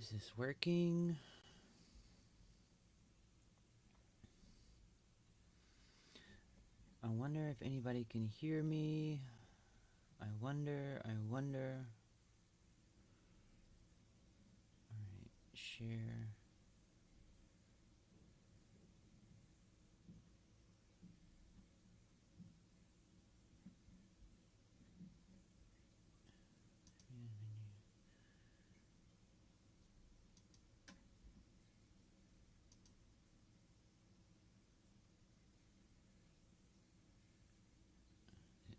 Is this working? I wonder if anybody can hear me. I wonder. Alright, share.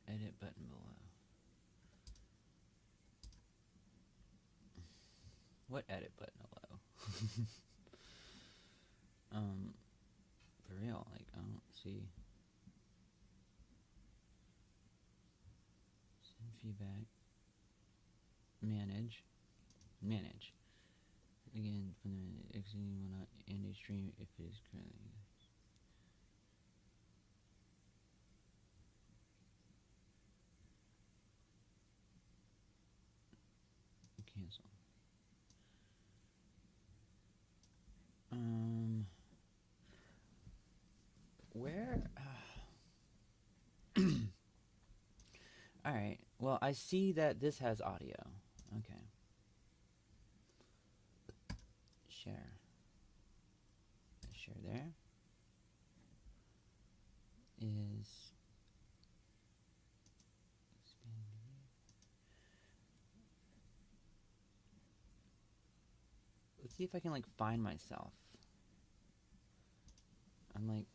Edit button below. What edit button below? For real, like, I don't see. Send feedback. Manage. Again, from the exiting will not end a stream if it is currently. Cancel. Where? Alright, well, I see that this has audio. Okay. Share. Share there. Is. Let's see if I can, like, find myself. I'm like.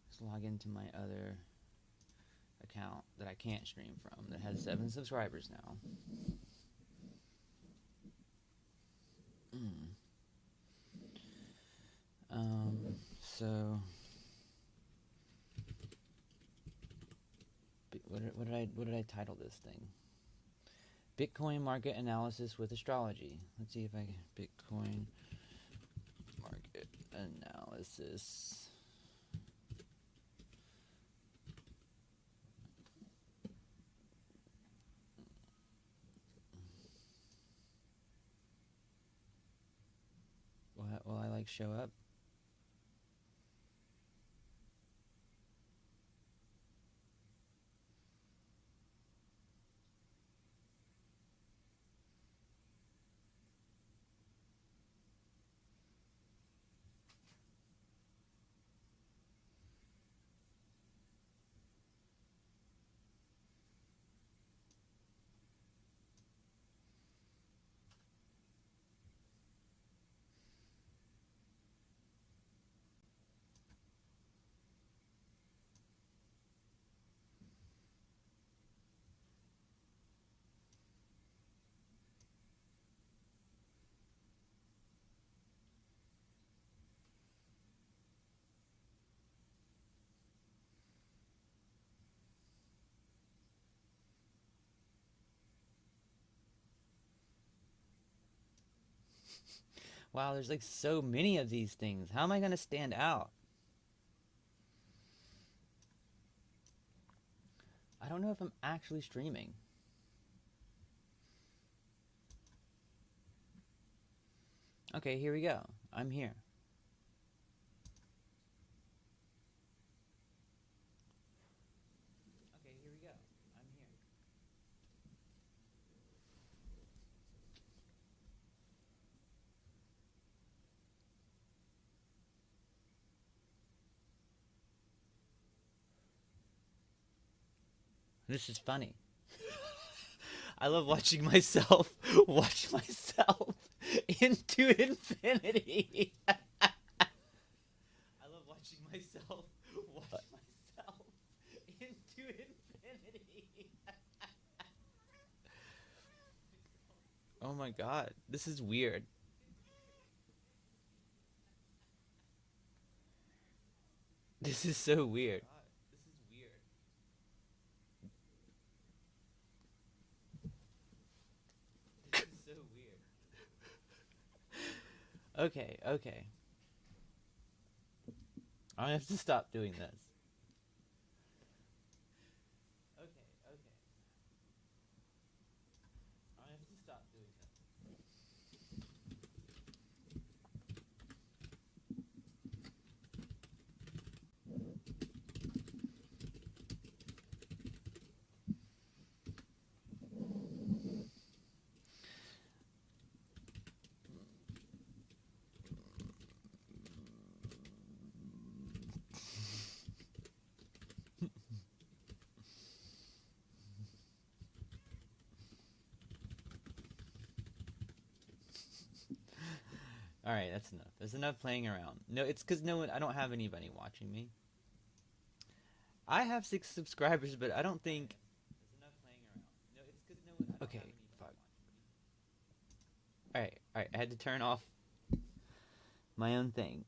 Let's log into my other account that I can't stream from that has 7 subscribers now. So what did I title this thing? Bitcoin market analysis with astrology. Let's see if I can. Bitcoin market analysis. Will I like show up? Wow, there's like so many of these things. How am I going to stand out? I don't know if I'm actually streaming. Okay, here we go. I'm here. Okay, here we go. I'm here. This is funny. I love watching myself watch myself into infinity. I love watching myself watch myself into infinity. Oh my god, this is weird. This is so weird. This is so weird. Okay. I have to stop doing this. Alright, that's enough. There's enough playing around. No, it's because no one. I don't have anybody watching me. I have 6 subscribers, but I don't think. There's enough playing around. No, it's because no one. Okay, fuck. Alright, alright. I had to turn off my own thing.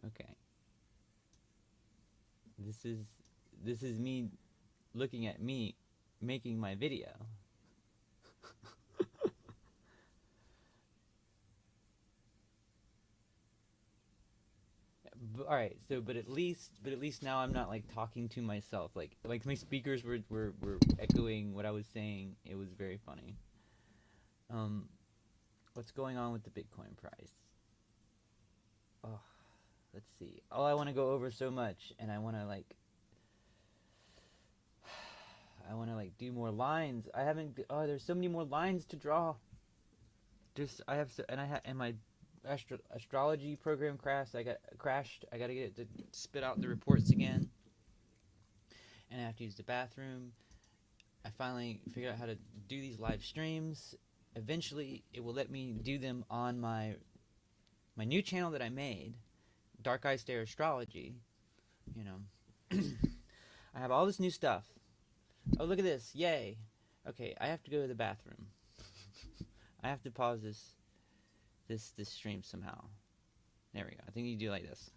Okay. This is me looking at me making my video. All right, so but at least now I'm not like talking to myself. Like my speakers were echoing what I was saying. It was very funny. What's going on with the Bitcoin price? Oh, let's see. Oh, I want to go over so much, and I want to like do more lines. I haven't. Oh, there's so many more lines to draw. I have so, and my astrology program crashed. I got to get it to spit out the reports again, and I have to use the bathroom. I finally figured out how to do these live streams. Eventually, it will let me do them on my new channel that I made, DarkEYEstare Astrology. You know, I have all this new stuff. Oh, look at this! Yay! Okay, I have to go to the bathroom. I have to pause this stream somehow. There we go. I think you do like this.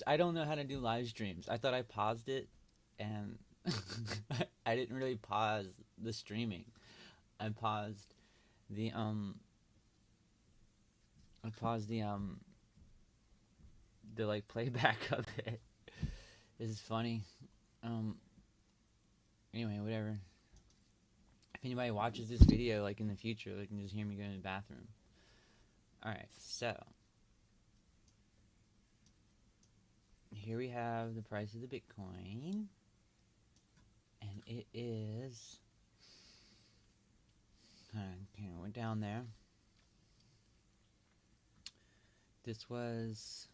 I don't know how to do live streams. I thought I paused it, and I didn't really pause the streaming. I paused the I paused the like playback of it. This is funny. Anyway, whatever. If anybody watches this video like in the future, they can just hear me go to the bathroom. Alright, so here we have the price of the Bitcoin, and it is okay, went down there. This was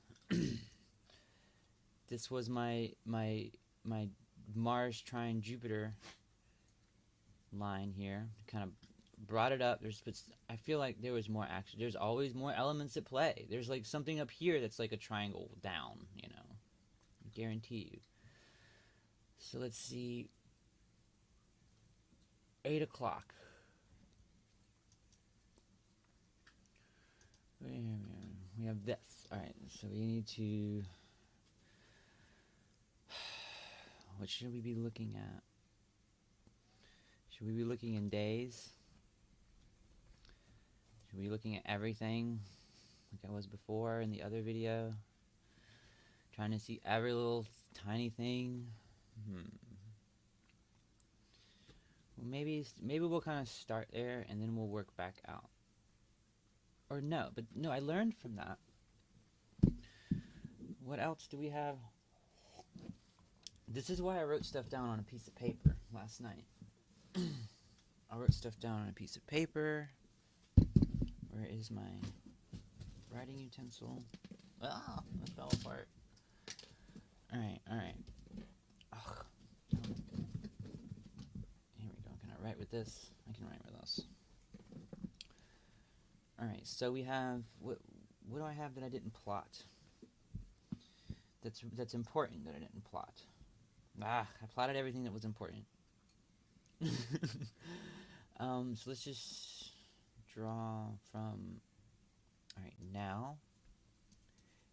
this was my Mars trine Jupiter line here. Kind of brought it up. I feel like there was more action. There's always more elements at play. There's like something up here that's like a triangle down, you know. I guarantee you. So let's see. 8 o'clock. We have this. All right, so we need to. What should we be looking at? Should we be looking in days? Should we be looking at everything like I was before in the other video? Trying to see every little tiny thing? Well, maybe we'll kind of start there and then we'll work back out. Or no, I learned from that. What else do we have? This is why I wrote stuff down on a piece of paper last night. I wrote stuff down on a piece of paper. Where is my writing utensil? Ah, that fell apart. Alright. Ugh. Here we go. Can I write with this? I can write with this. Alright, so we have... What do I have that I didn't plot? That's important that I didn't plot. I plotted everything that was important. So let's just draw from... Alright, now.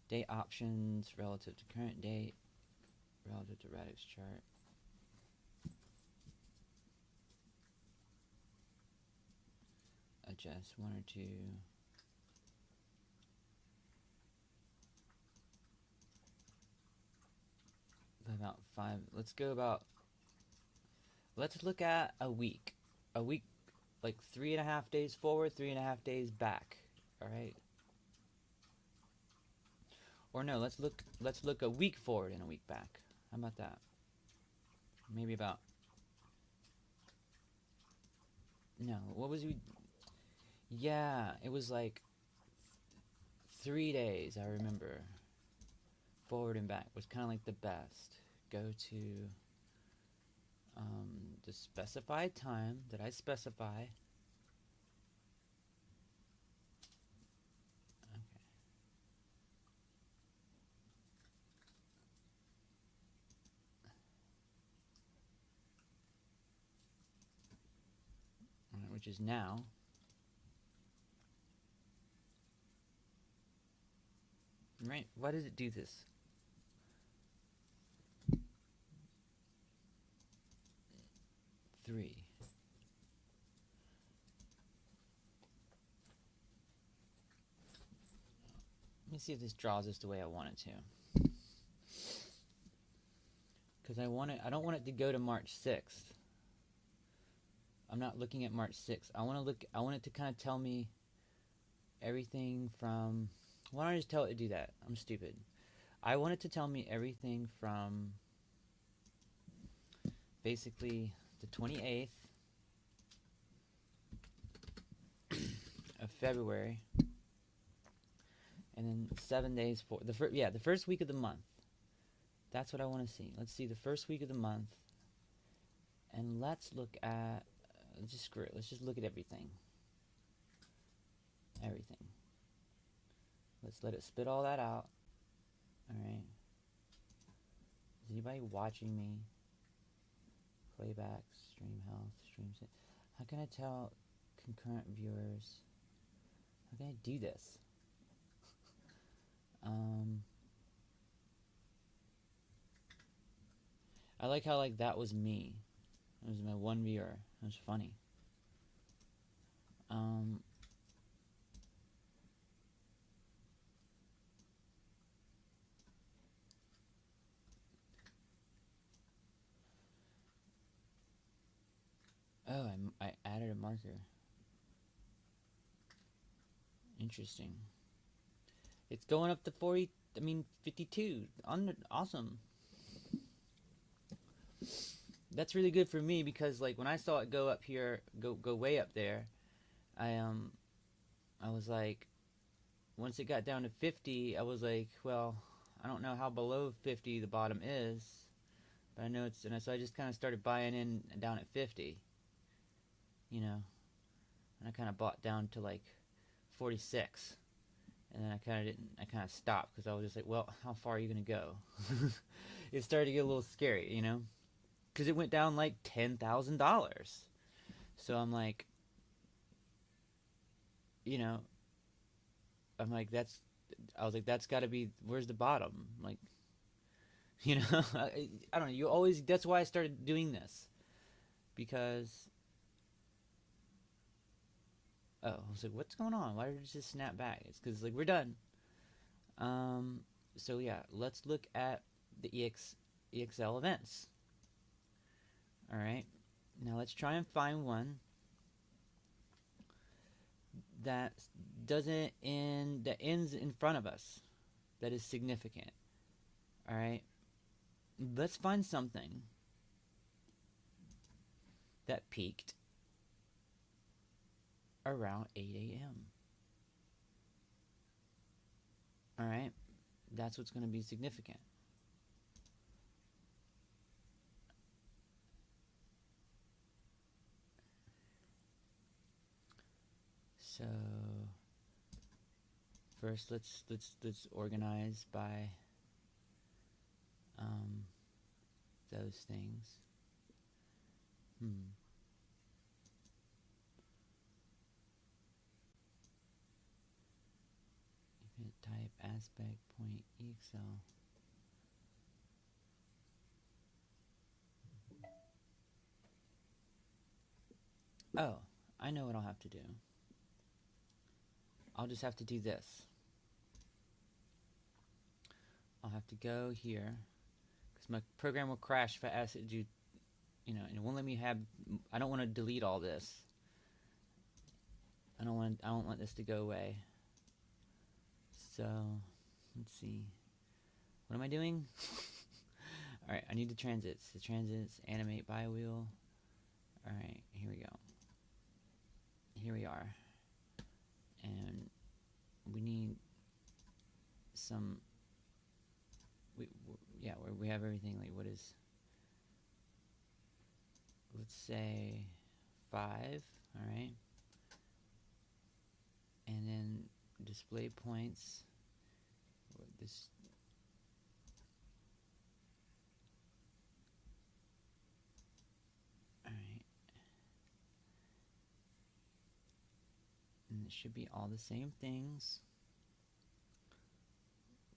Date options relative to current date. Relative to radix chart. Adjust 1 or 2. About 5. Let's look at a week. A week, like 3.5 days forward, 3.5 days back. All right. Or no, let's look a week forward and a week back. How about that? Maybe about. No, what was we? Yeah, it was like 3 days. I remember. Forward and back was kind of like the best. Go to the specified time that I specify. Okay. All right, which is now. Right? Why does it do this? Three. Let me see if this draws this the way I want it to. Because I don't want it to go to March 6th. I'm not looking at March 6th. I want it to kind of tell me everything from... Why don't I just tell it to do that? I'm stupid. I want it to tell me everything from basically the 28th of February, and then 7 days for the first week of the month. That's what I want to see. Let's see the first week of the month, and let's look at just screw it. Let's just look at everything. Let's let it spit all that out. All right. Is anybody watching me? Playback, stream health, stream set. How can I tell concurrent viewers? How can I do this? I like how that was me. It was my one viewer. It was funny. Oh, I added a marker. Interesting. It's going up to 52. Awesome. That's really good for me because when I saw it go up here, go way up there, I was like, once it got down to 50, I was like, well, I don't know how below 50 the bottom is, but I know it's, and so I just kind of started buying in down at 50. You know, and I kind of bought down to 46, and then I kind of stopped because I was just like, well, how far are you gonna go? It started to get a little scary, you know, because it went down like $10,000. So I'm like, you know, I'm like, I was like, that's got to be, where's the bottom? Like, you know, I don't know. You always, that's why I started doing this. Because, oh, I was like, what's going on? Why did it just snap back? It's because, like, we're done. Um, so yeah, let's look at the EXL events. All right. Now let's try and find one that that ends in front of us, that is significant. All right. Let's find something that peaked around 8 a.m. All right. That's what's going to be significant. So first, let's organize by those things. Event type, aspect, point, EXL. Oh, I know what I'll have to do. I'll just have to do this. I'll have to go here, because my program will crash if I ask it to do, and it won't let me have, I don't want to delete all this. I don't want this to go away. So, let's see. What am I doing? Alright, I need the transits. The transits, animate by wheel. Alright, here we go. Here we are. And we need some, we have everything. Like, what is, let's say 5, alright? And then display points. This, alright. And it should be all the same things.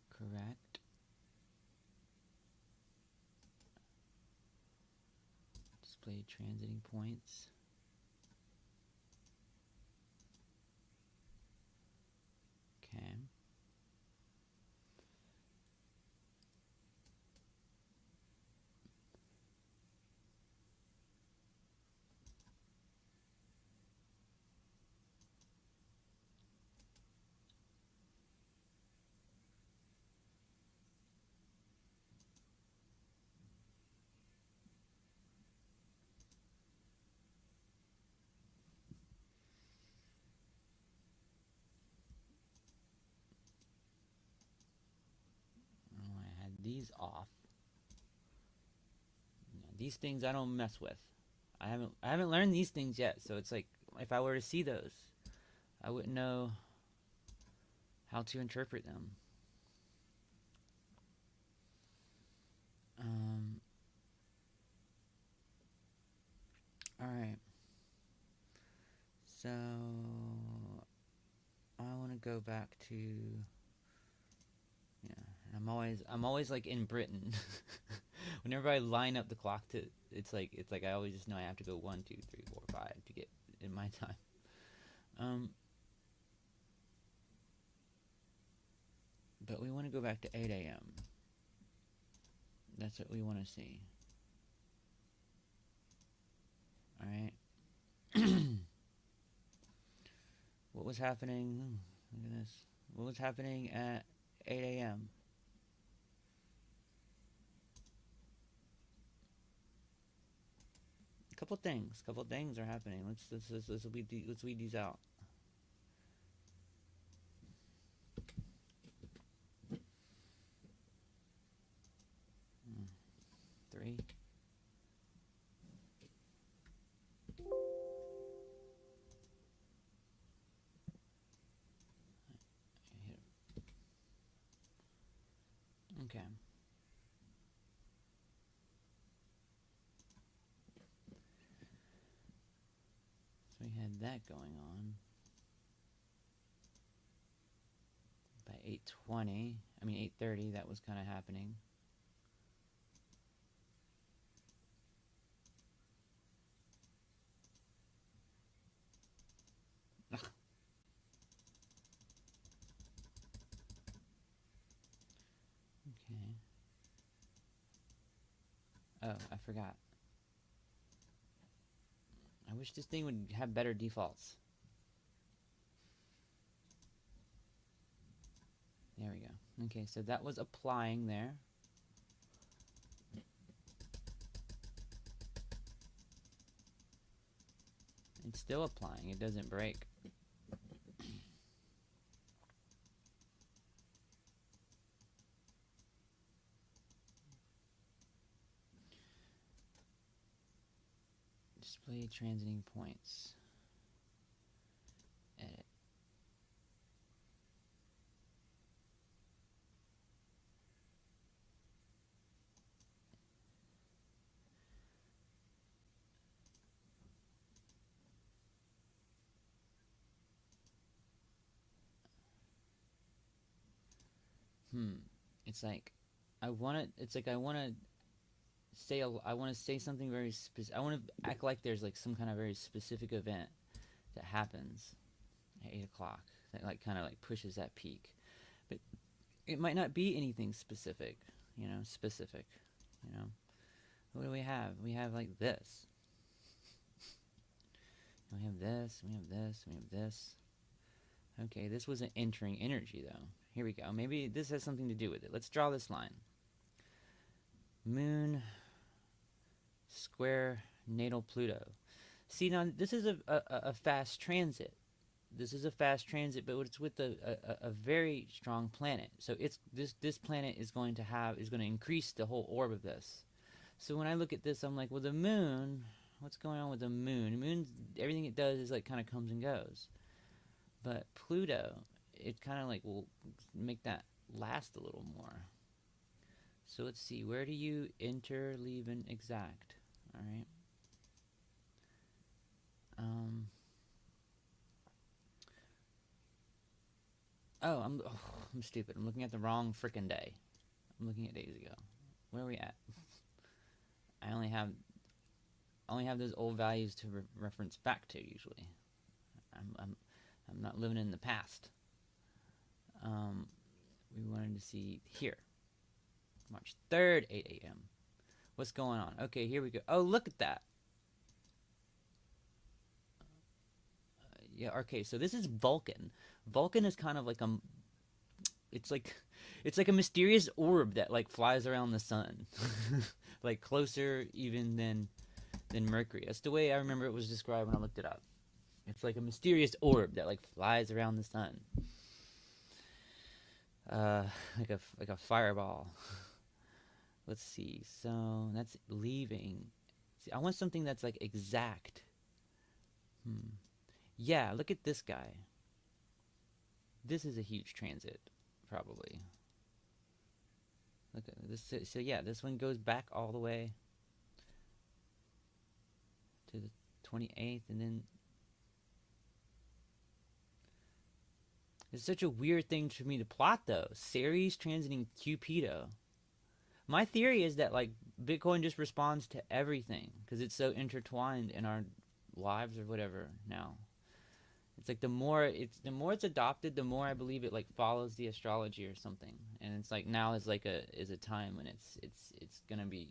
Correct. Display transiting points. Okay. Oh, I had these off. These things I don't mess with. I haven't learned these things yet, so it's like, if I were to see those, I wouldn't know how to interpret them. Alright. So I want to go back to, I'm always like in Britain. Whenever I line up the clock to, it's like I always just know I have to go 1, 2, 3, 4, 5 to get in my time. But we want to go back to 8 a.m. That's what we want to see. Alright. What was happening? Look at this. What was happening at 8 a.m.? Couple things are happening. Let's weed these out. Three. Okay. So we had that going on. 8:20. I mean 8:30. That was kind of happening. Ugh. Okay. Oh, I forgot. I wish this thing would have better defaults. There we go. Okay, so that was applying there. It's still applying. It doesn't break. Display transiting points. Edit. It's like I want to say I want to say something very specific. I want to act like there's like some kind of very specific event that happens at 8 o'clock that like kind of like pushes that peak, but it might not be anything specific. Specific. What do we have? We have like this. We have this. We have this. We have this. Okay, this wasn't entering energy though. Here we go. Maybe this has something to do with it. Let's draw this line. Moon, square, natal Pluto. See, now this is a fast transit. This is a fast transit, but it's with a very strong planet. So it's this planet is going to increase the whole orb of this. So when I look at this, I'm like, well, the moon. What's going on with the moon? The moon, everything it does is like kind of comes and goes. But Pluto, it kind of like will make that last a little more. So let's see, where do you enter, leave, and exact? All right. I'm stupid. I'm looking at the wrong frickin' day. I'm looking at days ago. Where are we at? I only have those old values to reference back to usually. I'm not living in the past. We wanted to see here. March 3rd, 8 a.m. What's going on? Okay, here we go. Oh, look at that. Yeah, okay, so this is Vulcan. Vulcan is kind of like it's like a mysterious orb that like flies around the sun. Like closer even than Mercury. That's the way I remember it was described when I looked it up. It's like a mysterious orb that like flies around the sun. Like a fireball. Let's see. So that's leaving. See, I want something that's like exact. Yeah, look at this guy. This is a huge transit, probably. Look at this. So yeah, this one goes back all the way to the 28th, and then it's such a weird thing for me to plot, though. Ceres transiting Cupido. My theory is that like Bitcoin just responds to everything because it's so intertwined in our lives or whatever now. It's like the more it's adopted, the more I believe it like follows the astrology or something. And it's like now is a time when it's gonna be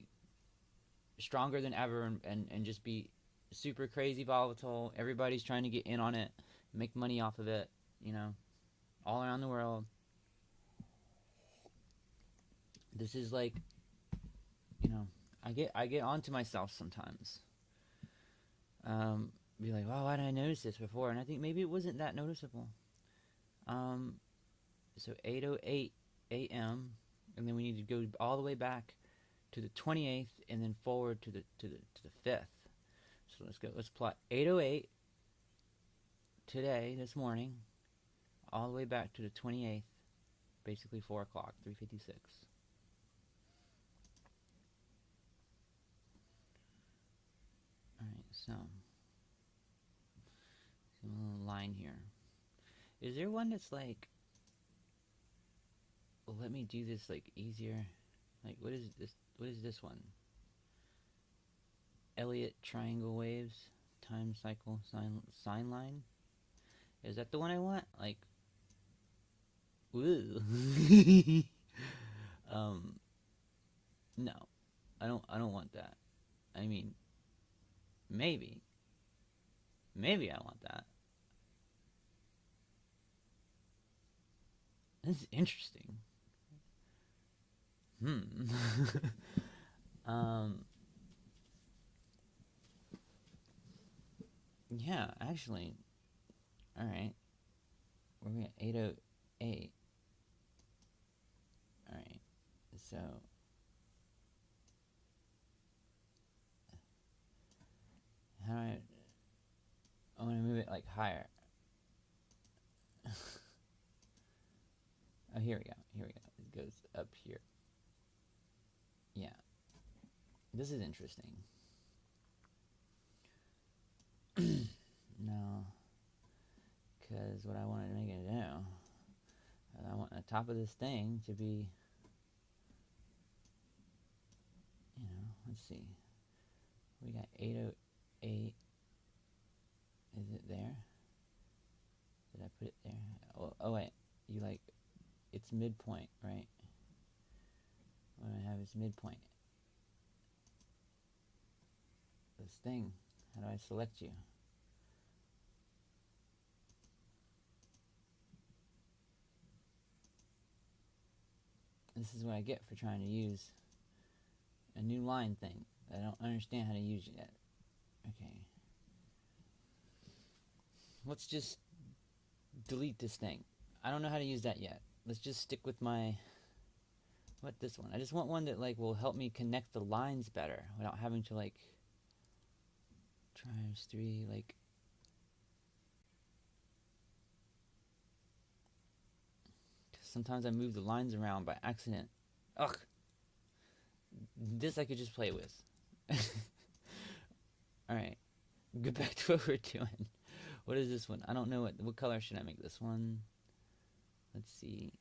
stronger than ever and just be super crazy volatile. Everybody's trying to get in on it, make money off of it, all around the world. This is like, I get onto myself sometimes. Be like, wow, why didn't I notice this before? And I think maybe it wasn't that noticeable. So 8:08 a.m. and then we need to go all the way back to the 28th and then forward to the 5th. So let's go. Let's plot 8:08 today, this morning, all the way back to the 28th, basically 4 o'clock, 3:56. All right, so a little line here. Is there one that's like let me do this like easier. Like, what is this? What is this one? Elliott triangle waves, time cycle sine line. Is that the one I want? Like, woo. No, I don't want that. I mean, maybe I want that. This is interesting. Yeah, actually. Alright. We're at 808. Alright. So. How do I want to move it like higher. Oh, here we go. Here we go. It goes up here. Yeah. This is interesting. No. Because what I want to make it do, I want the top of this thing to be, let's see. We got 808. Is it there? Did I put it there? Oh wait. You like, it's midpoint, right? What I have is midpoint. This thing. How do I select you? This is what I get for trying to use a new line thing that I don't understand how to use yet. Okay. Let's just delete this thing. I don't know how to use that yet. Let's just stick with my... What, this one? I just want one that like will help me connect the lines better without having to like... Times 3, like... Sometimes I move the lines around by accident. Ugh. This I could just play with. Alright. Get back to what we're doing. What is this one? I don't know what color should I make this one? Let's see.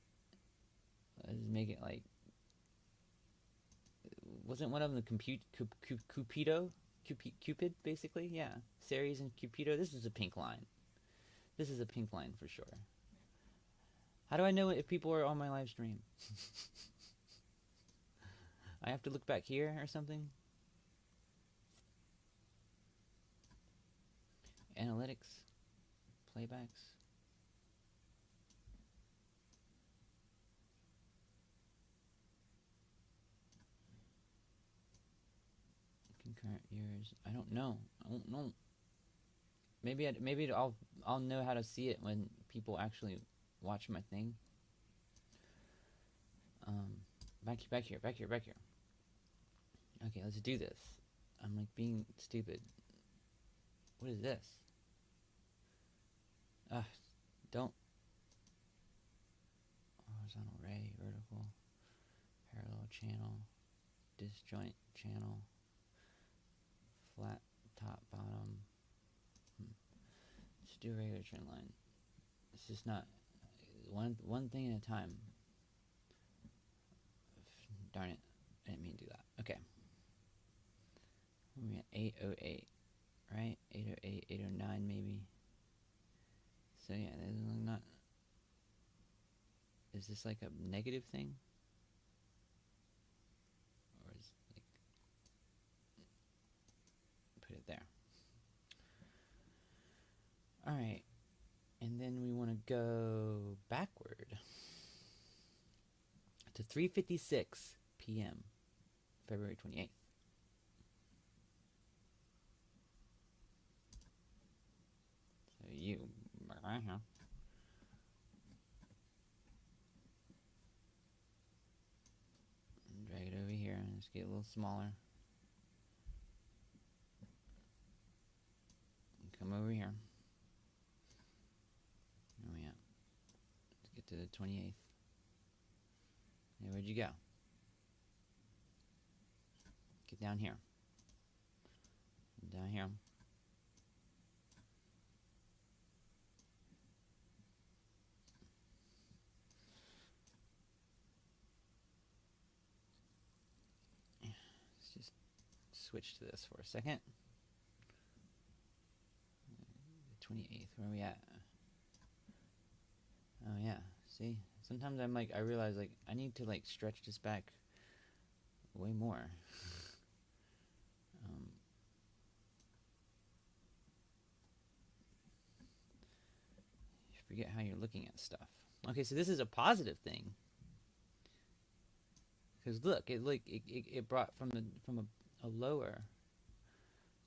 Let's make it like... Wasn't one of them the Cupido? Cupid, basically? Yeah. Ceres and Cupido. This is a pink line. This is a pink line for sure. How do I know if people are on my live stream? I have to look back here or something? Analytics. Playbacks. Concurrent viewers. I don't know. I don't know. Maybe I'll know how to see it when people actually watch my thing. Back here. Okay, let's do this. I'm like being stupid. What is this? Don't. Horizontal ray, vertical, parallel channel, disjoint channel, flat top, bottom. Let's do a regular trend line. It's just not one thing at a time. Darn it, I didn't mean to do that. Okay. We're at 808, right? 808, 809 maybe. So yeah, there's not... Is this like a negative thing? Or is like... Put it there. Alright. And then we want to go backward to 3:56 p.m. February 28th. So you drag it over here and just get a little smaller. Come over here. Oh yeah. Let's get to the 28th. Hey, where'd you go? Get down here. Down here. just switch to this for a second. 28th, where are we at? Oh yeah, see? Sometimes I'm like, I realize like, I need to like stretch this back way more. You forget how you're looking at stuff. Okay, so this is a positive thing. Because look, it brought from a lower.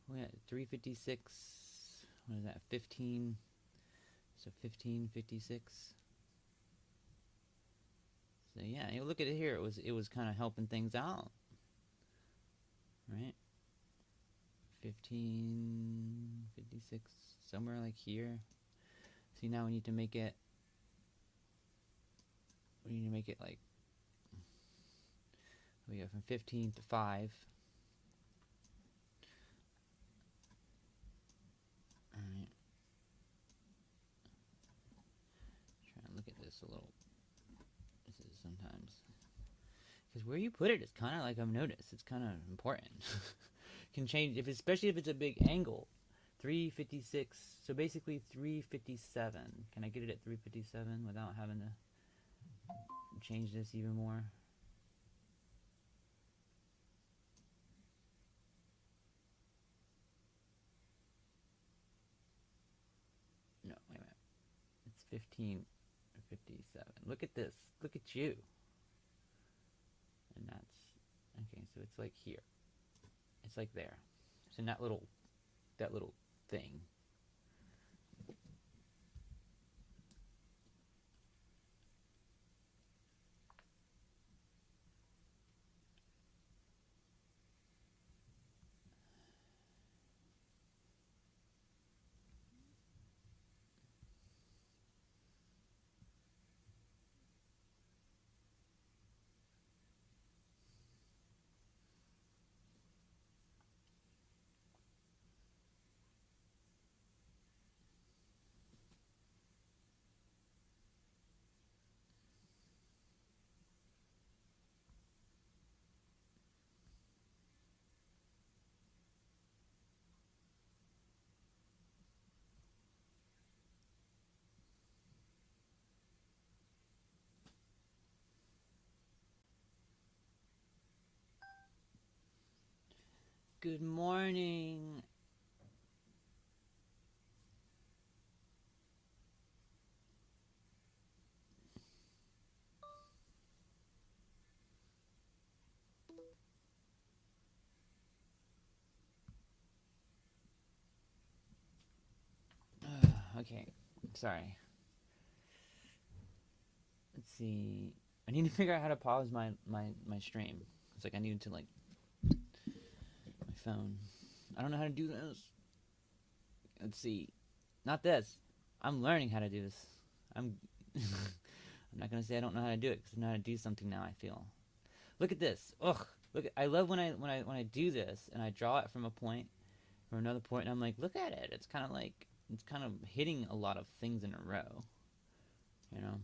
We're at 356. What is that? 15. So 1556. So yeah, you look at it here. It was kind of helping things out, right? 1556, somewhere like here. See, now we need to make it. We need to make it like. We go from 15 to 5. All right. Try and look at this a little. This is sometimes because where you put it is kind of like I've noticed. It's kind of important. Can change if, especially if it's a big angle. 356. So basically 357. Can I get it at 357 without having to change this even more? No, wait a minute. It's 1557. Look at this. Look at you. And that's okay. So it's like here. It's like there. It's in that little thing. Good morning. Okay, sorry. Let's see. I need to figure out how to pause my stream. It's like I needed to like my phone. I don't know how to do this. Let's see. Not this. I'm learning how to do this. I'm not gonna say I don't know how to do it because I know how to do something now. I feel. Look at this. Ugh. Look. I love when I do this and I draw it from a point or another point and I'm like, look at it. It's kind of like it's kind of hitting a lot of things in a row. You know.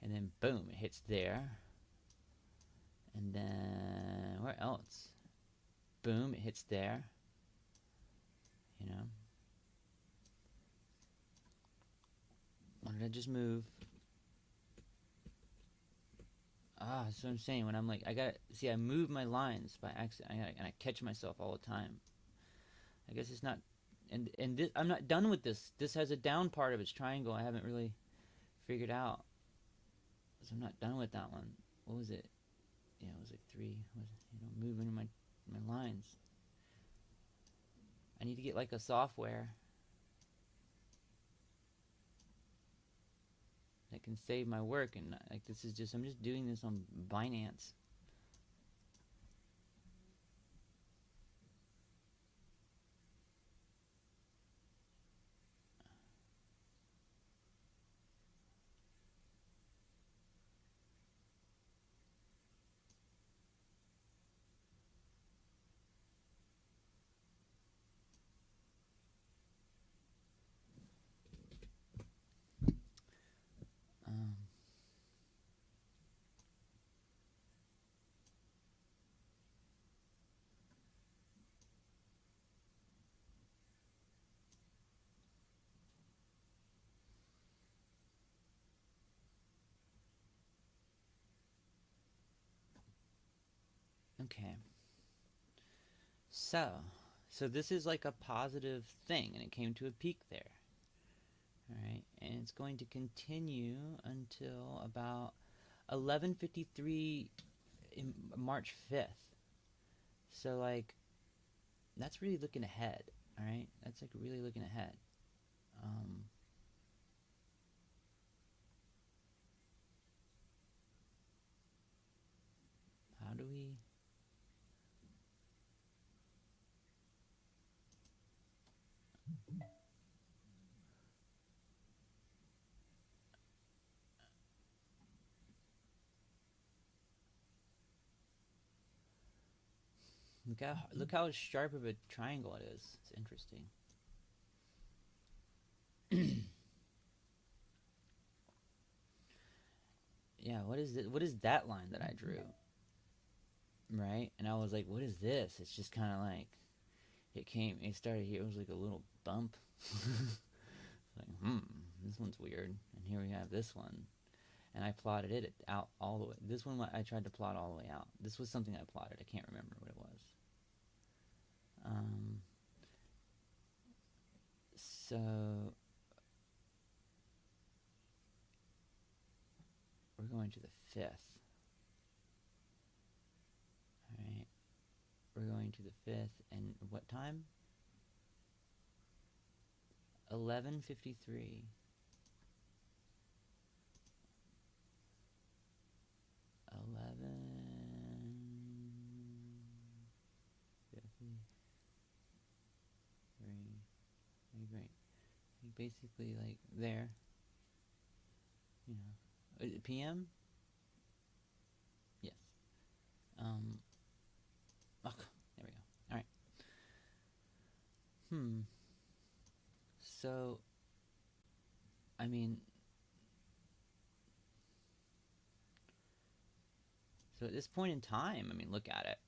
And then boom, it hits there. And then where else? Boom, it hits there. You know. Why did I just move? Ah, that's what I'm saying. When I'm like, I move my lines by accident, and I catch myself all the time. I guess it's not, and this, I'm not done with this. This has a down part of its triangle. I haven't really figured out. So I'm not done with that one. What was it? Yeah, it was like 3. Moving my lines. I need to get like a software that can save my work, and like this is just I'm just doing this on Binance. Okay. So this is like a positive thing, and it came to a peak there. All right, and it's going to continue until about 11:53 in March 5th. So like that's really looking ahead. All right, that's like really looking ahead. Um, how do we? Look how sharp of a triangle it is. It's interesting. Yeah, what is it? What is that line that I drew? Right? And I was like, what is this? It's just kind of like it started here. It was like a little bump. Like, this one's weird. And here we have this one. And I plotted it out all the way. This one I tried to plot all the way out. This was something I plotted. I can't remember what it was. So we're going to the 5th. Alright. We're going to the 5th. And what time? 11:53. 11:53. Great. Basically, like there. You know, PM. Yes. Oh, there we go. All right. So, I mean, so at this point in time, I mean, look at it.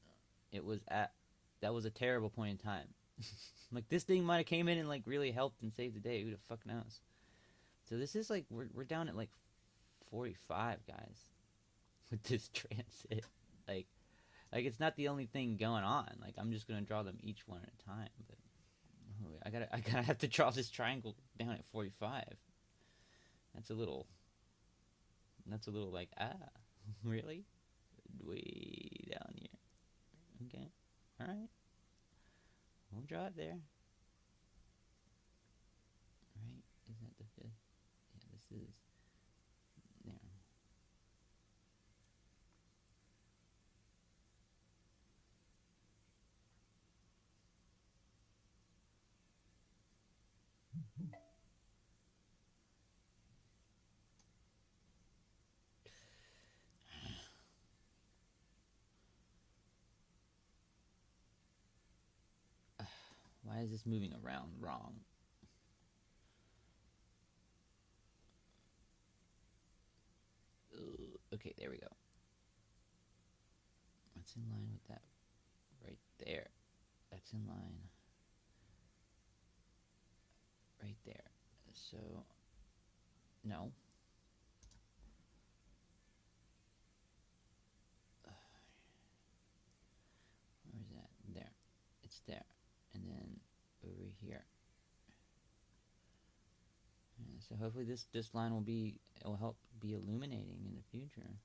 That was a terrible point in time. Like this thing might have came in and like really helped and saved the day. Who the fuck knows? So this is like we're down at like 45, guys, with this transit. Like it's not the only thing going on. Like I'm just gonna draw them each one at a time. But I gotta have to draw this triangle down at 45. That's a little like really way down here. Okay, all right. We'll draw it there. Right? Is that the 5th? Yeah, this is there. Why is this moving around wrong? Okay, there we go. That's in line with that right there. That's in line right there. So, no. Where is that? There. It's there. And then over here. Yeah, so hopefully this line will help be illuminating in the future.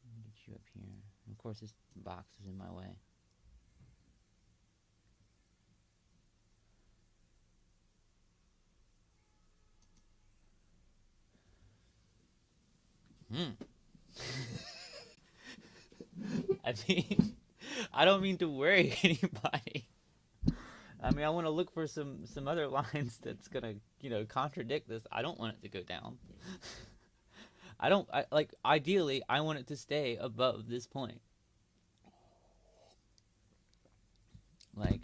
I'll get you up here. And of course, this box is in my way. I mean, I don't mean to worry anybody. I mean, I want to look for some other lines that's gonna, contradict this. I don't want it to go down. Ideally, I want it to stay above this point. Like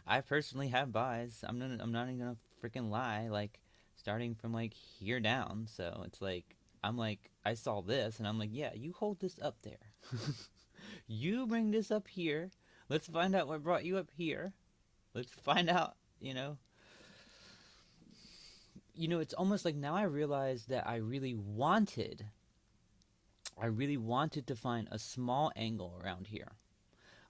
I personally have buys. I'm not even gonna freaking lie. Like, starting from like here down. So it's like I saw this and I'm like, yeah, you hold this up there. You bring this up here. Let's find out what brought you up here. Let's find out, it's almost like now I realize that I really wanted I really wanted to find a small angle around here.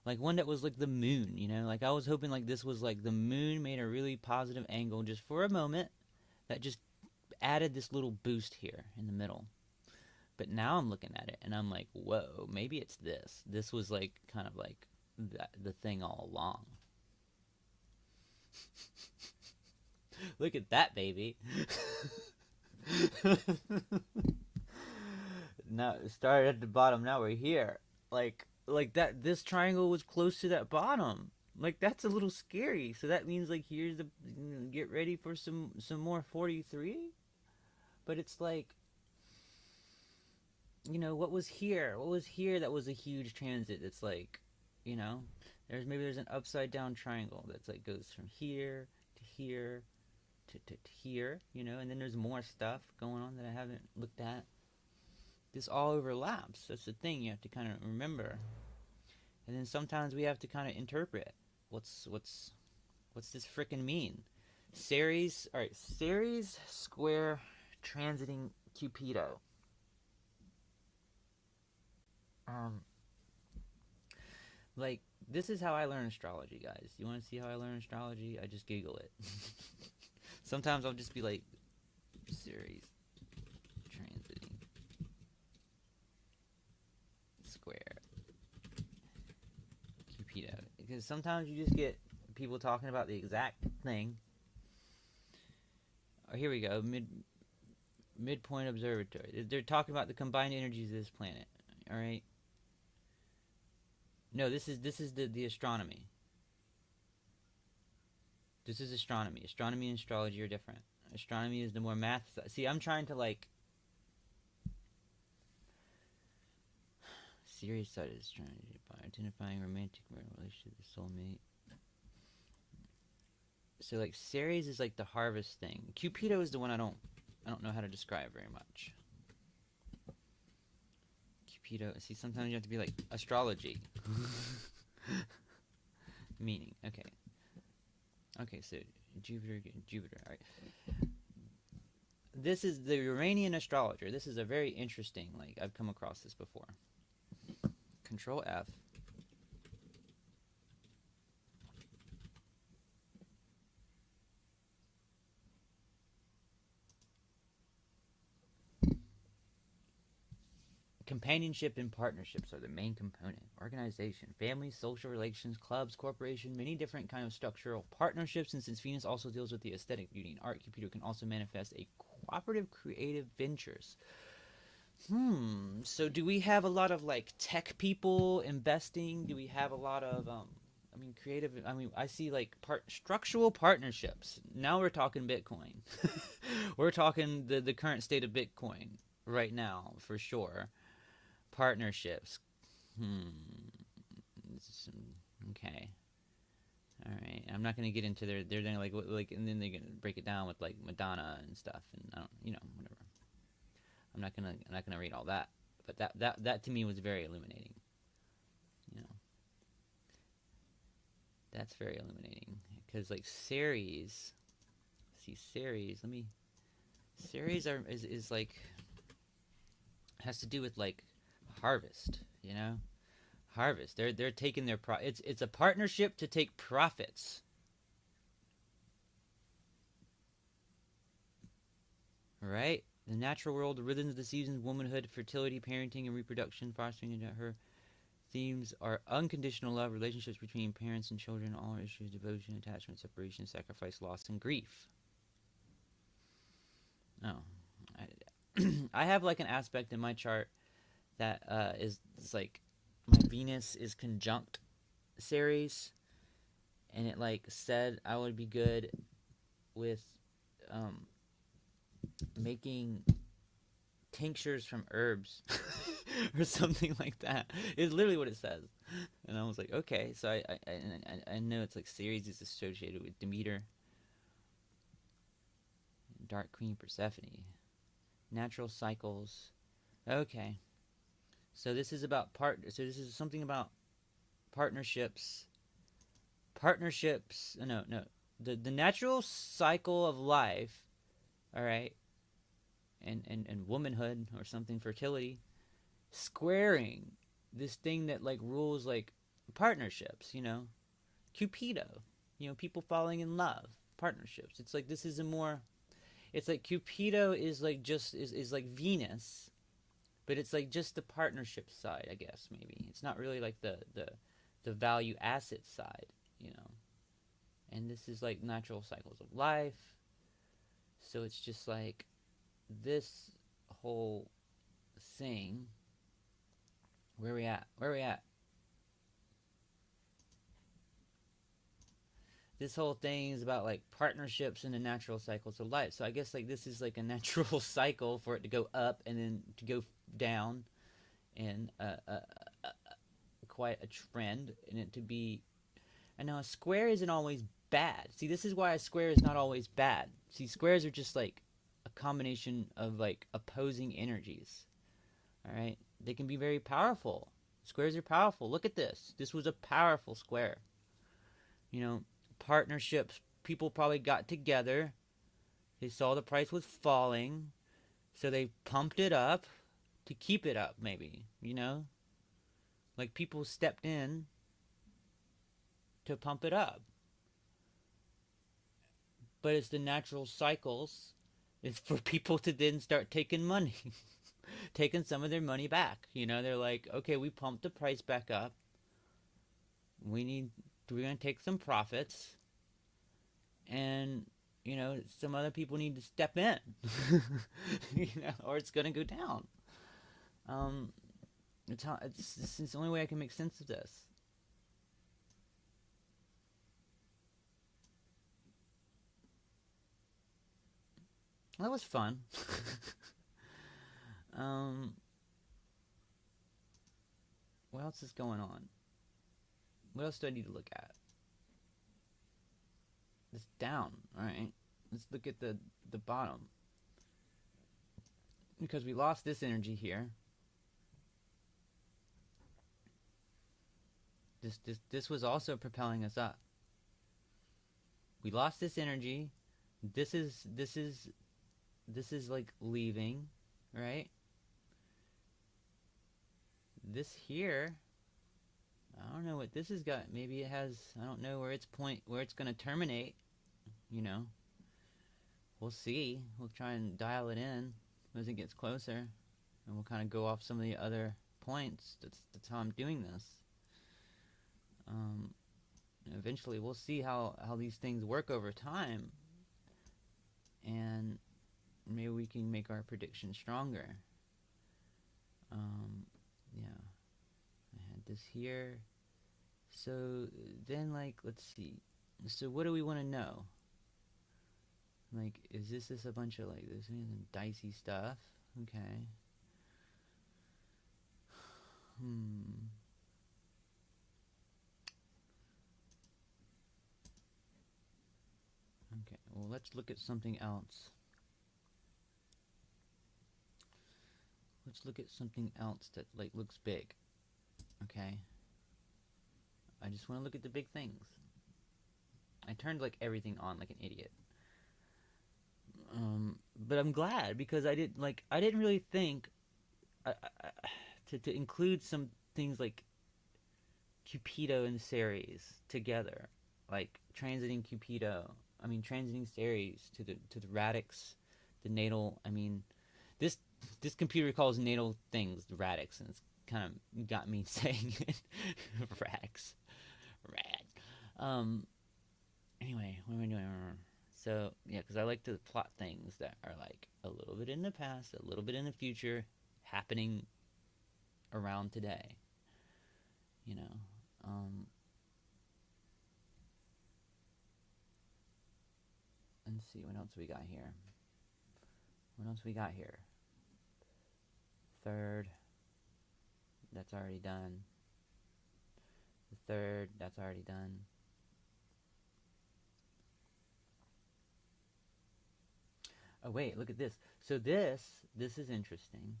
Like one that was like the moon, you know? Like I was hoping like this was like the moon made a really positive angle just for a moment that just added this little boost here in the middle. But now I'm looking at it and I'm like, whoa, maybe it's this. This was like kind of like the thing all along. Look at that, baby. Now it started at the bottom. Now we're here. Like that. This triangle was close to that bottom. Like that's a little scary. So that means like here's the get ready for some more 43. But it's like, you know, what was here? What was here that was a huge transit? It's like, you know, there's an upside down triangle that's like goes from here to here to here, you know, and then there's more stuff going on that I haven't looked at. This all overlaps. That's the thing you have to kind of remember. And then sometimes we have to kind of interpret what's this frickin' mean? Ceres, all right, Ceres square transiting Cupido. Like this is how I learn astrology, guys. You want to see how I learn astrology? I just Google it. Sometimes I'll just be like, Ceres transiting square Cupido, because sometimes you just get people talking about the exact thing. Oh, here we go. Midpoint observatory. They're talking about the combined energies of this planet. All right. No, this is the astronomy. This is astronomy. Astronomy and astrology are different. Astronomy is the more math. See, I'm trying to like. Serious side of astrology by identifying romantic relationship with soulmate. So like Ceres is like the harvest thing. Cupido is the one I don't know how to describe very much. Cupido. See, sometimes you have to be like astrology. Meaning. Okay. Okay, so Jupiter. All right. This is the Uranian astrologer. This is a very interesting. Like I've come across this before. Control F. Companionship and partnerships are the main component. Organization, family, social relations, clubs, corporation, many different kind of structural partnerships. And since Venus also deals with the aesthetic, beauty, and art, Cupido can also manifest a cooperative creative ventures. So do we have a lot of like tech people investing? Do we have a lot of creative? I see like structural partnerships. Now we're talking Bitcoin. We're talking the current state of Bitcoin right now for sure. Partnerships. Okay. All right. I'm not gonna get into they're gonna like and then they're gonna break it down with like Madonna and stuff, and I don't, you know, whatever. I'm not gonna read all that, but that to me was very illuminating. You know, that's very illuminating because like Ceres. See Ceres. Ceres is like has to do with like harvest, you know, harvest. They're taking their it's a partnership to take profits, right? The natural world, the rhythms of the seasons, womanhood, fertility, parenting, and reproduction, fostering into her themes are unconditional love, relationships between parents and children, all issues, devotion, attachment, separation, sacrifice, loss, and grief. Oh, I have like an aspect in my chart that is like my Venus is conjunct Ceres, and it like said I would be good with making tinctures from herbs or something like that. It's literally what it says, and I was like, okay. So I know it's like Ceres is associated with Demeter, Dark Queen Persephone, natural cycles. Okay. So this is about So this is something about partnerships. Partnerships. No. The natural cycle of life. All right. And womanhood or something, fertility, squaring this thing that like rules like partnerships, you know, Cupido, you know, people falling in love, partnerships. It's like this is a more, it's like Cupido is like just is like Venus, but it's like just the partnership side, I guess. Maybe it's not really like the value asset side, you know. And this is like natural cycles of life. So it's just like this whole thing. Where we at? Where we at? This whole thing is about like partnerships and the natural cycles of life. So I guess like this is like a natural cycle for it to go up and then to go down, and quite a trend, and it to be. And now a square isn't always bad. See, this is why a square is not always bad. See, squares are just like a combination of like opposing energies. All right, they can be very powerful. Squares are powerful. Look at this. This was a powerful square. You know, partnerships. People probably got together. They saw the price was falling, so they pumped it up to keep it up. Maybe, you know, like people stepped in to pump it up. But it's the natural cycles. It's for people to then start taking money, taking some of their money back. You know, they're like, okay, we pumped the price back up. We're gonna take some profits, and you know, some other people need to step in, you know, or it's gonna go down. Um, it's the only way I can make sense of this. Well, that was fun. um, what else is going on? What else do I need to look at? It's down. All right. Let's look at the bottom, because we lost this energy here. This was also propelling us up. We lost this energy. This is like leaving, right? This here, I don't know what this has got. Maybe it has, I don't know where it's going to terminate, you know. We'll see. We'll try and dial it in as it gets closer, and we'll kind of go off some of the other points. That's how I'm doing this. Um, Eventually we'll see how these things work over time, and maybe we can make our prediction stronger. Yeah, I had this here. So then, like, let's see. So what do we want to know? Like, is this a bunch of like this dicey stuff? Okay. Hmm. Okay. Well, let's look at something else. Let's look at something else that like looks big. Okay. I just want to look at the big things. I turned like everything on like an idiot. But I'm glad, because I didn't really think to include some things like Cupido and Ceres together, like transiting Ceres to the radix, the natal. I mean, this this computer calls natal things the radix, and it's kind of got me saying it, radix, rad. Anyway, what am I doing? So yeah, because I like to plot things that are like a little bit in the past, a little bit in the future, happening around today. You know. Let's see what else we got here. What else we got here? Third, that's already done. The third, that's already done. Oh wait, look at this. So this is interesting.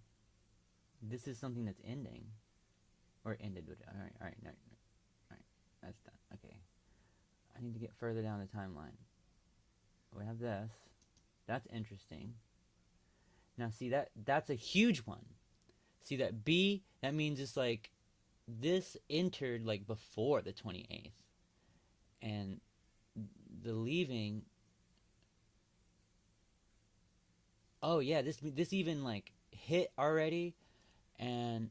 This is something that's ending, or ended. All right, no, all right, that's done. Okay, I need to get further down the timeline. We have this. That's interesting. Now see, that's a huge one. See that B, that means it's like this entered like before the 28th. And the leaving, oh yeah, this even like hit already, and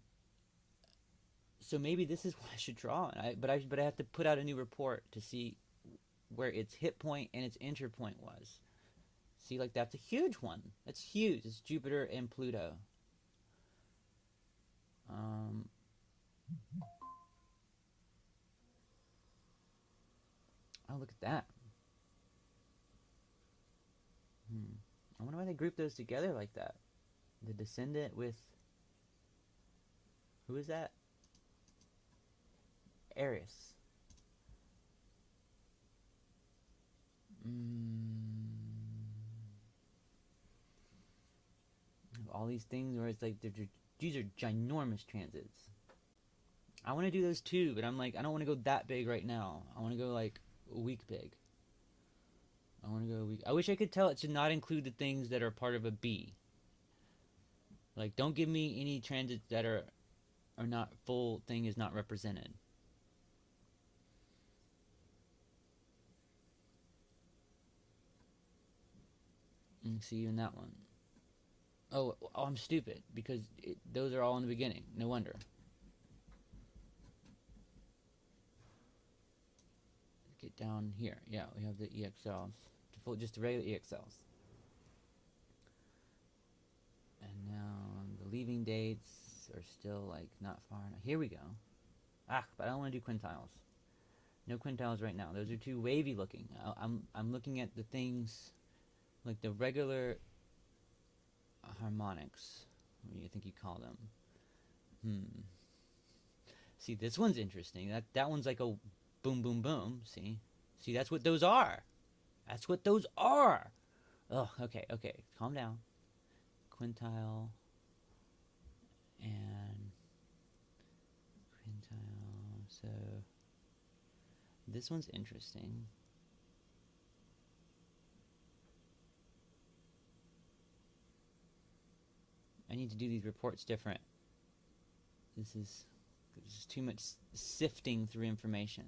so maybe this is what I should draw. But I have to put out a new report to see where its hit point and its enter point was. See, like that's a huge one. That's huge. It's Jupiter and Pluto. Oh, look at that. I wonder why they group those together like that. The descendant with, who is that? Aries. All these things where it's like these are ginormous transits. I want to do those too, but I'm like, I don't want to go that big right now. I want to go like a week big. I want to go a week. I wish I could tell it to not include the things that are part of a B. Like, don't give me any transits that are not full thing is not represented. And see even that one. Oh, I'm stupid because those are all in the beginning. No wonder. Get down here. Yeah, we have the EXLs. Just the regular EXLs. And now the leaving dates are still like not far enough. Here we go. But I don't want to do quintiles. No quintiles right now. Those are too wavy looking. I'm looking at the things like the regular harmonics. What do you think you call them? See, this one's interesting. That one's like a boom, boom, boom. See, that's what those are. That's what those are. Oh, okay. Calm down. Quintile and quintile. So this one's interesting. I need to do these reports different. This is too much sifting through information.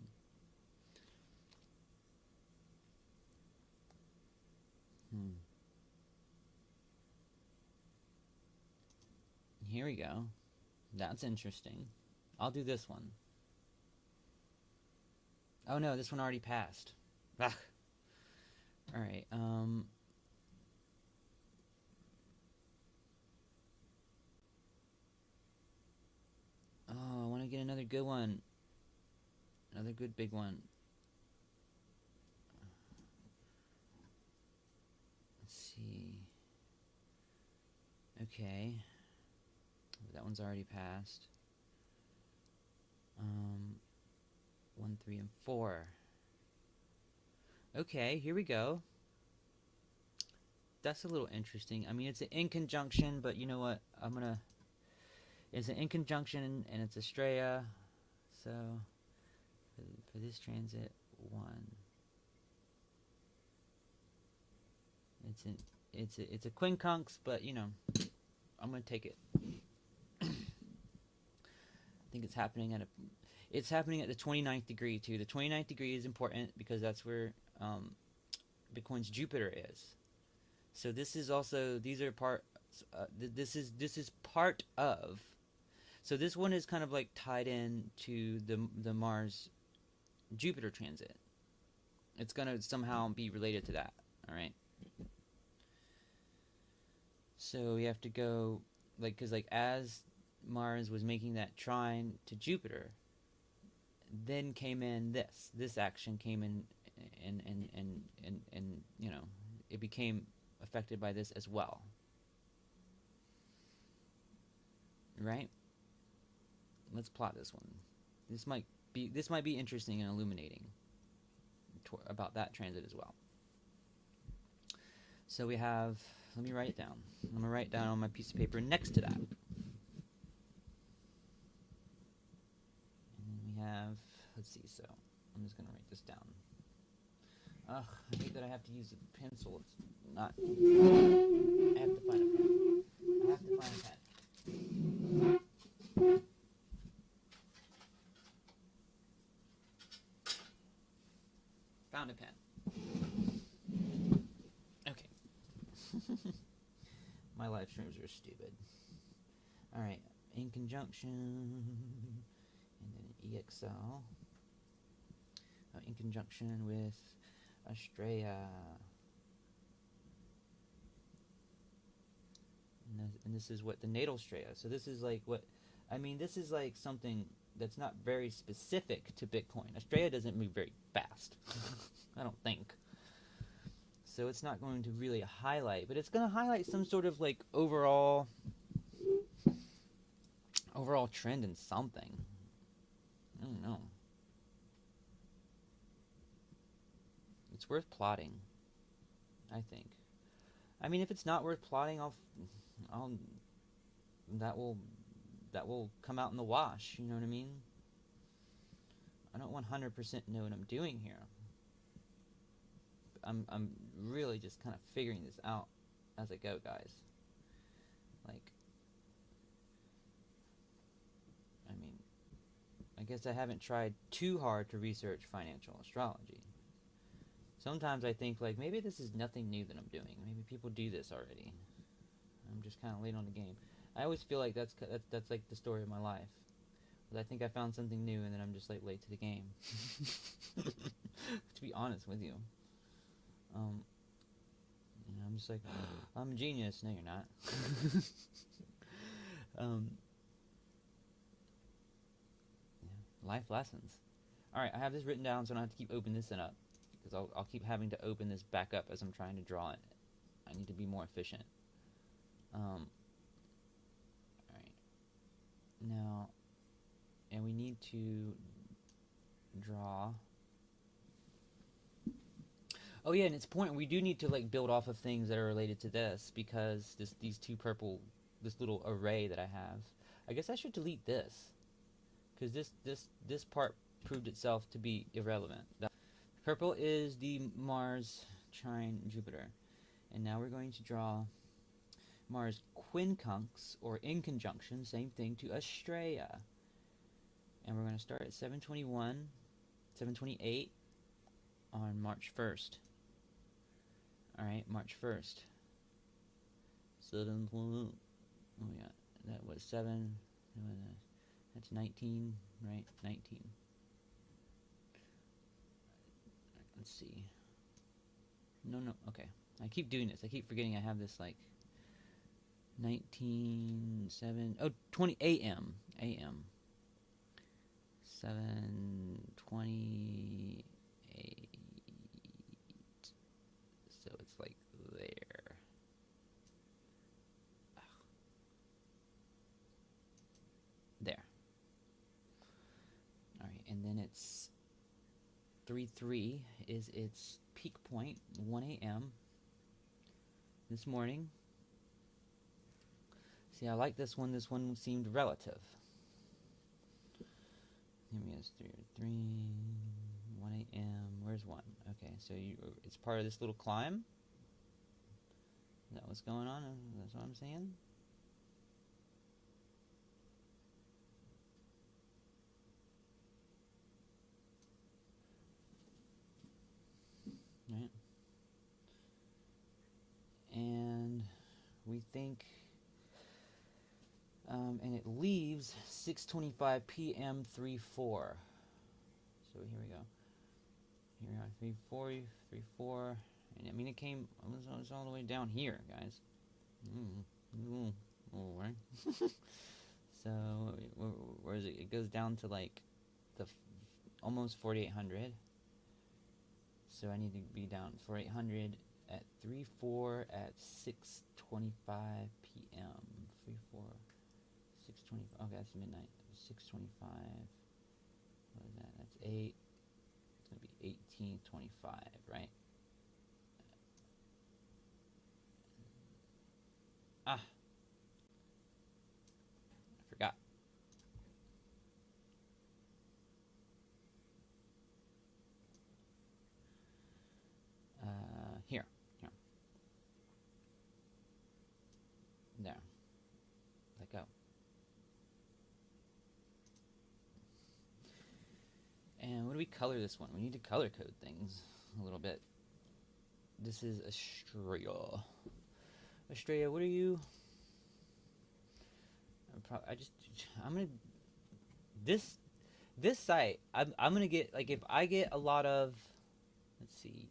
Here we go. That's interesting. I'll do this one. Oh no, this one already passed. Ugh. Alright, oh, I want to get another good one. Another good big one. Let's see. Okay. That one's already passed. 1, 3, and 4. Okay, here we go. That's a little interesting. I mean, it's an in conjunction, but you know what? It's an in conjunction, and it's Estrella. So, for this transit, 1. It's a quincunx, but you know, I'm gonna take it. I think it's happening at the 29th degree too. The 29th degree is important because that's where Bitcoin's Jupiter is. So this is also, these are part. This is part of. So this one is kind of like tied in to the Mars Jupiter transit. It's gonna somehow be related to that. All right. So we have to go because as Mars was making that trine to Jupiter, then came in this action came in, and you know, it became affected by this as well, right? Let's plot this one. This might be interesting and illuminating about that transit as well. So we have, let me write it down. I'm gonna write down on my piece of paper next to that. Have, let's see, so I'm just gonna write this down. Ugh, I hate that I have to use a pencil. It's not, I have to find a pen. found a pen. Okay. My live streams are stupid. Alright, in conjunction, and then EXL, in conjunction with Astraya. And this is what the natal Straya. So this is like what, I mean, this is like something that's not very specific to Bitcoin. Astraya doesn't move very fast, I don't think. So it's not going to really highlight, but it's going to highlight some sort of like overall trend in something. I don't know. It's worth plotting, I think. I mean, if it's not worth plotting, that will come out in the wash. You know what I mean? I don't 100% know what I'm doing here. I'm really just kind of figuring this out as I go, guys. Like, I mean, I guess I haven't tried too hard to research financial astrology. Sometimes I think, like, maybe this is nothing new that I'm doing. Maybe people do this already. I'm just kind of late on the game. I always feel like that's like the story of my life. But I think I found something new, and then I'm just like late to the game. To be honest with you, I'm just like, I'm a genius. No, you're not. Yeah, life lessons. All right, I have this written down, so I don't have to keep opening this up, because I'll keep having to open this back up as I'm trying to draw it. I need to be more efficient. All right. Now, and we need to draw. Oh yeah, and it's important. We do need to like build off of things that are related to this, because these two purple, this little array that I have. I guess I should delete this, because this part proved itself to be irrelevant. Purple is the Mars trine Jupiter, and now we're going to draw Mars quincunx, or in conjunction, same thing, to Astraya. And we're going to start at 728 on March 1st. Alright, March 1st. Oh yeah, that was 7. That's 19, right? 19. Let's see. No, okay. I keep doing this. I keep forgetting I have this, like, 20 a.m. 7:28. So it's like there. There. Alright, and then it's 3:03 is its peak point, 1 a.m. this morning. See, I like this one. This one seemed relative. Give me this 3, 1 a.m. Where's 1? Okay, so it's part of this little climb. Is that what's going on? That's what I'm saying? Right. And we think, and it leaves 6:25 p.m. 3-4. So here we go. Here we are, 3-4, 3-4. And I mean, it was all the way down here, guys. Right? So where is it? It goes down to like the almost 4,800. So I need to be down 4,800 at 3-4 at 6:25 p.m. 3-4, 6:25. Okay, that's midnight. 6:25. What is that? That's 8. It's gonna be 18:25, right? I forgot. Here. There. Let go. And what do we color this one? We need to color code things. a little bit. This is Estrella. Estrella, what are you? I'm gonna this site. I'm gonna get, like, if I get a lot of, let's see.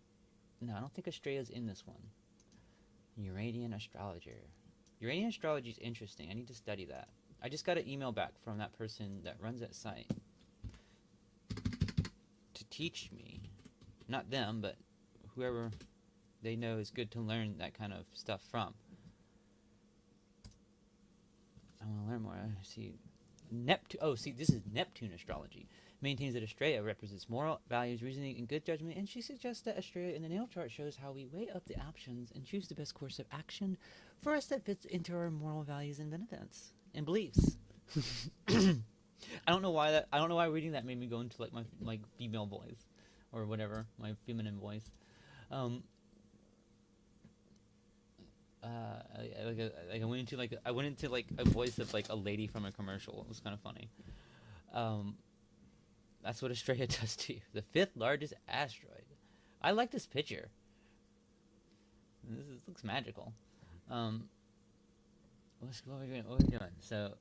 No, I don't think Estrella's in this one. Uranian astrologer. Uranian astrology is interesting. I need to study that. I just got an email back from that person that runs that site to teach me, not them, but whoever they know is good to learn that kind of stuff from. I want to learn more. See, Neptune. Oh, see, this is Neptune astrology. Maintains that Estrella represents moral values, reasoning, and good judgment, and she suggests that Estrella in the natal chart shows how we weigh up the options and choose the best course of action for us that fits into our moral values and benefits and beliefs. I don't know why reading that made me go into, like, my female voice or whatever, my feminine voice. I went into a voice of, like, a lady from a commercial. It was kind of funny. That's what Estrella does to you. The 5th largest asteroid. I like this picture. This looks magical. What are we doing? So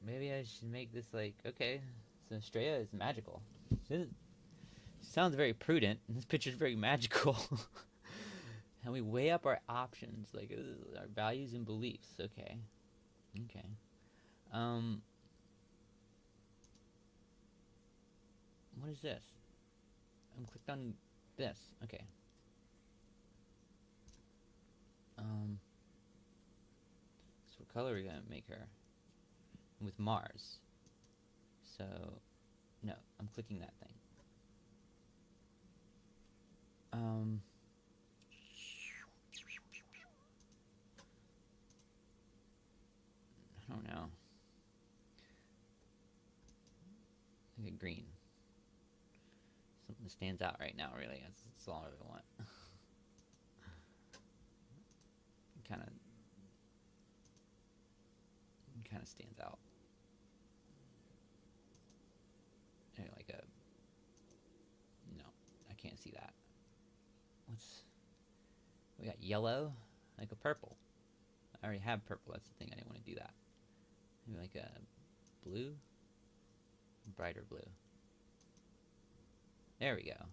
maybe I should make this, like, okay. So Estrella is magical. She sounds very prudent, and this picture is very magical. And we weigh up our options, like, our values and beliefs. Okay. What is this? I'm clicked on this. Okay. So what color are we gonna make her? With Mars. So, no, I'm clicking that thing. I don't know. I think green. Something that stands out right now, really. That's all I want. Kind of stands out. Like a... No, I can't see that. We got yellow, like a purple. I already have purple. That's the thing. I didn't want to do that. Maybe like a blue, brighter blue. There we go.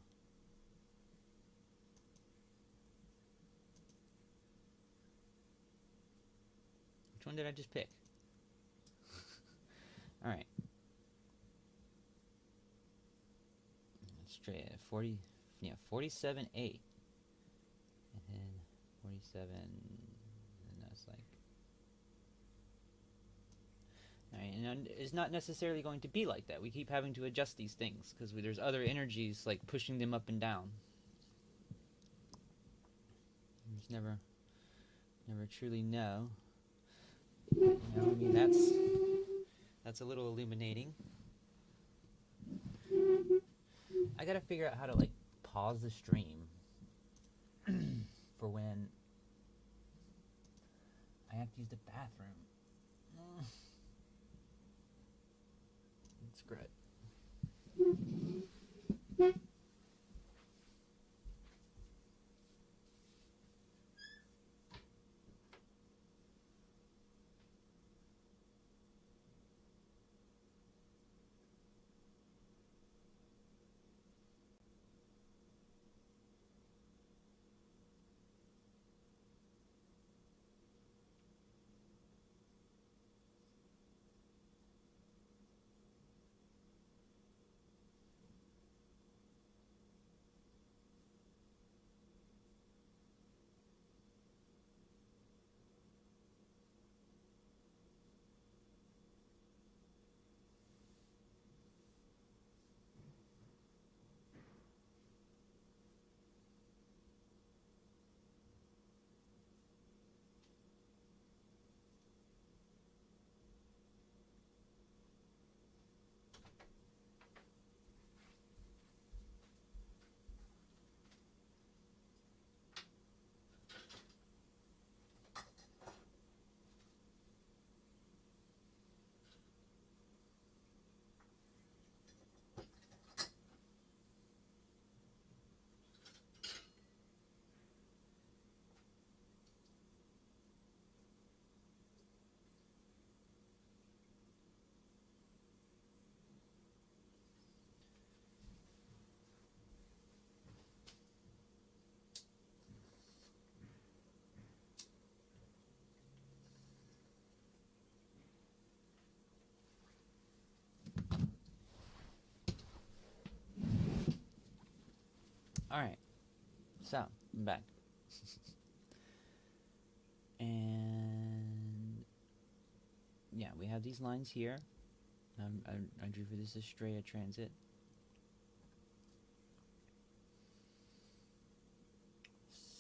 Which one did I just pick? All right. Straight 40, yeah, 47.8, and then 47, and that's like. All right, and it's not necessarily going to be like that. We keep having to adjust these things because there's other energies, like, pushing them up and down. You just never truly know. I mean, that's a little illuminating. I gotta figure out how to, like, pause the stream for when I have to use the bathroom. That's great. Alright, so, I'm back. And yeah, we have these lines here. I drew for this Estrella transit.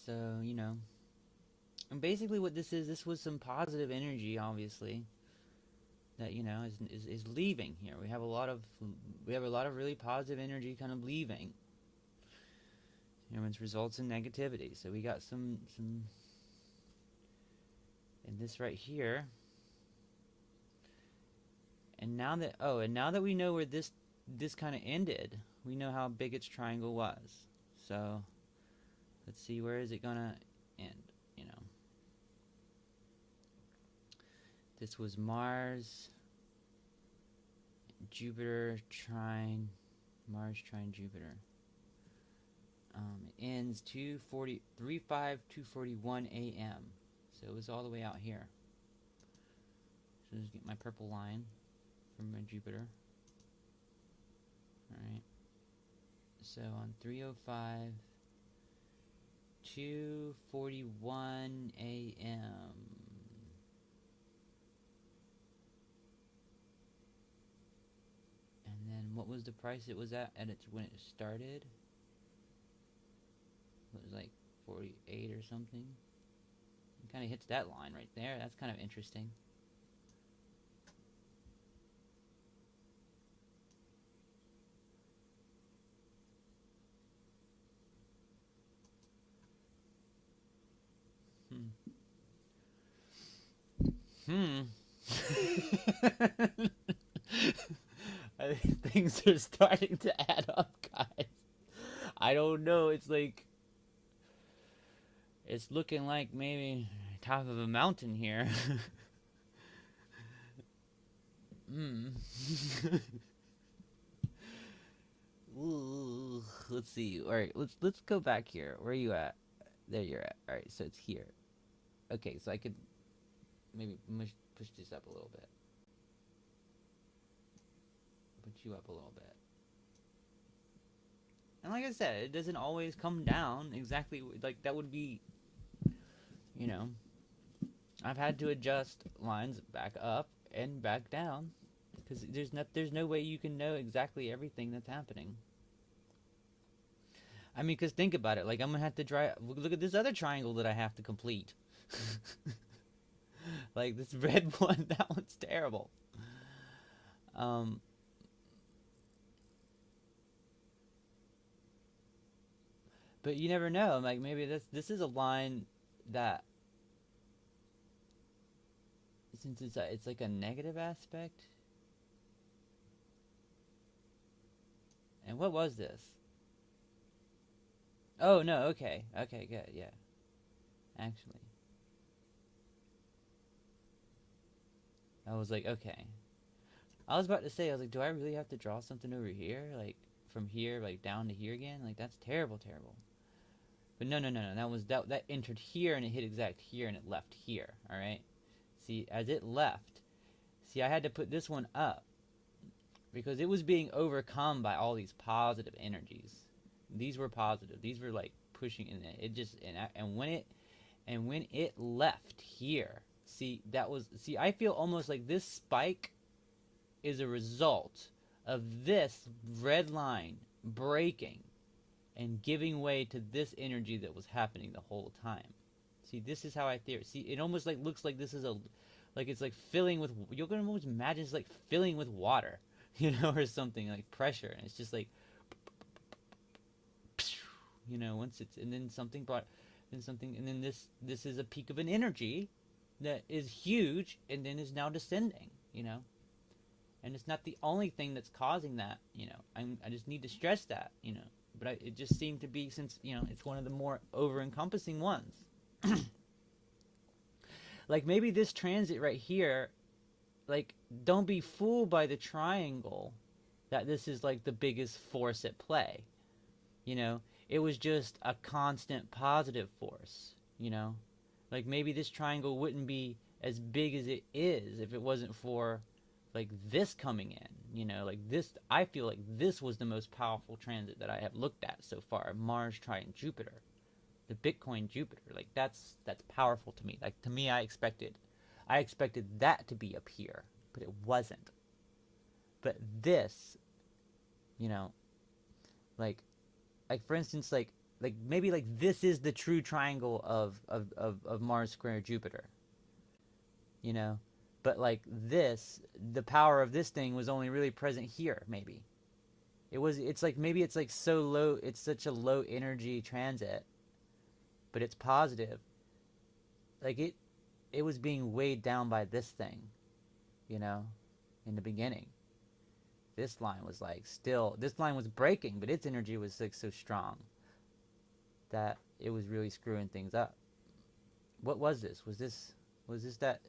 So, you know, and basically what this is, this was some positive energy, obviously, that, you know, is leaving here. We have a lot of really positive energy kind of leaving. You know, which results in negativity. So we got some in this right here. And now that we know where this kind of ended, we know how big its triangle was. So let's see, where is it gonna end? You know, this was Mars, Jupiter trine, Mars trine Jupiter. It ends 2:41 a.m. So it was all the way out here. So just get my purple line from my Jupiter. Alright. So on 3:05, 2:41 a.m. And then what was the price it was at its when it started? It was like 48 or something. It kind of hits that line right there. That's kind of interesting. I think things are starting to add up, guys. I don't know. It's like, it's looking like maybe top of a mountain here. Ooh, let's see. All right, let's go back here. Where are you at? There you're at. All right, so it's here. Okay, so I could maybe push this up a little bit. Put you up a little bit. And like I said, it doesn't always come down exactly like that would be, you know, I've had to adjust lines back up and back down because there's no way you can know exactly everything that's happening. I mean, because think about it. Like, I'm going to have to look at this other triangle that I have to complete. Like, this red one, that one's terrible. But you never know. Like, maybe this is a line that, since it's like a negative aspect. And what was this? Oh, no, okay. Okay, good, yeah. Actually. I was like, okay. I was about to say, I was like, do I really have to draw something over here? Like, from here, like, down to here again? Like, that's terrible, terrible. But no. That entered here, and it hit exact here, and it left here, alright? See, as it left, see, I had to put this one up. Because it was being overcome by all these positive energies. These were positive. These were like pushing in it. And when it left here, see, I feel almost like this spike is a result of this red line breaking and giving way to this energy that was happening the whole time. See, this is how I theory. See, it almost like looks like this is it's like filling with. You're gonna almost imagine it's like filling with water. You know, or something like pressure, and it's just like, you know, once it's, and then something brought, then something, and then this is a peak of an energy that is huge, and then is now descending, you know, and it's not the only thing that's causing that, you know. I just need to stress that, you know, but it just seemed to be, since, you know, it's one of the more over-encompassing ones. Like maybe this transit right here. Like, don't be fooled by the triangle that this is like the biggest force at play. You know, it was just a constant positive force, you know? Like maybe this triangle wouldn't be as big as it is if it wasn't for like this coming in, You know, like this, I feel like this was the most powerful transit that I have looked at so far. Mars trine Jupiter, the Bitcoin Jupiter. Like that's powerful to me. Like to me, I expected that to be up here, but it wasn't. But this, you know, like for instance, like maybe like this is the true triangle of Mars square Jupiter, you know, but like this, the power of this thing was only really present here. Maybe it's like maybe it's like so low, it's such a low energy transit, but it's positive. Like it was being weighed down by this thing, you know, in the beginning. This line was like still, this line was breaking, but its energy was like so strong that it was really screwing things up. What was this? Was this that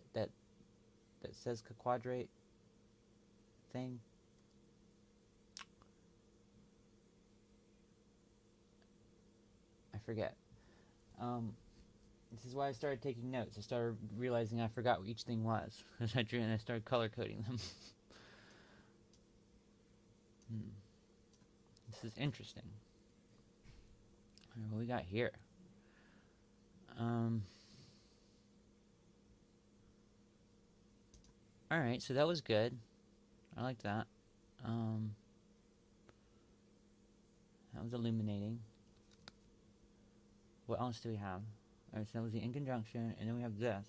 says quadrate thing? I forget. This is why I started taking notes. I started realizing I forgot what each thing was. I drew and I started color coding them. This is interesting. What we got here? Alright, so that was good. I like that. That was illuminating. What else do we have? Alright, so that was the in conjunction, and then we have this.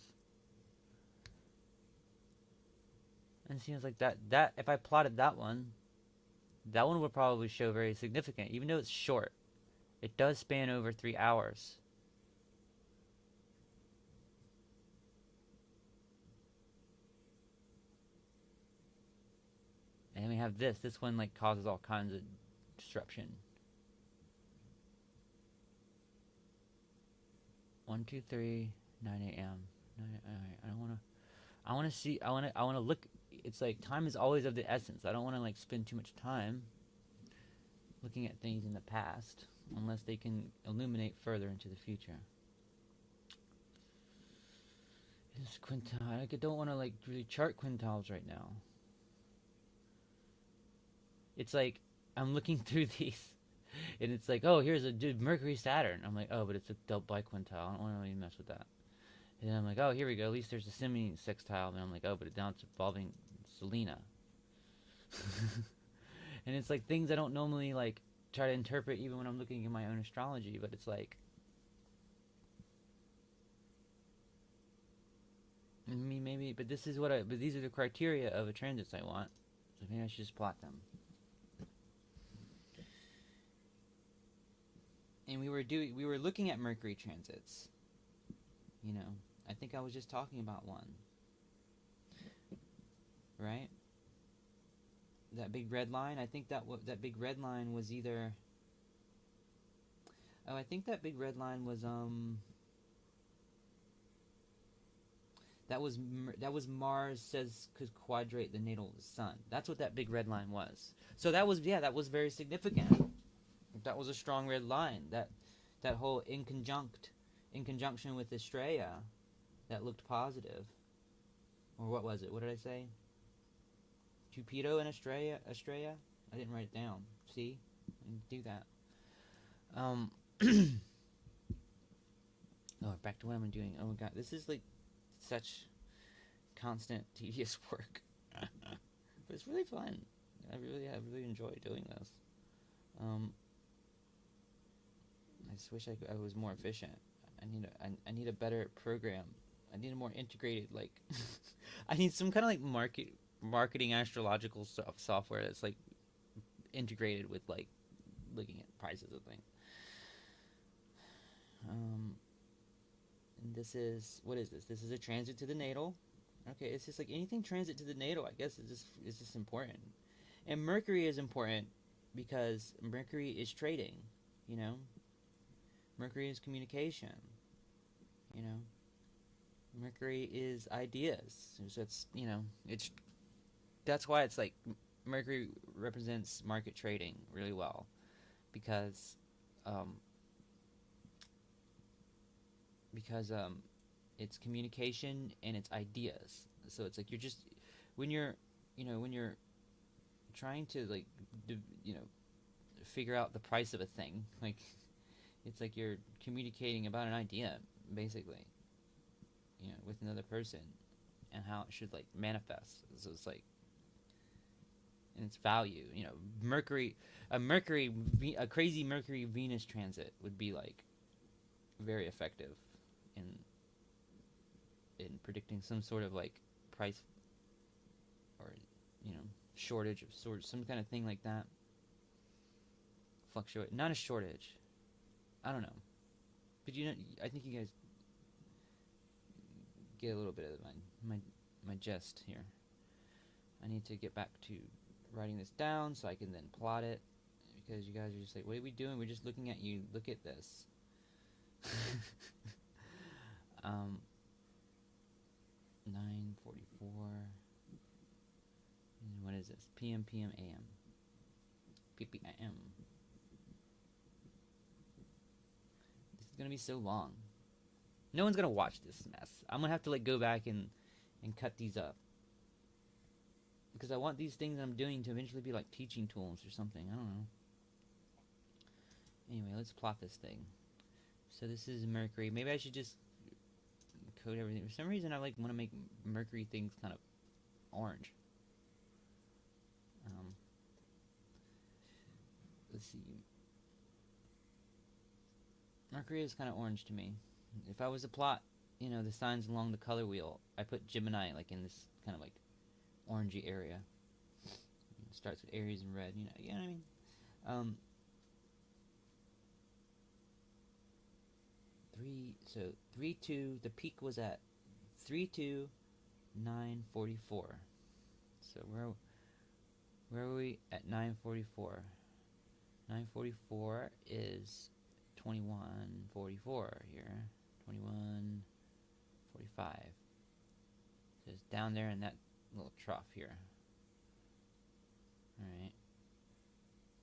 And it seems like that if I plotted that one would probably show very significant, even though it's short. It does span over 3 hours. And then we have this. This one like causes all kinds of disruption. 1, 2, 3, 9 a.m. I don't want to. I want to see. I want to look. It's like time is always of the essence. I don't want to like spend too much time looking at things in the past unless they can illuminate further into the future. This quintile. I don't want to like really chart quintiles right now. It's like I'm looking through these, and it's like, oh, here's a dude Mercury Saturn. I'm like, oh, but it's a double biquintile. I don't want to really mess with that. And then I'm like, oh, here we go. At least there's a semi-sextile. And I'm like, oh, but now it's involving Selena. And it's like things I don't normally like try to interpret even when I'm looking at my own astrology. But it's like, maybe, but this is but these are the criteria of a transits I want. So maybe I should just plot them. And we were looking at Mercury transits. You know, I think I was just talking about one. Right? That big red line, I think that big red line was either... Oh, I think that big red line was, that was Mars says could quadrate the natal sun. That's what that big red line was. So that was, yeah, that was very significant. That was a strong red line. That whole in conjunction with Estrella, that looked positive. Or what was it? What did I say? Cupido and Estrella? I didn't write it down. See? I didn't do that. Oh, back to what I'm doing. Oh my god, this is like such constant, tedious work. But it's really fun. I really enjoy doing this. I just wish I was more efficient. I need a better program. I need a more integrated, like, I need some kind of like marketing astrological software that's like integrated with like looking at prices of things. And this is, what is this? This is a transit to the natal. Okay, it's just like anything transit to the natal, I guess is just important. And Mercury is important because Mercury is trading, you know? Mercury is communication, you know? Mercury is ideas. So it's, you know, that's why it's like Mercury represents market trading really well, because it's communication and it's ideas. So it's like you're just, when you're trying to like you know, figure out the price of a thing. Like it's like you're communicating about an idea, basically, you know, with another person, and how it should like manifest. So it's like, and its value. You know, a crazy Mercury Venus transit would be like very effective in predicting some sort of like price, or you know, shortage of sorts, some kind of thing like that. Fluctuate, not a shortage. I don't know, but you know, I think you guys get a little bit of my gist here. I need to get back to writing this down so I can then plot it, because you guys are just like, what are we doing? We're just looking at you. Look at this. 9:44. What is this? PM, PM, AM. PPM. This is gonna be so long. No one's gonna watch this mess. I'm gonna have to like go back and cut these up, because I want these things I'm doing to eventually be like teaching tools or something. I don't know. Anyway, let's plot this thing. So this is Mercury. Maybe I should just code everything. For some reason, I like want to make Mercury things kind of orange. Let's see. Mercury is kind of orange to me. If I was to plot, you know, the signs along the color wheel, I put Gemini like in this kind of like orangey area. It starts with Aries and red. You know what I mean? 3-2. The peak was at 3-2-9-44. So where are we at 9:44? 9:44 is 21:44 here. 21:45. So it's down there in that little trough here. All right.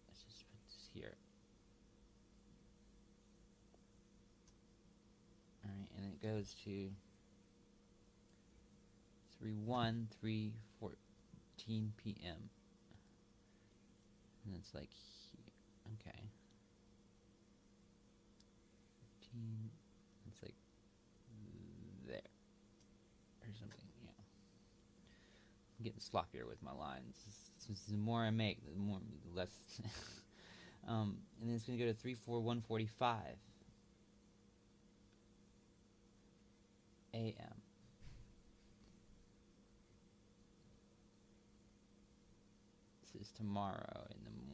Let's just put this here. Alright, and then it goes to 3:14 p.m. And it's like here. Okay. 15. It's like there. Or something, yeah. I'm getting sloppier with my lines. The more I make, the less. And then it's going to go to 3:41:45 a.m. This is tomorrow in the morning.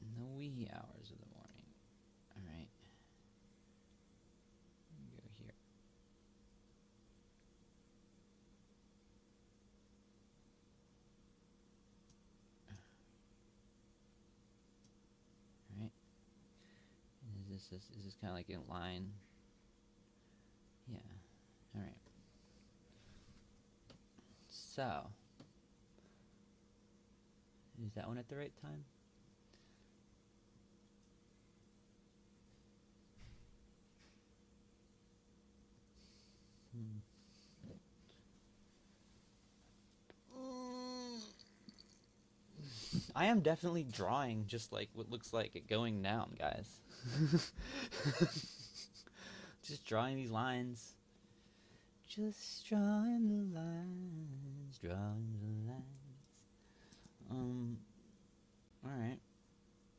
In the wee hours of the morning. Alright. Go here. Alright. Is this kind of like in line? Yeah. Alright. So, is that one at the right time? I am definitely drawing just like what looks like it going down, guys. Just drawing these lines. Just drawing the lines, drawing the lines.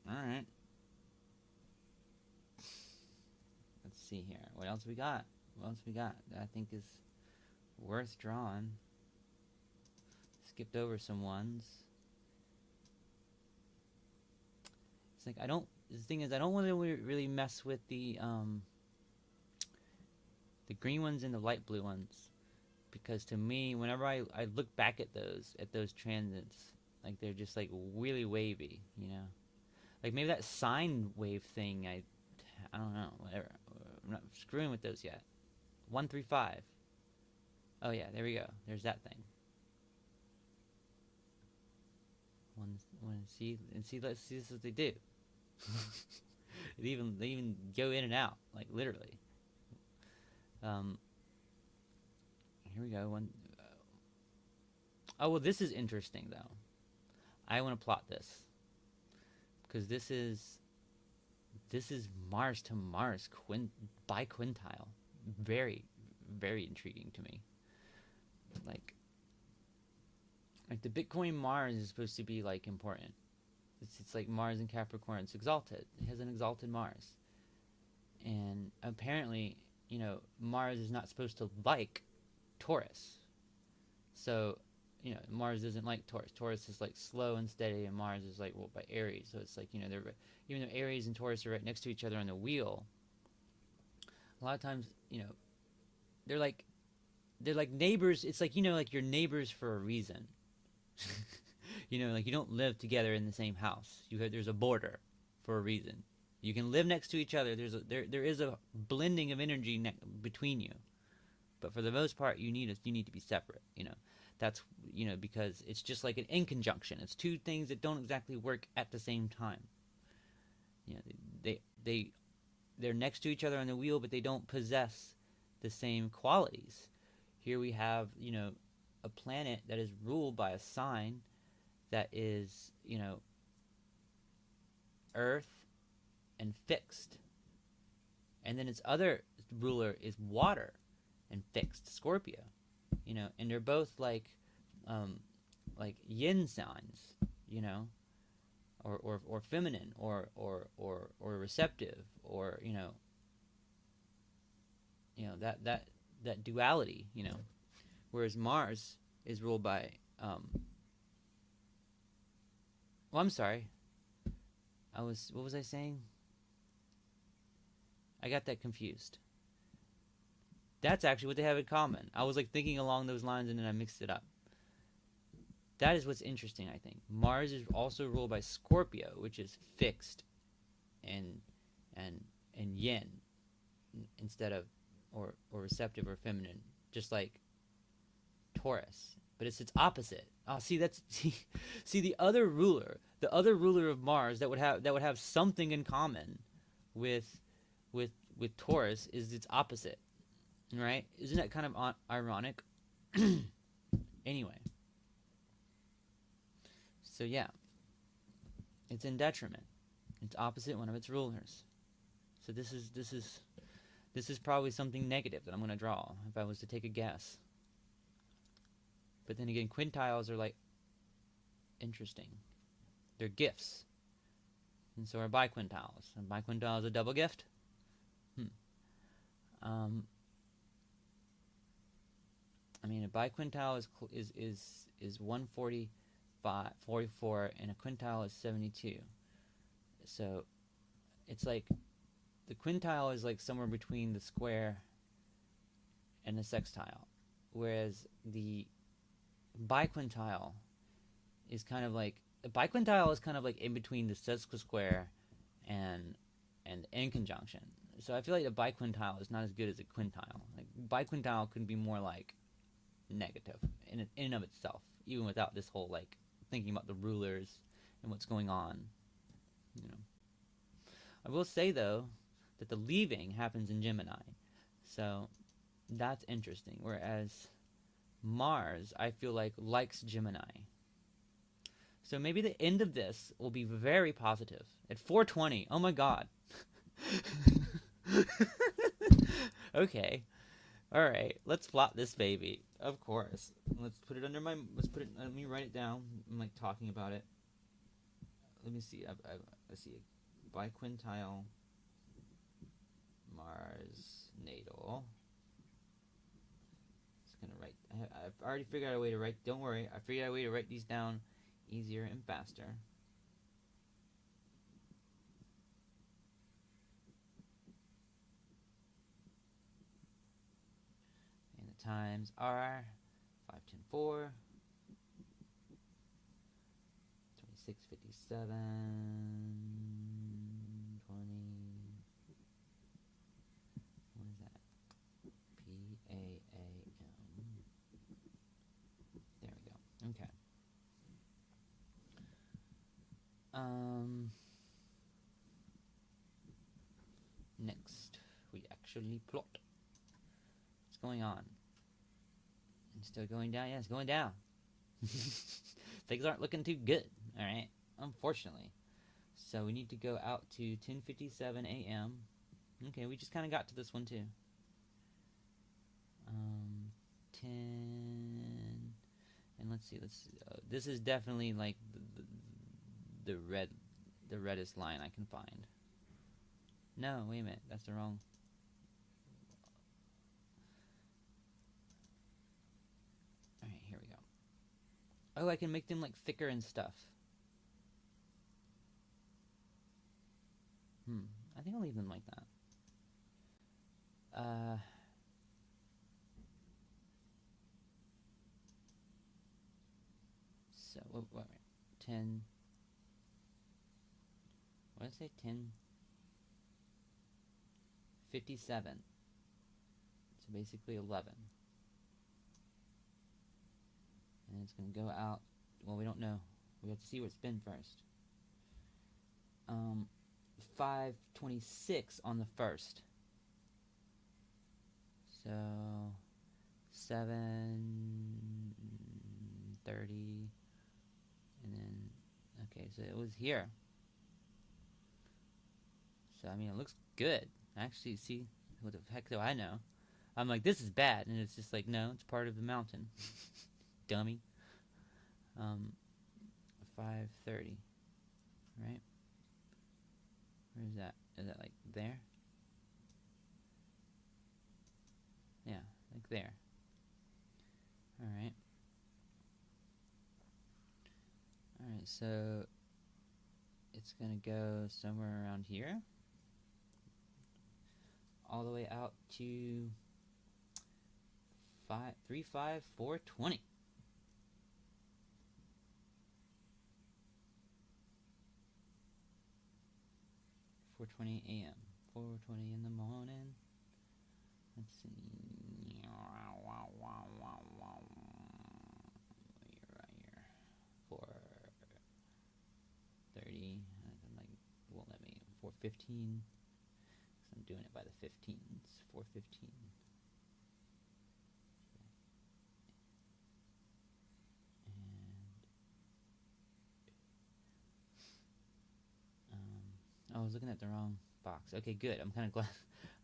Alright. Let's see here. What else we got? That I think is worth drawing? Skipped over some ones. It's like the thing is, I don't want to really mess with the green ones and the light blue ones, because to me, whenever I look back at those transits, like they're just like really wavy, you know, like maybe that sine wave thing. I don't know, whatever. I'm not screwing with those yet. 135. Oh yeah, there we go. There's that thing. See, let's see, this is what they do. They even go in and out, like literally. Um, Here we go. Oh well, this is interesting though. I want to plot this because this is Mars to Mars biquintile. Very, very intriguing to me. Like, like the Bitcoin Mars is supposed to be like important. It's like Mars in Capricorn. It's exalted. It has an exalted Mars, and apparently, Mars is not supposed to like Taurus. So, Mars isn't like Taurus. Taurus is like slow and steady, and Mars is like ruled by Aries. So it's like they're even though Aries and Taurus are right next to each other on the wheel. A lot of times, they're like neighbors. It's like like your neighbors for a reason. Like you don't live together in the same house. There's a border for a reason. You can live next to each other. There is a blending of energy between you, but for the most part, you need to be separate. That's because it's just like an in conjunction. It's two things that don't exactly work at the same time. They're next to each other on the wheel, but they don't possess the same qualities. Here we have a planet that is ruled by a sign that is Earth and fixed, and then its other ruler is water and fixed, Scorpio. And they're both like yin signs, or feminine, or receptive, or that duality, whereas Mars is ruled by well, I'm sorry. What was I saying? I got that confused. That's actually what they have in common. I was like thinking along those lines and then I mixed it up. That is what's interesting, I think. Mars is also ruled by Scorpio, which is fixed and yin instead of or receptive or feminine, just like Taurus. But it's its opposite. Oh, see the other ruler of Mars that would have something in common with Taurus is its opposite. Right? Isn't that kind of ironic? Anyway. So yeah. It's in detriment. It's opposite one of its rulers. So this is probably something negative that I'm going to draw if I was to take a guess. But then again, quintiles are like interesting. They're gifts. And so are biquintiles. And biquintile is a double gift? I mean, a biquintile is 144, and a quintile is 72. So it's like the quintile is like somewhere between the square and the sextile, whereas the biquintile is kind of like in between the sesquisquare and in conjunction. So I feel like the biquintile is not as good as a quintile. Like biquintile could be more like negative in and of itself, even without this whole like thinking about the rulers and what's going on. I will say though that the leaving happens in Gemini, so that's interesting. Whereas Mars, I feel like likes Gemini. So maybe the end of this will be very positive at 4:20. Oh my God. Okay. All right. Let's plot this baby. Of course. Let me write it down. I'm like talking about it. Let me see. I see a biquintile Mars natal. Just gonna write. I've already figured out a way to write. Don't worry. I figured out a way to write these down easier and faster. And the times are 5, 10, 4, 26, 57, 20. What is that? PAAM. There we go. Okay. actually plot? What's going on? It's still going down? Yeah, it's going down. Things aren't looking too good, alright? Unfortunately. So we need to go out to 10:57 a.m. Okay, we just kind of got to this one too. 10... And let's see, this is definitely like the reddest line I can find. No, wait a minute, that's the wrong. Alright, here we go. Oh, I can make them like thicker and stuff. I think I'll leave them like that. So, wait, 10. What did I say? 10:57. So basically 11. And it's going to go out. Well, we don't know. We have to see what's been first. 5:26 on the first. So 7:30, and then okay, so it was here. So I mean, it looks good. Actually, see, what the heck do I know? I'm like, this is bad, and it's just like, no, it's part of the mountain. Dummy. 5:30, right? Where is that? Is that like there? Yeah, like there. Alright. Alright, so it's gonna go somewhere around here. All the way out to 4:20. 4:20 a.m. 4:20 in the morning. Let's see. Right here. 4:30. Like, won't let me. 4:15. Because I'm doing it by the 15s. 4:15. I was looking at the wrong box. Okay, good. I'm kind of glad.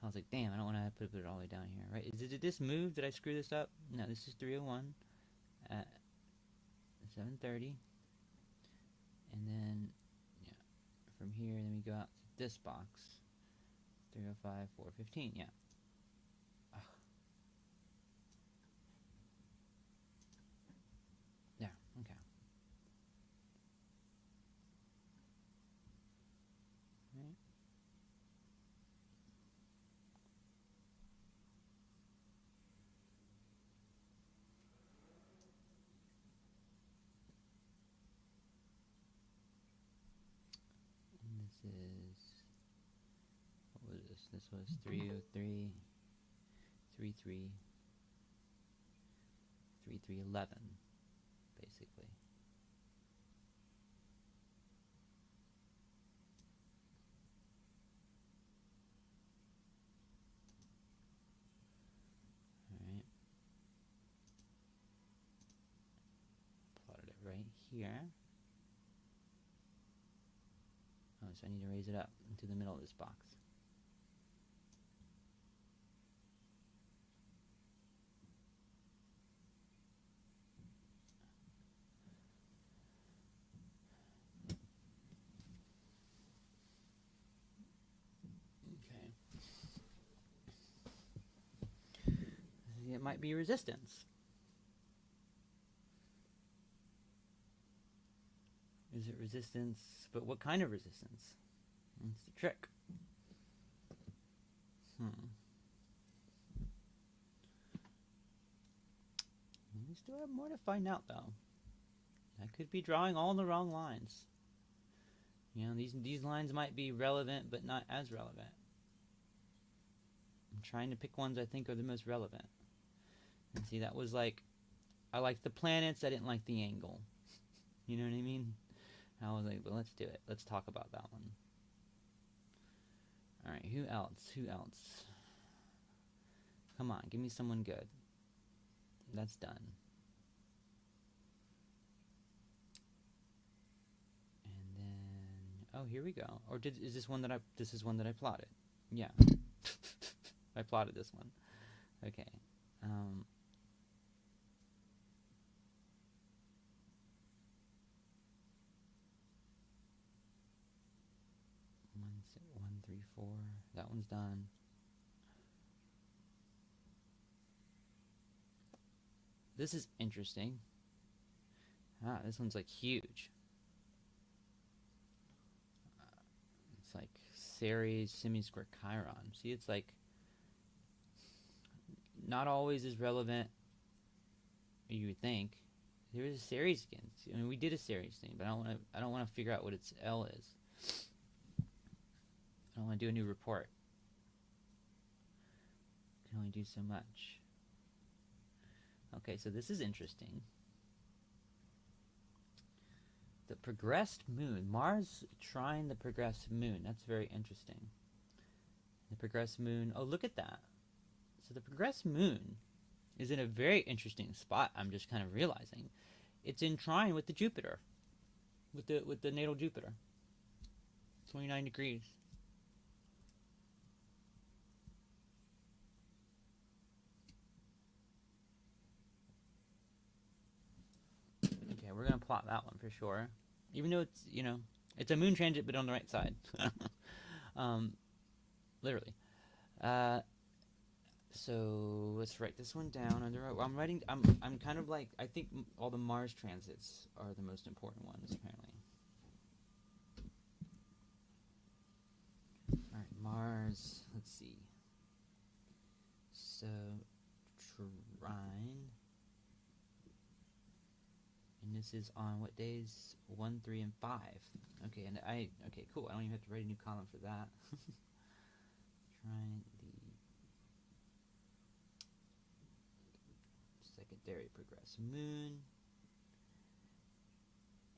I was like, damn, I don't want to put it all the way down here, right? Did this move? Did I screw this up? No, this is 3:01 at 7:30. And then, yeah, from here, then we go out to this box. 3:05, 4:15, yeah. Ugh. There, okay. Right. And this is, what was this? This was 3:03, 3:03, 3:11, basically. Alright. Plotted it right here. Oh, so I need to raise it up into the middle of this box. Okay. It might be resistance. Is it resistance? But what kind of resistance? That's the trick. We still have more to find out, though. I could be drawing all the wrong lines. You know, these lines might be relevant, but not as relevant. I'm trying to pick ones I think are the most relevant. And see, that was like, I liked the planets, I didn't like the angle. You know what I mean? I was like, well, let's do it. Let's talk about that one. Alright, who else? Who else? Come on, give me someone good. That's done. And then, oh, here we go. Or is this one that this is one that I plotted? Yeah. I plotted this one. Okay. 1, 3, 4. That one's done. This is interesting. Ah, this one's like huge. It's like Ceres semi-square Chiron. See, it's like not always as relevant as you would think. There is a Ceres again. I mean, we did a Ceres thing, but I don't want to figure out what its L is. I don't want to do a new report. Can only do so much. Okay, so this is interesting. The progressed moon. Mars trine the progressed moon. That's very interesting. The progressed moon. Oh, look at that. So the progressed moon is in a very interesting spot. I'm just kind of realizing. It's in trine with the Jupiter. With the natal Jupiter. 29 degrees. Okay, we're going to plot that one for sure. Even though it's, you know, it's a moon transit, but on the right side. Literally. So let's write this one down. I'm kind of like, I think all the Mars transits are the most important ones, apparently. All right, Mars. Let's see. So trine. And this is on what days? 1, 3, and 5. Okay, okay, cool. I don't even have to write a new column for that. Trine the secondary progressed moon.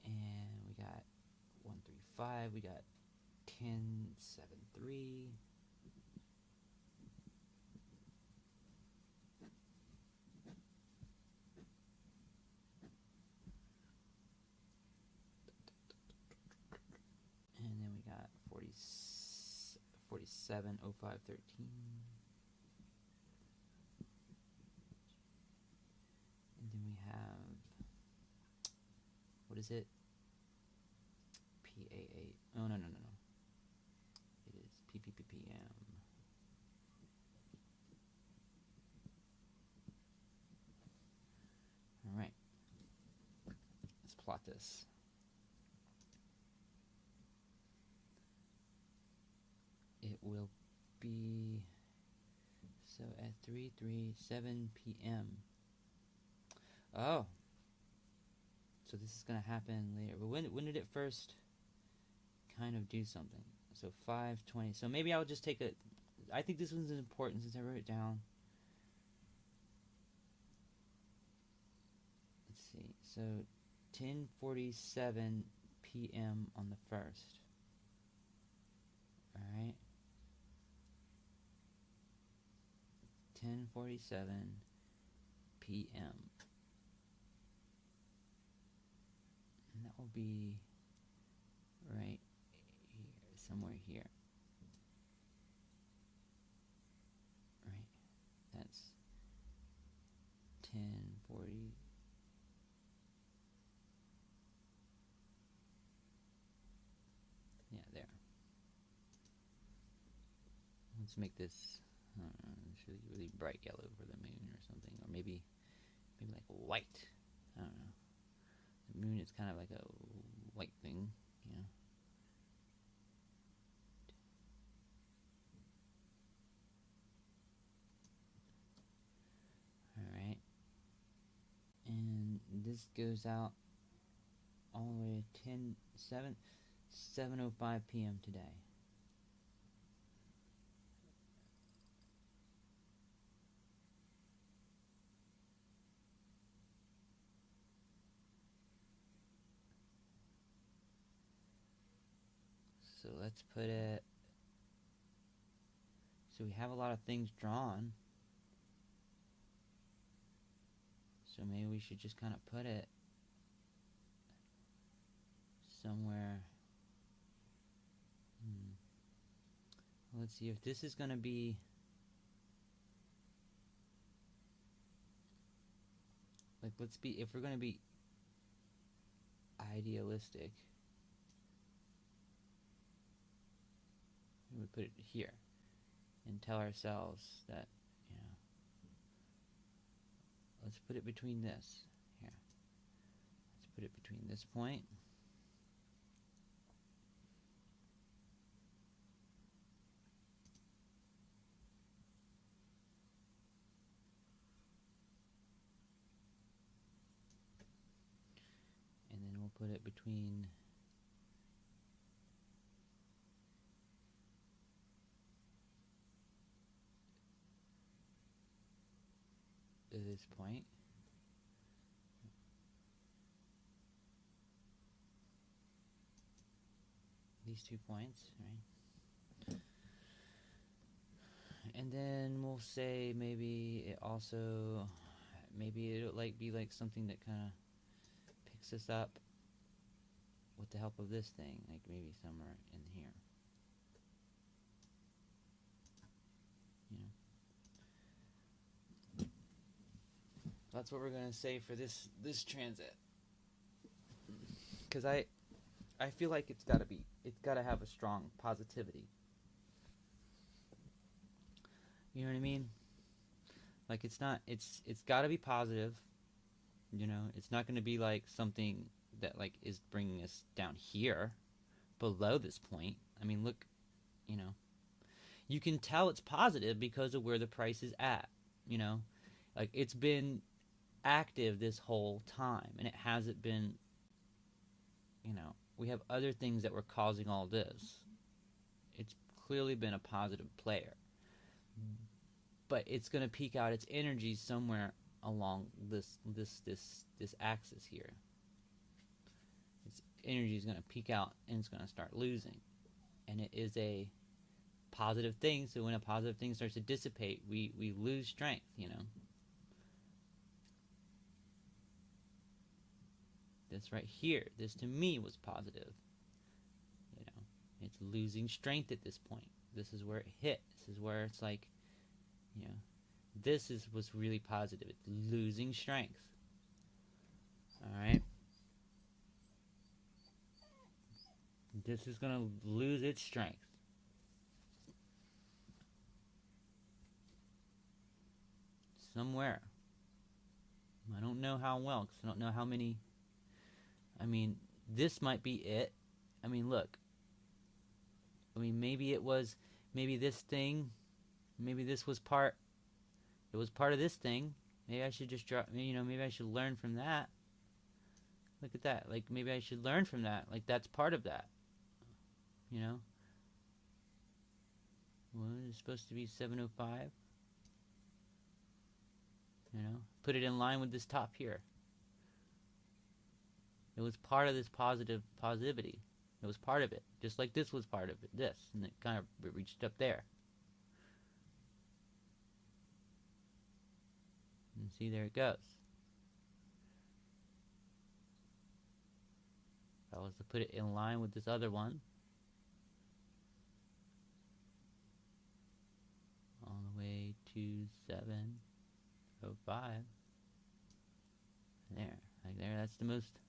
And we got 1, 3, 5. We got 10, 7, 3. And then we got 47, 05, 13. And then we have, what is it? PA8. Oh, no. It is PPPPM. All right. Let's plot this. It will be so at 3:37 p.m. Oh, so this is gonna happen later. But when did it first kind of do something? So 5:20. So maybe I'll just take a. I think this one's important since I wrote it down. Let's see. So 10:47 p.m. on the 1st. All right. 10:47 p.m. And that will be right here, somewhere here. Right. That's 10:40. Yeah, there. Let's make this, I don't know, really bright yellow for the moon or something, or maybe like white. I don't know. The moon is kind of like a white thing, you know. All right, and this goes out all the way to 7:05 p.m. today. So let's put it, so we have a lot of things drawn. So maybe we should just kind of put it somewhere. Let's see if this is going to be, like, if we're going to be idealistic, we would put it here and tell ourselves that, let's put it between this. Here. Let's put it between this point. And then we'll put it between this point. These 2 points, right? And then we'll say maybe it'll like be like something that kind of picks us up with the help of this thing, like maybe somewhere in here. That's what we're gonna say for this transit, because I feel like it's gotta have a strong positivity. You know what I mean? Like it's gotta be positive. It's not gonna be like something that like is bringing us down here, below this point. I mean, look, you can tell it's positive because of where the price is at. Like it's been active this whole time, and it hasn't been. We have other things that were causing all this. It's clearly been a positive player, but it's going to peak out its energy somewhere along this axis here. Its energy is going to peak out and it's going to start losing, and it is a positive thing. So when a positive thing starts to dissipate, we lose strength. This right here, this to me was positive. It's losing strength at this point. This is where it hit. This is where it's like, this was really positive. It's losing strength. Alright? This is going to lose its strength. Somewhere. I don't know how well, because I don't know how many. I mean, this might be it. I mean, look. I mean, maybe this thing, maybe this was part, it was part of this thing. Maybe I should just drop, maybe I should learn from that. Look at that. Like, maybe I should learn from that. Like, that's part of that. Well, it's supposed to be 705. Put it in line with this top here. It was part of this positivity. It was part of it. Just like this was part of it. And it kind of reached up there. And see, there it goes. If I was to put it in line with this other one, all the way to 705. There. Like there, that's the most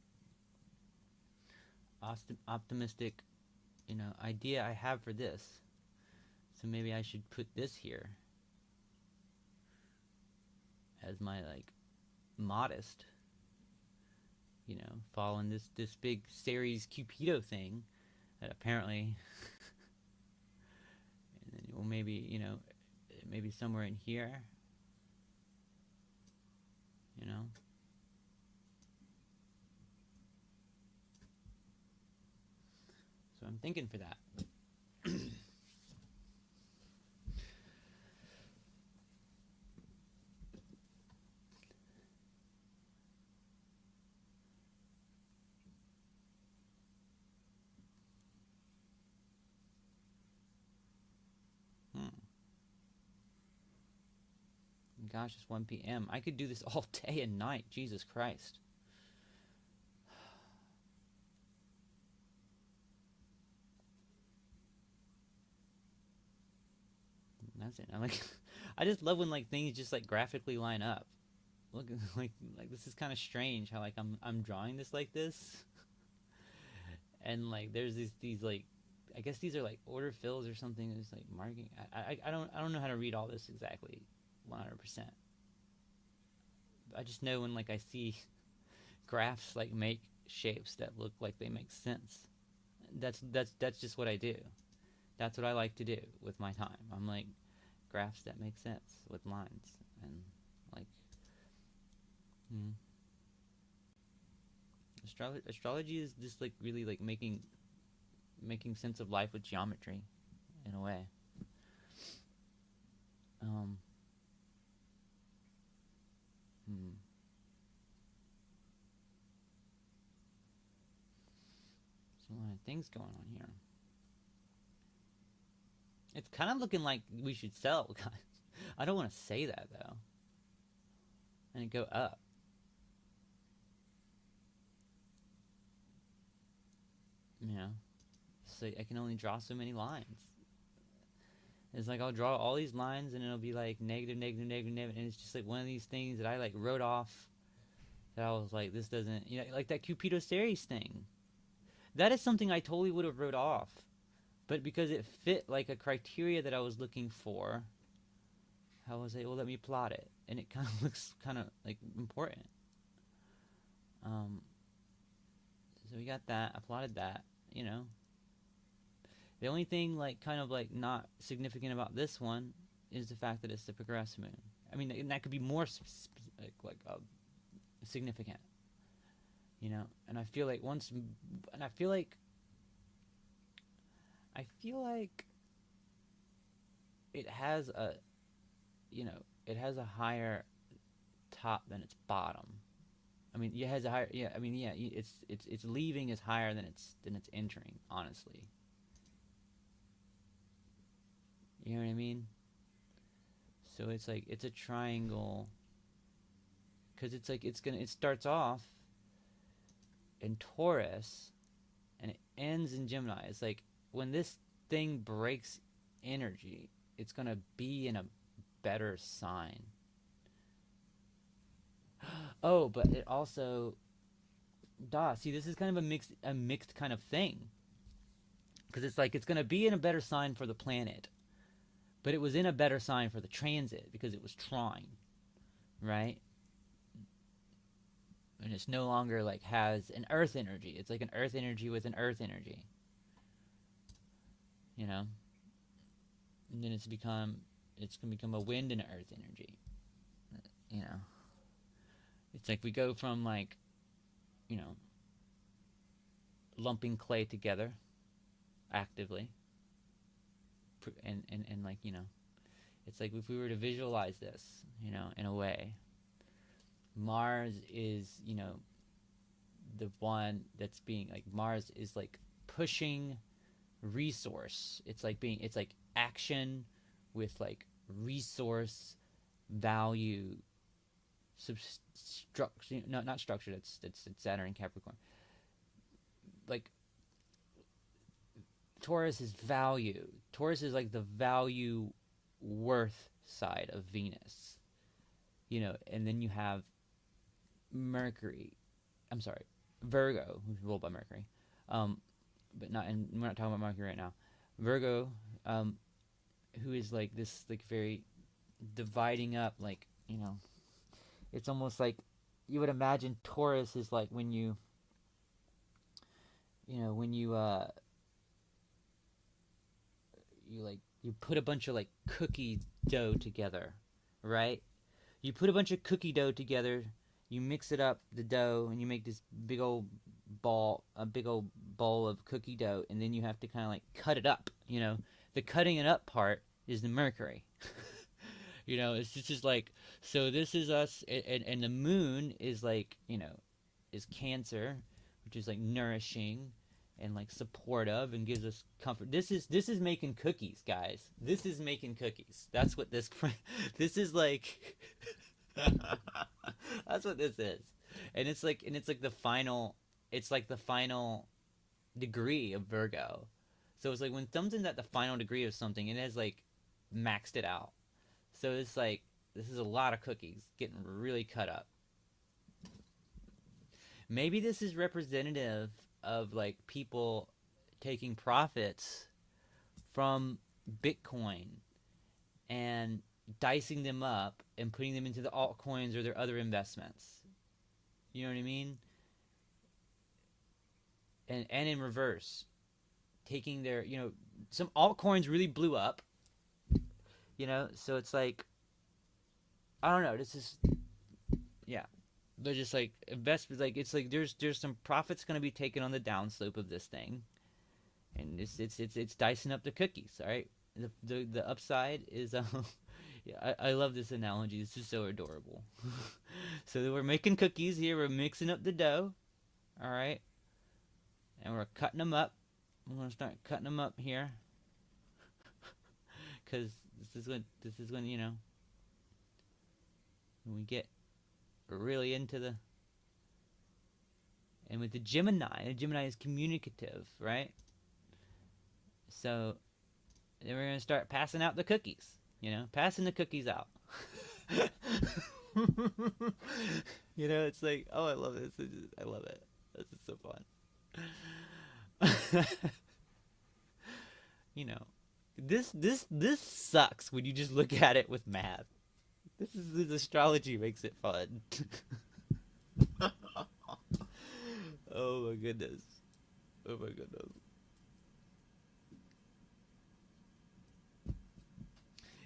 optimistic, idea I have for this. So maybe I should put this here as my like modest, following this big Ceres Cupido thing that apparently, and then well maybe maybe somewhere in here, So I'm thinking for that. Gosh, it's 1 p.m. I could do this all day and night. Jesus Christ. That's it. I'm like, I just love when like things just like graphically line up. Look, like this is kind of strange how like I'm drawing this like this, and like there's these like, I guess these are like order fills or something. It's like marking. I don't know how to read all this exactly, 100%. I just know when like I see graphs like make shapes that look like they make sense. That's just what I do. That's what I like to do with my time. I'm like graphs that make sense with lines and like. Hmm. Astrology is just like really like making sense of life with geometry, in a way. Um. Hmm. So a lot of things going on here. It's kind of looking like we should sell. I don't want to say that though. And go up. You know, so I can only draw so many lines. It's like I'll draw all these lines and it'll be like negative, negative, negative, negative, and it's just like one of these things that I like wrote off. That I was like, this doesn't, you know, like that Cupido series thing. That is something I totally would have wrote off, but because it fit like a criteria that I was looking for, I was like, well, let me plot it, and it kind of looks kind of like important. So we got that. I plotted that. You know, the only thing like kind of like not significant about this one is the fact that it's the progressed moon. I mean, and that could be more significant. You know, and I feel like I feel like it has a, you know, it has a higher top than its bottom. I mean, it has a higher. Yeah, I mean, yeah. It's leaving is higher than it's entering. Honestly, you know what I mean. So it's like it's a triangle. Because it's like it starts off in Taurus, and it ends in Gemini. It's like when this thing breaks energy, it's gonna be in a better sign. Oh, but it also, see, this is kind of a mixed kind of thing, because it's like it's gonna be in a better sign for the planet, but it was in a better sign for the transit because it was trine, right? And it's no longer like has an Earth energy. It's like an Earth energy with an Earth energy, you know. And then it's gonna become a wind and an Earth energy, you know. It's like we go from like, you know, lumping clay together actively, and like, you know, it's like if we were to visualize this, you know, in a way, Mars is, you know, the one that's being like, Mars is like pushing resource. It's like action with like resource value structure. No, not structure. It's Saturn and Capricorn. Like Taurus is value. Taurus is like the value worth side of Venus. You know, and then you have Mercury. I'm sorry, Virgo, who's ruled by Mercury. But not, and we're not talking about Mercury right now. Virgo, who is like this, like very dividing up, like, you know, it's almost like you would imagine Taurus is like when you know, when you you put a bunch of like cookie dough together, right? You put a bunch of cookie dough together, you mix it up, the dough, and you make this big old bowl of cookie dough, and then you have to kind of like cut it up, you know. The cutting it up part is the Mercury. You know, it's just like, so this is us, and the moon is like, you know, is Cancer, which is like nourishing and like supportive and gives us comfort. This is making cookies, guys. This is making cookies. That's what this this is like. That's what this is. And it's like the final, it's like the final degree of Virgo. So it's like when something's at the final degree of something, it has like maxed it out. So it's like this is a lot of cookies getting really cut up. Maybe this is representative of like people taking profits from Bitcoin and dicing them up and putting them into the altcoins or their other investments. You know what I mean? And in reverse, taking their, some altcoins really blew up, so it's like, I don't know, this is, yeah. They're just like investments, like it's like there's some profits going to be taken on the downslope of this thing, and it's dicing up the cookies. All right, the upside is yeah, I love this analogy. This is so adorable. So we're making cookies here. We're mixing up the dough. All right, and we're cutting them up. I'm gonna start cutting them up here, because this is when when we get really into the, and with the Gemini is communicative, right? So then we're gonna start passing out the cookies, passing the cookies out. It's like, oh, I love this. I love it. This is so fun. you know, this sucks when you just look at it with math. This astrology makes it fun. Oh my goodness. Oh my goodness.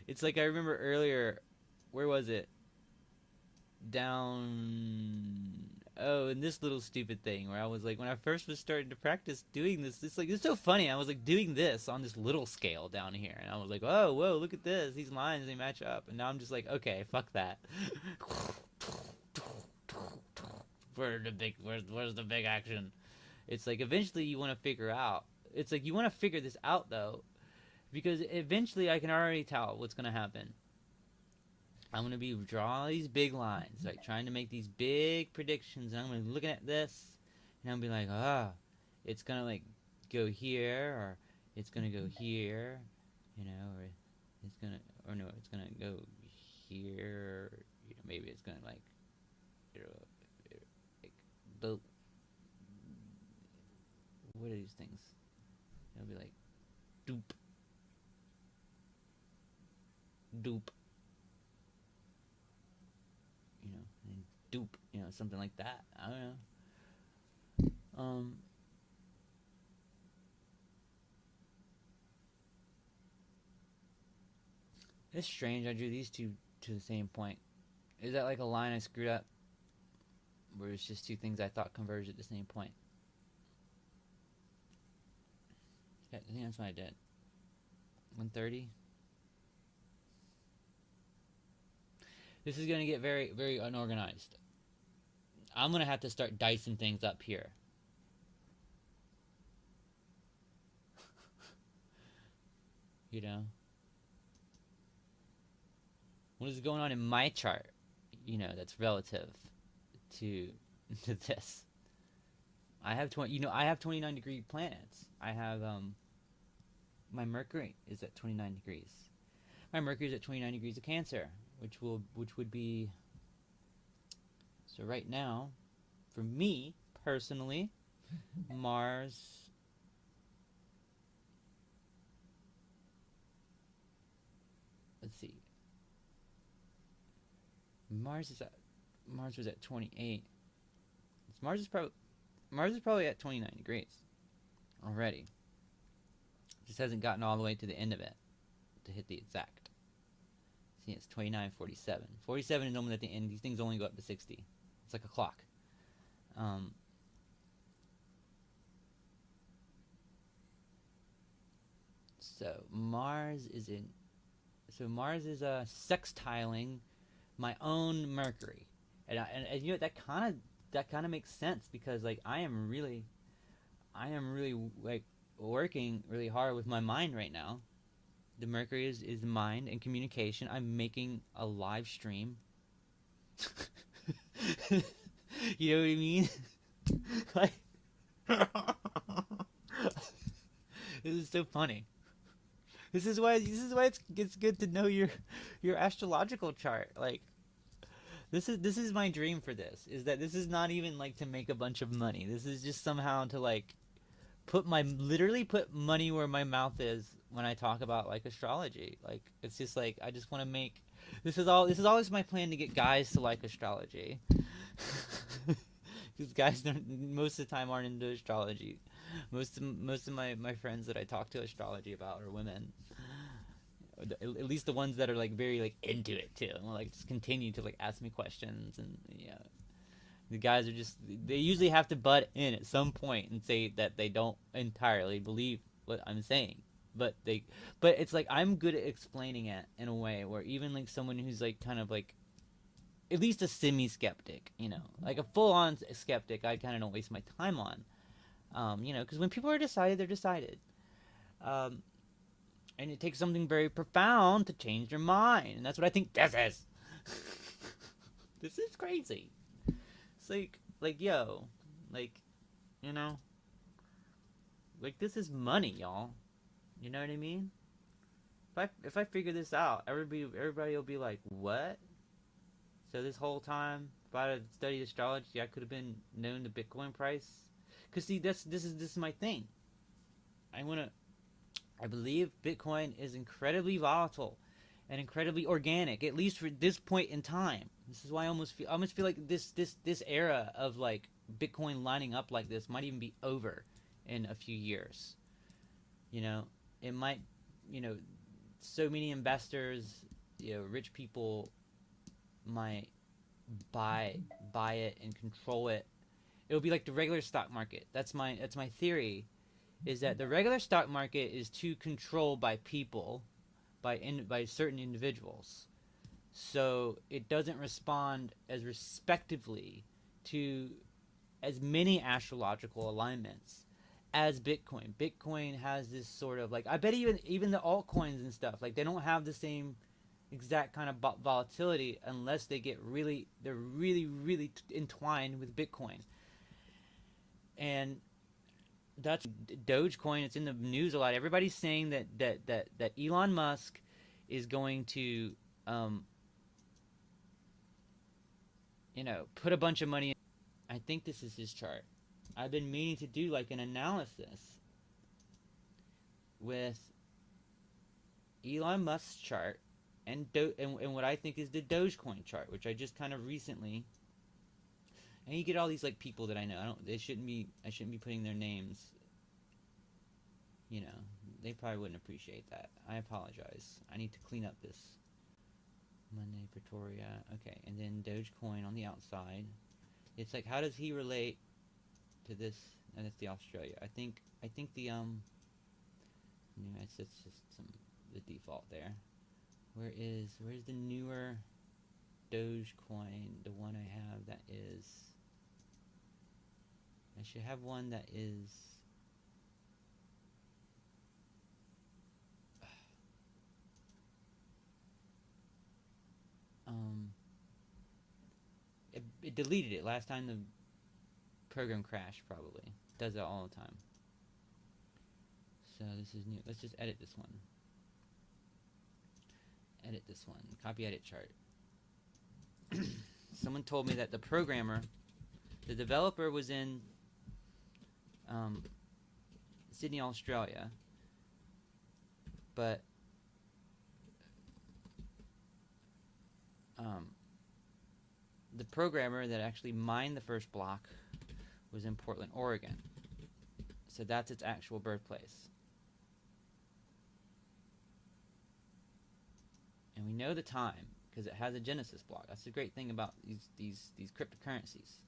It's like I remember earlier, where was it? Down, oh, in this little stupid thing where I was like, when I first was starting to practice doing this, it's so funny. I was like doing this on this little scale down here, and I was like, oh, whoa, look at this. These lines, they match up. And now I'm just like, okay, fuck that. Where's the big action? It's like eventually you want to figure out. It's like you want to figure this out though, because eventually I can already tell what's gonna happen. I'm gonna be drawing these big lines, like trying to make these big predictions, and I'm gonna be looking at this, and I'm gonna be like, it's gonna like go here, or it's gonna go here, or it's gonna, or no, it's gonna go here, maybe it's gonna like, like the, what are these things? It'll be like, doop, doop. And dupe, something like that. I don't know. It's strange. I drew these two to the same point. Is that like a line I screwed up, where it's just two things I thought converged at the same point? Yeah, I think that's what I did. 130. This is gonna get very, very unorganized. I'm gonna have to start dicing things up here. What is going on in my chart? That's relative to to this. I have 29-degree planets. I have my Mercury is at 29 degrees. My Mercury is at 29 degrees of Cancer, which would be, so right now, for me personally, Mars, let's see, Mars was at 28. Mars is probably at 29 degrees already. Just hasn't gotten all the way to the end of it to hit the exact. See, it's 29, 47. 47 is normally at the end. These things only go up to 60. It's like a clock. So Mars is sextiling my own Mercury, and that kind of makes sense, because like I am really like working really hard with my mind right now. The Mercury is mind and communication. I'm making a live stream You know what I mean? Like, this is so funny. This is why it's good to know your astrological chart. Like, this is my dream for this. Is that this is not even like to make a bunch of money. This is just somehow to like literally put money where my mouth is when I talk about like astrology. Like, it's just like I just want to make this is always my plan to get guys to like astrology. Because guys don't, most of the time aren't into astrology. Most of my friends that I talk to astrology about are women. At least the ones that are like very like into it too, and will, like, just continue to like ask me questions. And yeah, the guys are just, they usually have to butt in at some point and say that they don't entirely believe what I'm saying. But it's like I'm good at explaining it in a way where even like someone who's like kind of like at least a semi-skeptic, like a full-on skeptic, I kind of don't waste my time on, because when people are decided, they're decided, um, and it takes something very profound to change their mind, and that's what I think this is. This is crazy. It's like yo, like, you know, like this is money, y'all. You know what I mean? If I figure this out, everybody will be like, what? So this whole time, if I had studied astrology, I could have been known the Bitcoin price. Cause see, this is my thing. I believe Bitcoin is incredibly volatile and incredibly organic, at least for this point in time. This is why I almost feel like this era of like Bitcoin lining up like this might even be over in a few years. You know, it might, so many investors, rich people might buy it and control it. It'll be like the regular stock market. That's my theory, is that the regular stock market is too controlled by people, by certain individuals. So it doesn't respond as respectively to as many astrological alignments as Bitcoin. Bitcoin has this sort of like, I bet even the altcoins and stuff, like they don't have the same exact kind of volatility unless they're really entwined with Bitcoin. And that's Dogecoin. It's in the news a lot. Everybody's saying that Elon Musk is going to put a bunch of money in. I think this is his chart. I've been meaning to do like an analysis with Elon Musk's chart and what I think is the Dogecoin chart, which I just kind of recently. And you get all these like people that I know. I shouldn't be putting their names. They probably wouldn't appreciate that. I apologize. I need to clean up this. Monday, Pretoria. Okay, and then Dogecoin on the outside. It's like, how does he relate to this? And it's the Australia. I think the it's just the default there. Where's the newer Dogecoin? The one I have that is. I should have one that is. It deleted it last time the program crashed. Probably does that all the time. So this is new. Let's just edit this one. Edit this one. Copy edit chart. Someone told me that the developer was in Sydney, Australia, but the programmer that actually mined the first block was in Portland, Oregon. So that's its actual birthplace. And we know the time because it has a Genesis block. That's the great thing about these cryptocurrencies,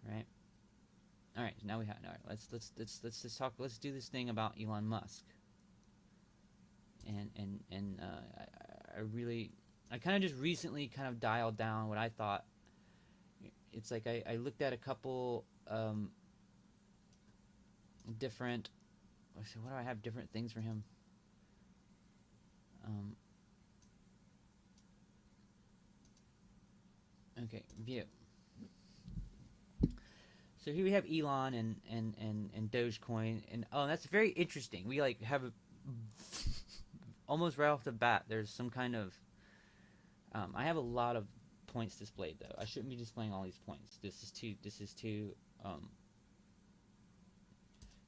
right? All right, now we have. All right, let's just talk. Let's do this thing about Elon Musk. And I kind of just recently kind of dialed down what I thought. It's like I looked at a couple different. So what do I have different things for him? Okay, view. So here we have Elon and Dogecoin, and oh, that's very interesting. We like have almost right off the bat. There's some kind of I have a lot of points displayed though. I shouldn't be displaying all these points. This is two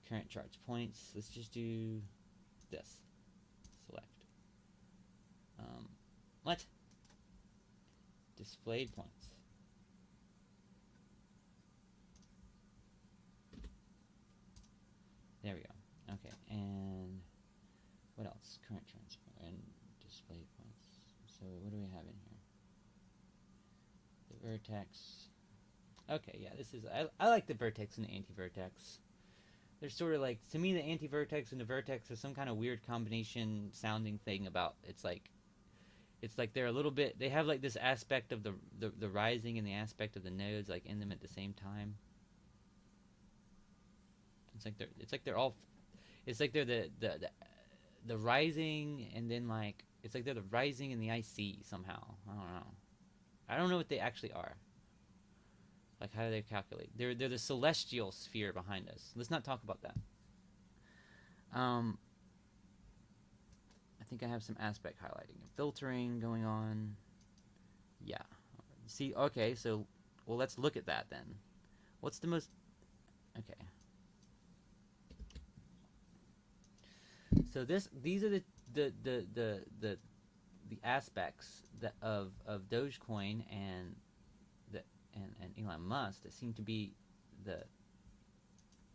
current charts points. Let's just do this. Select. What? Displayed points. There we go. Okay, and what else? Current charts and displayed points. So what do we have in here? The vertex. Okay, yeah, this is. I like the vertex and the anti-vertex. They're sort of like, to me, the anti-vertex and the vertex are some kind of weird combination sounding thing about. It's like they're a little bit. They have like this aspect of the rising and the aspect of the nodes like in them at the same time. It's like they're the rising, and then like it's like they're the rising and the IC somehow. I don't know what they actually are. Like, how do they calculate? They're the celestial sphere behind us. Let's not talk about that. I think I have some aspect highlighting and filtering going on. Yeah. See, okay, so well, let's look at that then. What's the most? Okay. So these are the aspects that of Dogecoin and Elon Musk that seem to be the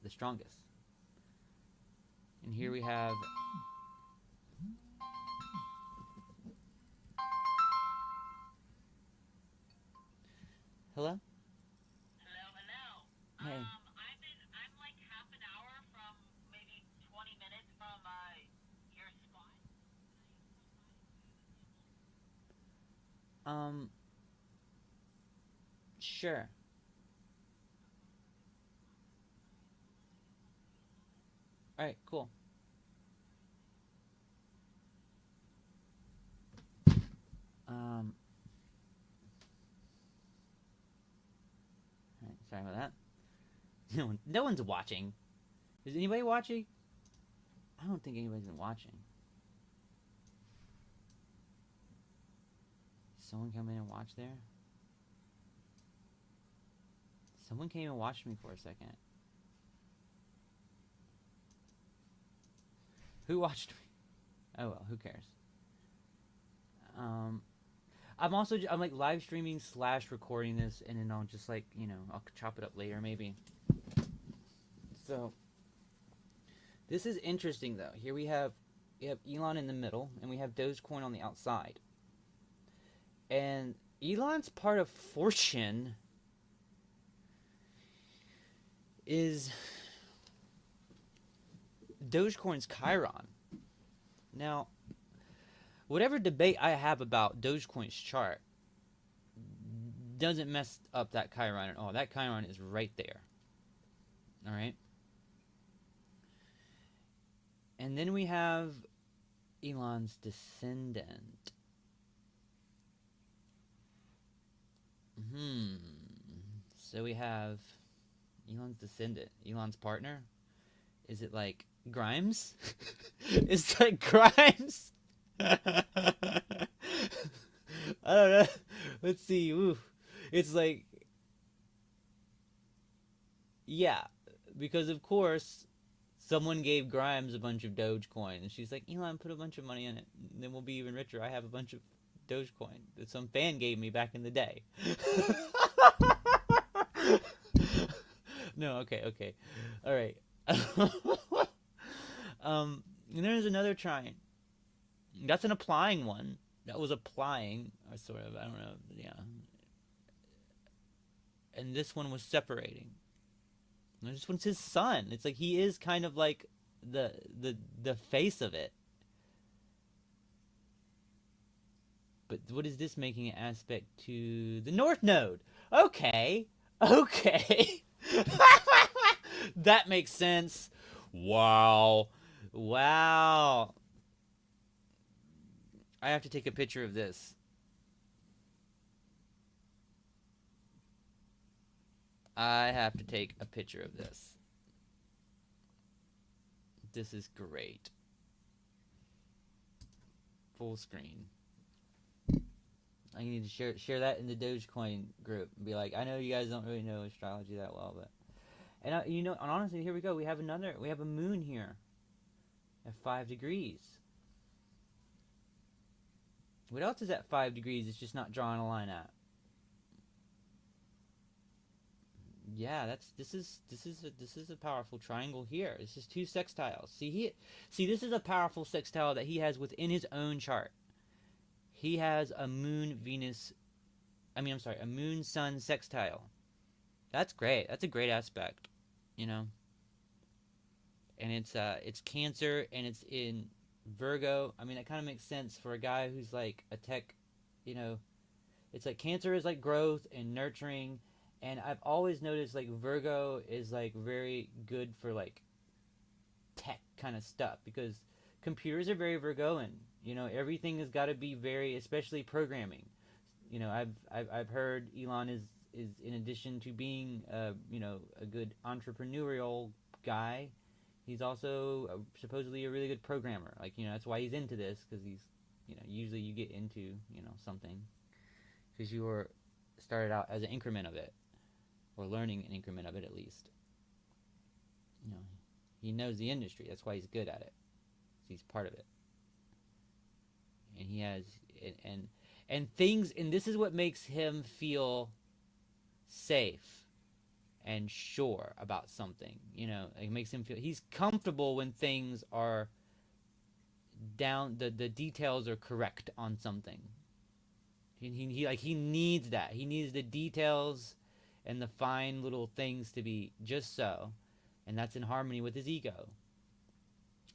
strongest. And here we have hello? Hello. Hey. I'm like half an hour from maybe 20 minutes from your spot. Sure. All right, cool. Um, all right, sorry about that. No one's watching. Is anybody watching? I don't think anybody's been watching. Someone come in and watch there? Someone came and watched me for a second. Who watched me? Oh well, who cares? I'm like live streaming / recording this, and then I'll just like, I'll chop it up later maybe. So this is interesting though. Here we have Elon in the middle, and we have Dogecoin on the outside. And Elon's part of fortune is Dogecoin's Chiron. Now, whatever debate I have about Dogecoin's chart doesn't mess up that Chiron at all. That Chiron is right there. All right? And then we have Elon's descendant. So we have Elon's descendant. Elon's partner? Is it like Grimes? It's like Grimes? I don't know. Let's see. Ooh. It's like, yeah, because of course someone gave Grimes a bunch of Dogecoin, and she's like, Elon, put a bunch of money in it, and then we'll be even richer. I have a bunch of Dogecoin that some fan gave me back in the day. No, okay, all right. And there's another trine. That's an applying one. That was applying, or sort of. I don't know. Yeah. And this one was separating. And this one's his son. It's like he is kind of like the face of it. But what is this making an aspect to the North Node? Okay. That makes sense. Wow. I have to take a picture of this. I have to take a picture of this. This is great. Full screen. I need to share that in the Dogecoin group. Be like, I know you guys don't really know astrology that well, but and and honestly, here we go. We have a moon here at 5 degrees. What else is at 5 degrees? It's just not drawing a line at. Yeah, this is a powerful triangle here. This is 2 sextiles. See, this is a powerful sextile that he has within his own chart. He has a moon Venus, a moon sun sextile. That's great. That's a great aspect, you know. And it's Cancer and it's in Virgo. I mean, that kind of makes sense for a guy who's like a tech, you know. It's like Cancer is like growth and nurturing, and I've always noticed like Virgo is like very good for like tech kind of stuff because computers are very Virgoan. You know, everything has got to be very, especially programming. You know, I've heard Elon is in addition to being a good entrepreneurial guy, he's also supposedly a really good programmer. Like, you know, that's why he's into this, because he's, you know, usually you get into, you know, something because you were started out as an increment of it, or learning an increment of it at least. You know, he knows the industry. That's why he's good at it. He's part of it, and he has and things. And this is what makes him feel safe and sure about something. You know, it makes him feel he's comfortable when things are down. The details are correct on something. He needs that. He needs the details and the fine little things to be just so, and that's in harmony with his ego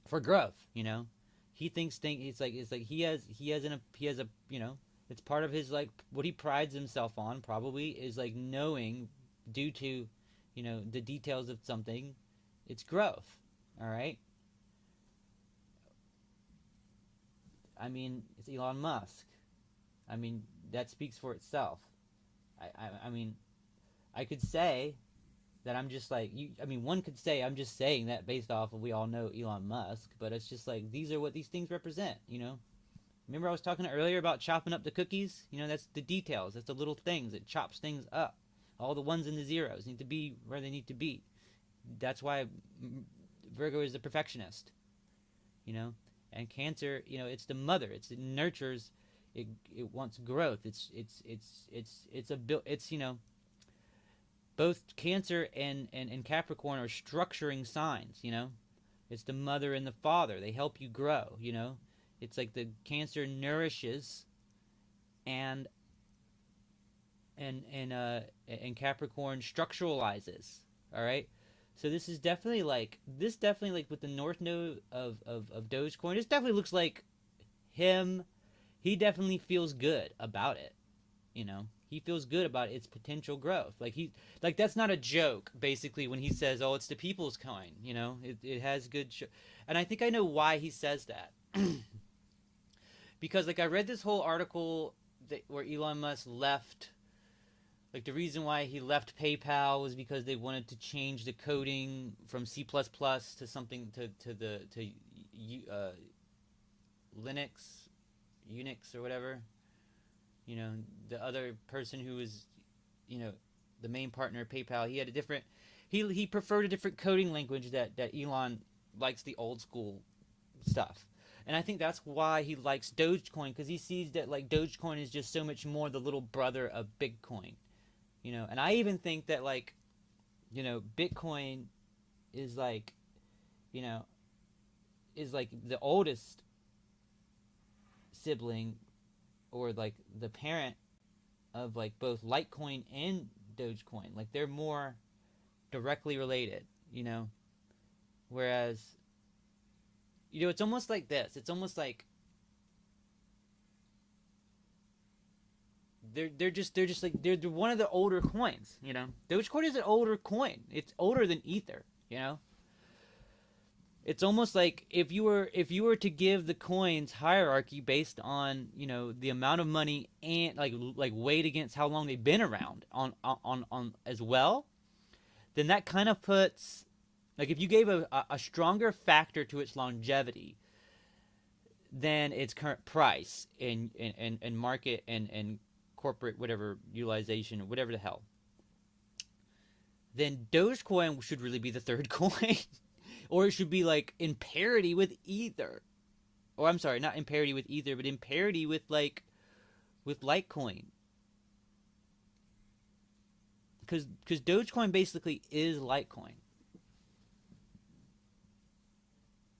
for growth. You know, he thinks it's like he has a you know, it's part of his, like, what he prides himself on probably is like knowing, due to, you know, the details of something, it's growth. All right. I mean, it's Elon Musk. I mean, that speaks for itself. I mean, I could say that I'm just like you. I mean, one could say I'm just saying that based off of, we all know Elon Musk, but it's just like these are what these things represent. You know, remember I was talking earlier about chopping up the cookies. You know, that's the details. That's the little things that chops things up. All the ones and the zeros need to be where they need to be. That's why Virgo is the perfectionist. You know, and Cancer, you know, it's the mother. It nurtures. It wants growth. It's you know, both Cancer and Capricorn are structuring signs. You know, it's the mother and the father. They help you grow. You know, it's like the Cancer nourishes, and Capricorn structuralizes. All right. So this is definitely like with the North Node of Dogecoin. This definitely looks like him. He definitely feels good about it. You know, he feels good about its potential growth. Like that's not a joke. Basically, when he says, "Oh, it's the people's coin," you know, it has good. And I think I know why he says that. Because like I read this whole article where Elon Musk left. Like the reason why he left PayPal was because they wanted to change the coding from C++ to something to Linux, Unix or whatever. You know, the other person who was, you know, the main partner of PayPal, he had a different, he preferred a different coding language that Elon likes, the old school stuff. And I think that's why he likes Dogecoin, because he sees that like Dogecoin is just so much more the little brother of Bitcoin. You know, and I even think that, like, you know, Bitcoin is like, you know, is like the oldest sibling, or like the parent of like both Litecoin and Dogecoin. Like they're more directly related, you know. Whereas, you know, it's almost like this. It's almost like they're just like they're one of the older coins. You know, Dogecoin is an older coin. It's older than Ether. You know, it's almost like if you were to give the coins hierarchy based on, you know, the amount of money and like weighed against how long they've been around on as well. then that kind of puts, like, if you gave a stronger factor to its longevity than its current price in market and corporate whatever utilization or whatever the hell, then Dogecoin should really be the third coin, or it should be like in parity with Ether, or I'm sorry, not in parity with Ether, but in parity with with Litecoin, because Dogecoin basically is Litecoin.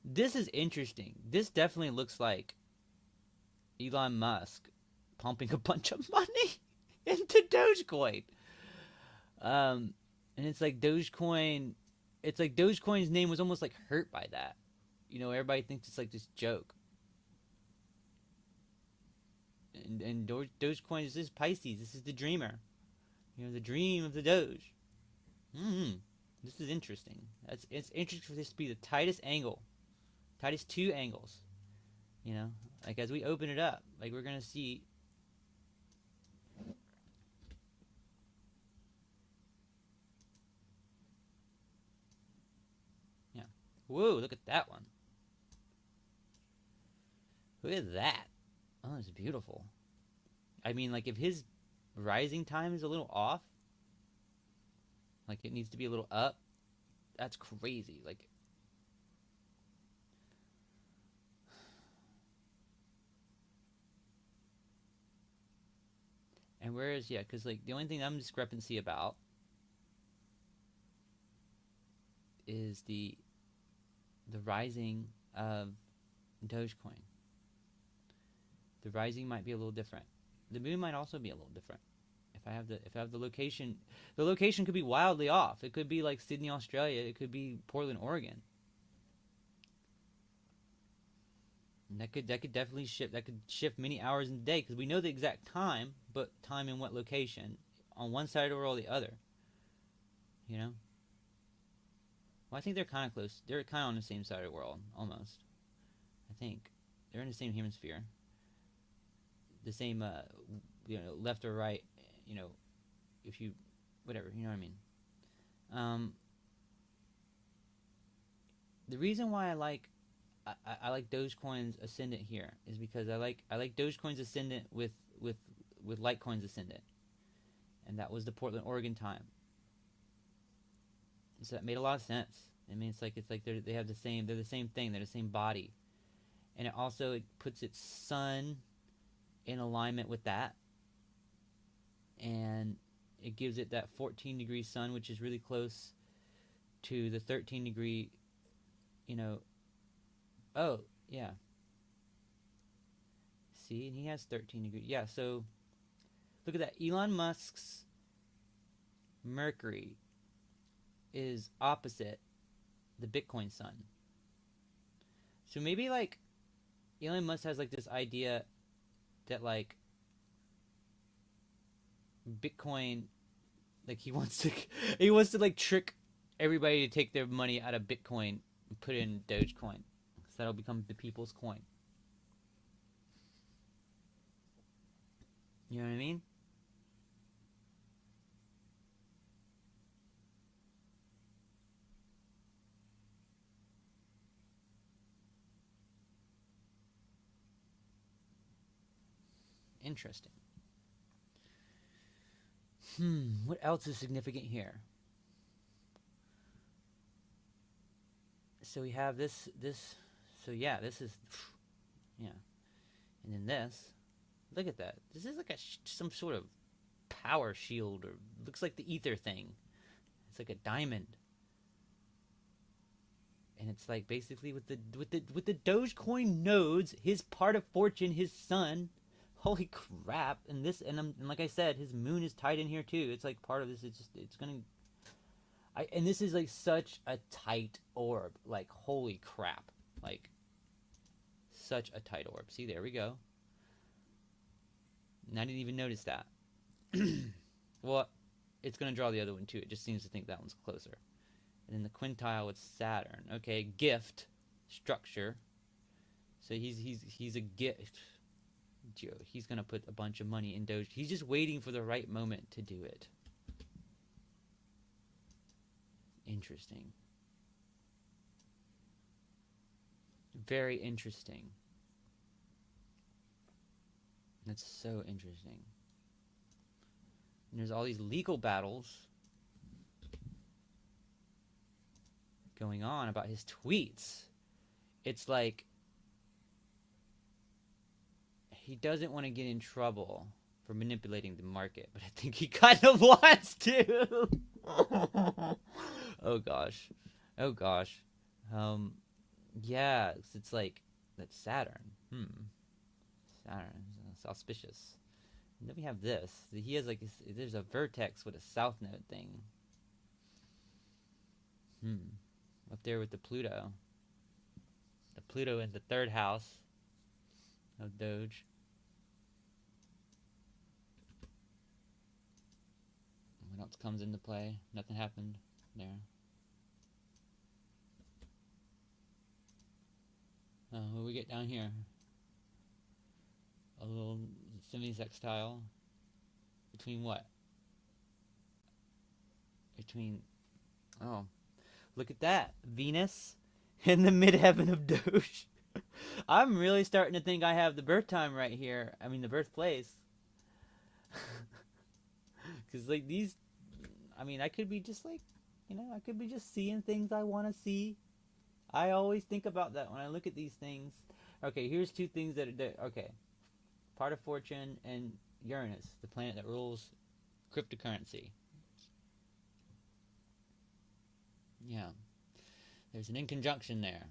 This is interesting. This definitely looks like Elon Musk pumping a bunch of money into Dogecoin. And it's like Dogecoin. It's like Dogecoin's name was almost like hurt by that. You know, everybody thinks it's like this joke. And Dogecoin is this Pisces. This is the dreamer. You know, the dream of the Doge. This is interesting. It's interesting for this to be the tightest angle, tightest two angles. You know, like as we open it up, like we're gonna see. Yeah. Whoa! Look at that one. Look at that. Oh, it's beautiful. I mean, like if his rising time is a little off, like it needs to be a little up, that's crazy. Like, and where is, yeah, because like the only thing I'm discrepancy about is the rising of Dogecoin. The rising might be a little different. The moon might also be a little different. If I have the location could be wildly off. It could be like Sydney, Australia. It could be Portland, Oregon. And that could definitely shift. That could shift many hours in the day because we know the exact time, but time in what location? On one side of the world or the other. You know. Well, I think they're kind of close. They're kind of on the same side of the world, almost. I think they're in the same hemisphere. The same, left or right. You know, if you, whatever. You know what I mean. The reason why I like Dogecoin's ascendant here is because I like Dogecoin's ascendant with Litecoin's ascendant, and that was the Portland, Oregon time. So that made a lot of sense. I mean, it's like they have the same. They're the same thing. They're the same body, and it puts its sun in alignment with that, and it gives it that 14-degree sun, which is really close to the 13-degree. You know. Oh yeah. See, and he has 13 degrees. Yeah. So look at that. Elon Musk's Mercury is opposite the Bitcoin sun. So maybe like Elon Musk has like this idea that like Bitcoin, like he wants to like trick everybody to take their money out of Bitcoin and put it in Dogecoin, so that'll become the people's coin. You know what I mean? Interesting. What else is significant here? So we have this. So yeah, this is, yeah, and then this. Look at that. This is like some sort of power shield, or looks like the ether thing. It's like a diamond, and it's like basically with the Dogecoin nodes, his part of fortune, his sun. Holy crap! And this, and like I said, his moon is tied in here too. It's like part of this. It's gonna. And this is like such a tight orb. Like holy crap! Like such a tight orb. See, there we go. And I didn't even notice that. Well, it's gonna draw the other one too. It just seems to think that one's closer. And then the quintile with Saturn. Okay, gift structure. So he's a gift. Joe, he's gonna put a bunch of money in Doge. He's just waiting for the right moment to do it. Interesting. Very interesting. That's so interesting. And there's all these legal battles going on about his tweets. It's like he doesn't want to get in trouble for manipulating the market, but I think he kind of wants to. Oh gosh. Oh gosh. Yeah, it's like that's Saturn. Saturn. It's auspicious. And then we have this. He has like there's a vertex with a south node thing. Up there with the Pluto. The Pluto in the third house of Doge. What else comes into play? Nothing happened there. What do we get down here? A little semi-sextile. Between what? Between... Oh. Look at that. Venus in the midheaven of Doge. I'm really starting to think I have the birth time right here. I mean, the birthplace. Because, like, these... I mean, I could be just, like... You know, I could be just seeing things I want to see. I always think about that when I look at these things. Okay, here's two things that okay. Part of Fortune and Uranus, the planet that rules cryptocurrency. Yeah. There's an inconjunction there.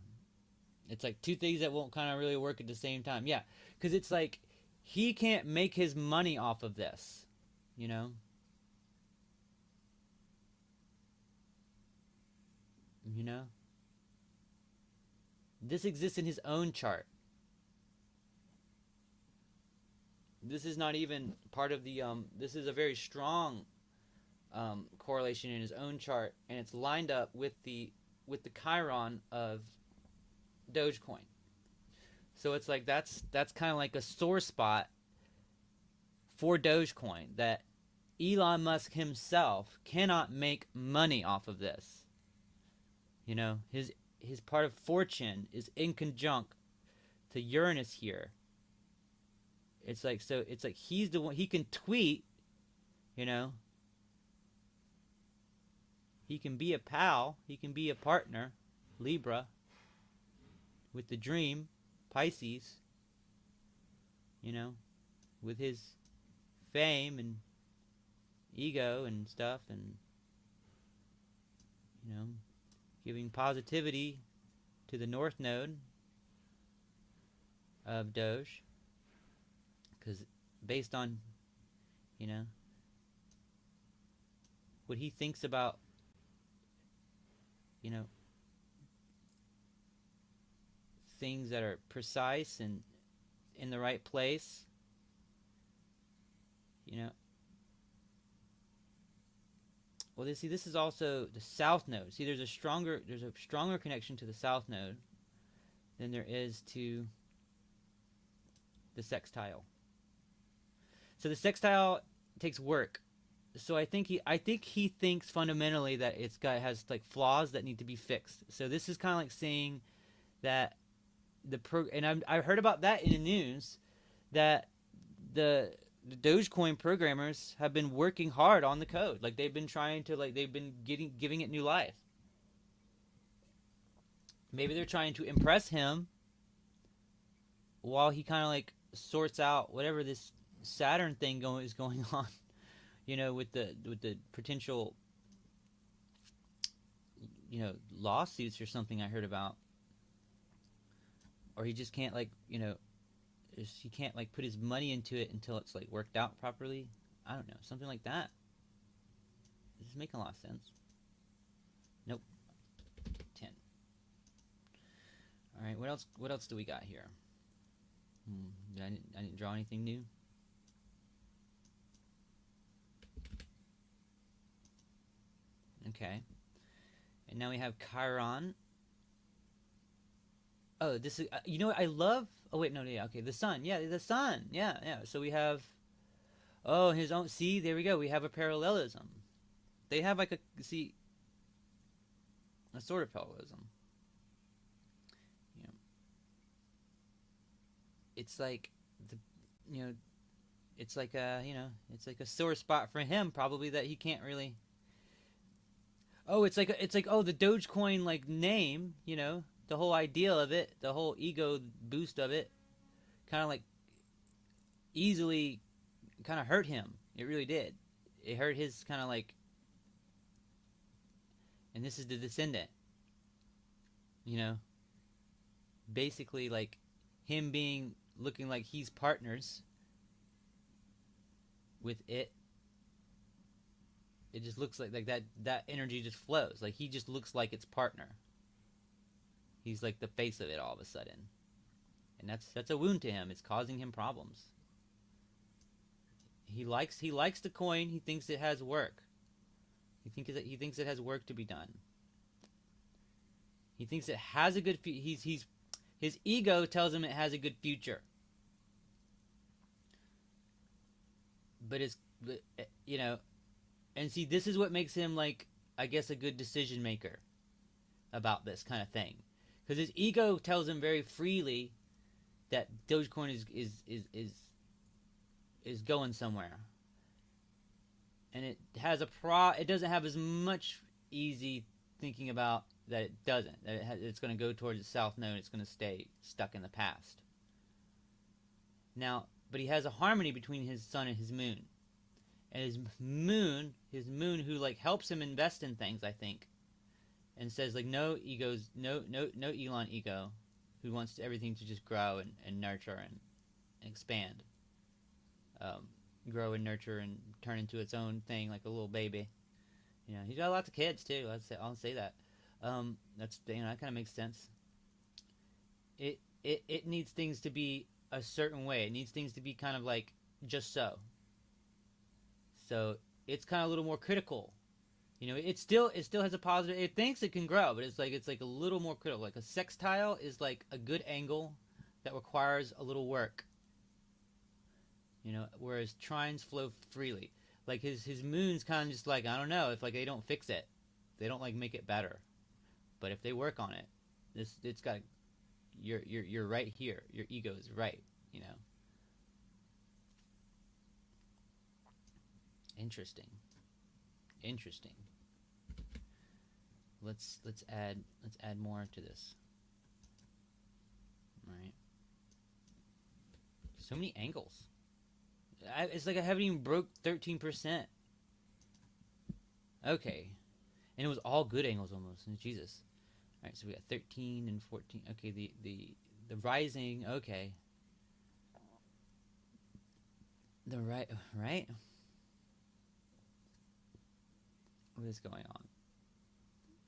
It's like two things that won't kind of really work at the same time. Yeah, because it's like he can't make his money off of this, you know? You know? This exists in his own chart. This is not even part of the, this is a very strong correlation in his own chart, and it's lined up with the Chiron of Dogecoin. So it's like that's kind of like a sore spot for Dogecoin, that Elon Musk himself cannot make money off of this. You know, his part of Fortune is in conjunct to Uranus here. It's like, so it's like he's the one, he can tweet, you know. He can be a pal, he can be a partner, Libra, with the dream, Pisces, you know, with his fame and ego and stuff, and, you know, giving positivity to the North Node of Doge. Because based on, you know, what he thinks about, you know, things that are precise and in the right place, you know. Well, this is also the South Node. See, there's a stronger connection to the South Node than there is to the sextile. So the sextile takes work. So I think he thinks fundamentally that has like flaws that need to be fixed. So this is kind of like saying that I heard about that in the news, that the Dogecoin programmers have been working hard on the code. Like they've been trying to, like they've been giving it new life. Maybe they're trying to impress him while he kind of like sorts out whatever this Saturn thing is going on, you know, with the potential, you know, lawsuits or something I heard about. Or he just can't, like, you know, he can't like put his money into it until it's like worked out properly. I don't know, something like that. This is making a lot of sense. Nope. 10. All right, what else do we got here? I didn't draw anything new. Okay. And now we have Chiron. Oh, this is, you know what I love? Oh, wait, no, yeah, okay, the sun. Yeah, the sun. Yeah. So we have, oh, his own, see, there we go. We have a parallelism. They have like a, see, a sort of parallelism. You know, it's like the, you know, it's like a, it's like a sore spot for him probably that he can't really. Oh, it's like oh the Dogecoin like name, the whole ideal of it, the whole ego boost of it, kind of like easily kind of hurt him. It really did. It hurt his kind of like, and this is the descendant, you know, basically like him being looking like he's partners with it. It just looks like that energy just flows. Like he just looks like its partner. He's like the face of it all of a sudden. And that's a wound to him. It's causing him problems. He likes the coin. He thinks it has work. He thinks it has work to be done. He thinks it has a good his ego tells him it has a good future. But and see, this is what makes him like, I guess, a good decision maker about this kind of thing, because his ego tells him very freely that Dogecoin is going somewhere, and it has it doesn't have as much easy thinking about that it doesn't, that it's going to go towards the south node. It's going to stay stuck in the past. Now, but he has a harmony between his sun and his moon. And his moon who like helps him invest in things, I think, and says like no Elon ego, who wants everything to just grow and nurture and expand, grow and nurture and turn into its own thing like a little baby. He's got lots of kids too. I'll say that. That's that kind of makes sense. It needs things to be a certain way. It needs things to be kind of like just so. So it's kind of a little more critical. It still has a positive. It thinks it can grow, but it's like a little more critical. Like a sextile is like a good angle that requires a little work. Whereas trines flow freely. Like his moon's kind of just like, I don't know, if like they don't fix it, they don't like make it better. But if they work on it, it's got, you're right here. Your ego is right. Interesting. Let's add more to this. All right. So many angles. It's like I haven't even broke 13%. Okay. And it was all good angles almost. Jesus. All right, so we got 13 and 14. Okay, the rising. Okay. The right. What is going on?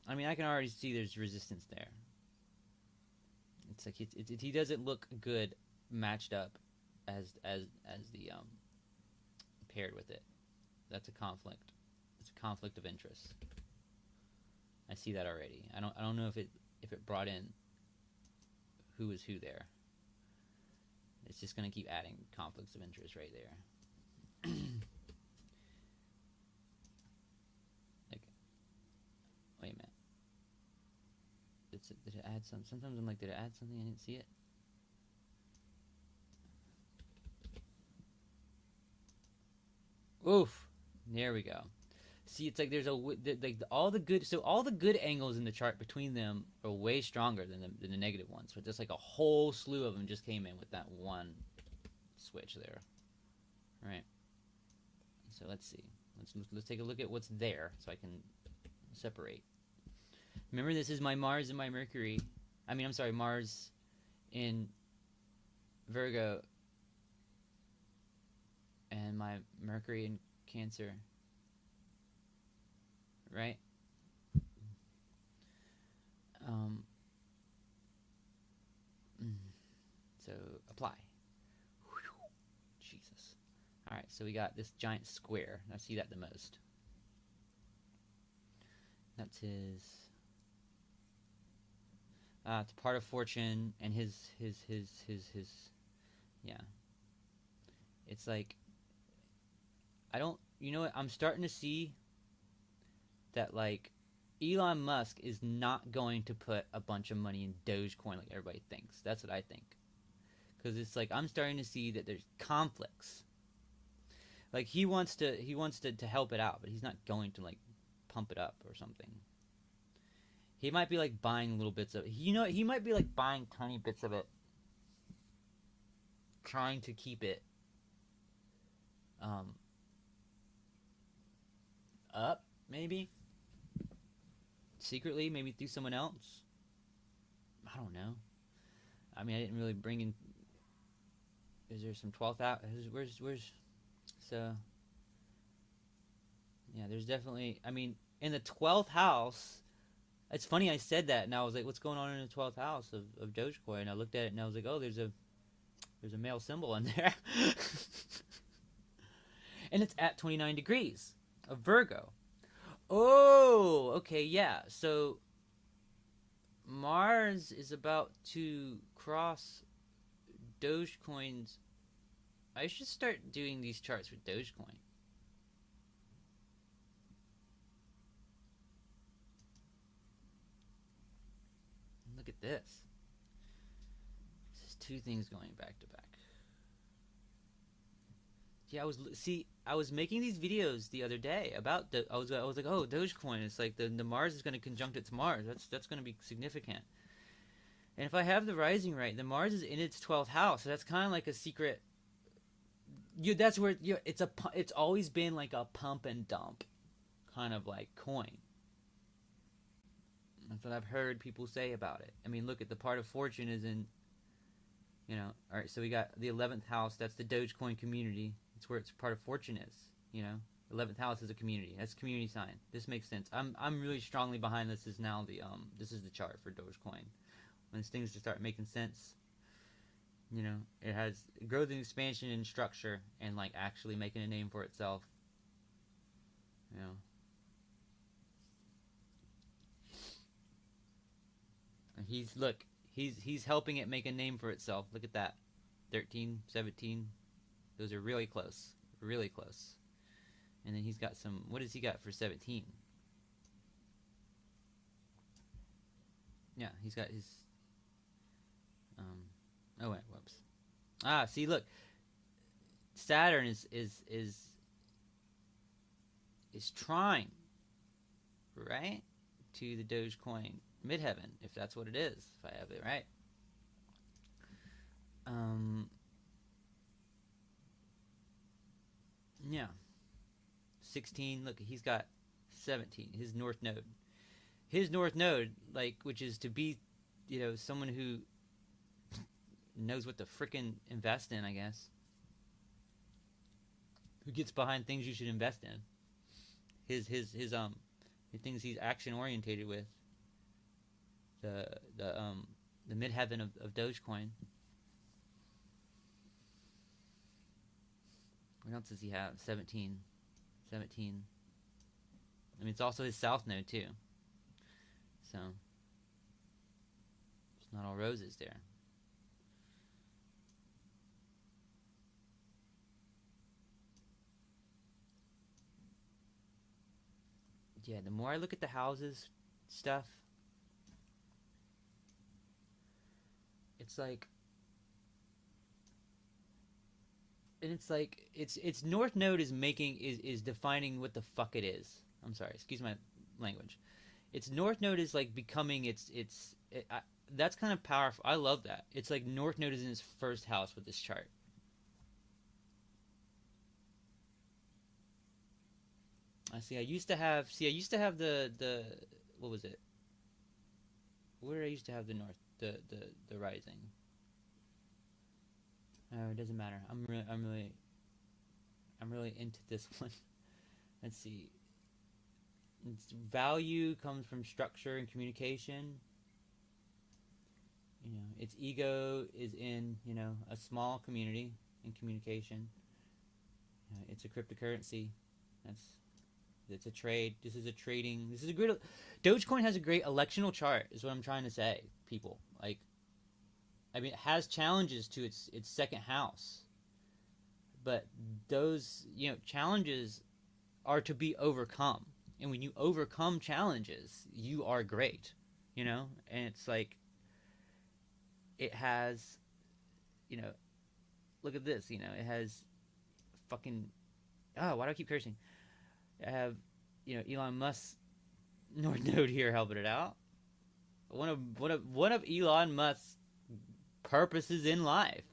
I mean, I can already see there's resistance there. It's like he doesn't look good matched up as the paired with it. That's a conflict. It's a conflict of interest. I see that already. I don't know if it brought in who is who there. It's just gonna keep adding conflicts of interest right there. Like, wait a minute. Did it add some? Sometimes I'm like, did it add something? I didn't see it. Oof. There we go. See, it's like there's all the good angles in the chart between them are way stronger than the negative ones. But just like a whole slew of them just came in with that one switch there. All right. So let's see. Let's take a look at what's there so I can separate. Remember, this is my Mars and my Mercury. I'm sorry, Mars in Virgo and my Mercury in Cancer. Right? So apply. Jesus. Alright, so we got this giant square. I see that the most. That's his. It's part of fortune and his. Yeah. It's like, I don't. You know what? I'm starting to see that, like, Elon Musk is not going to put a bunch of money in Dogecoin like everybody thinks. That's what I think. Because it's like I'm starting to see that there's conflicts. Like he wants to help it out, but he's not going to like pump it up or something. He might be like buying little bits of it. He might be like buying tiny bits of it, trying to keep it um, up, maybe secretly, maybe through someone else. I don't know. I mean, I didn't really bring in. Is there some 12th out? Where's so? Yeah, there's definitely. I mean, in the 12th house. It's funny I said that, and I was like, "What's going on in the 12th house of Dogecoin?" I looked at it, and I was like, "Oh, there's a male symbol in there," and it's at 29 degrees of Virgo. Oh, okay, yeah. So Mars is about to cross Dogecoin's. I should start doing these charts with Dogecoin. Look at this. This is two things going back to back. Yeah, I was making these videos the other day about I was like, oh, Dogecoin. It's like the Mars is going to conjunct its Mars. That's going to be significant. And if I have the rising right, the Mars is in its 12th house, so that's kind of like a secret. That's where it's always been like a pump and dump kind of like coin. That's what I've heard people say about it. I mean, look at the part of fortune is in, all right, so we got the 11th house. That's the Dogecoin community. It's where its part of fortune is, 11th house is a community. That's a community sign. This makes sense. I'm really strongly behind this. Is now this is the chart for Dogecoin. When things just start making sense, it has growth and expansion in structure and like actually making a name for itself. And he's helping it make a name for itself. Look at that. 13, 17. Those are really close. Really close. And then he's got some. What does he got for 17? Yeah, he's got his. Oh wait, whoops. See, look. Saturn is trying, right, to the Dogecoin midheaven, if that's what it is, if I have it right. Yeah. 16, look, he's got 17, his north node. His north node, like, which is to be, someone who knows what to frickin' invest in, I guess. Who gets behind things you should invest in. The things he's action orientated with. The midheaven of Dogecoin. What else does he have? 17. I mean, it's also his south node too. So it's not all roses there. Yeah, the more I look at the houses stuff, it's like, and it's like it's North Node is defining what the fuck it is. I'm sorry, excuse my language. Its North Node is like becoming that's kind of powerful. I love that. It's like North Node is in its first house with this chart. I used to have the what was it? Where did I used to have the north the rising? Oh, it doesn't matter. I'm really into this one. Let's see. Its value comes from structure and communication. Its ego is in, a small community in communication. It's a cryptocurrency. It's a trade. This is a trading. This is a great. Dogecoin has a great electional chart. Is what I'm trying to say, people. Like, I mean, it has challenges to its second house, but those challenges are to be overcome. And when you overcome challenges, you are great, you know? And it's like, it has, you know, look at this, you know, it has fucking, oh, why do I keep cursing? I have, you know, Elon Musk note here helping it out. One of Elon Musk's purposes in life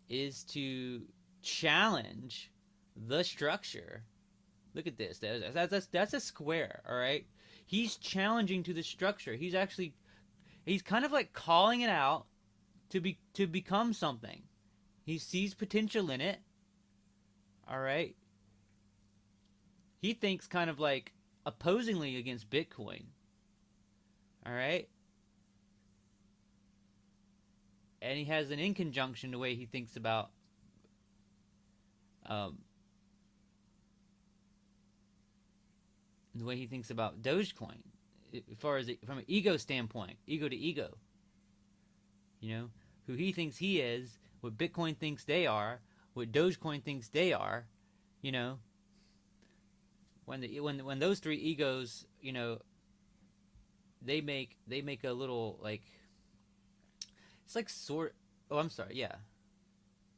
is to challenge the structure. Look at this. That's a square, all right? He's challenging to the structure. He's kind of like calling it out to become something. He sees potential in it. All right? He thinks kind of like opposingly against Bitcoin. All right? And he has an in conjunction the way he thinks about Dogecoin, as far as from an ego standpoint, ego to ego. You know, who he thinks he is, what Bitcoin thinks they are, what Dogecoin thinks they are. You know, when those three egos, you know, they make a little like, it's like sort. Oh, I'm sorry. Yeah,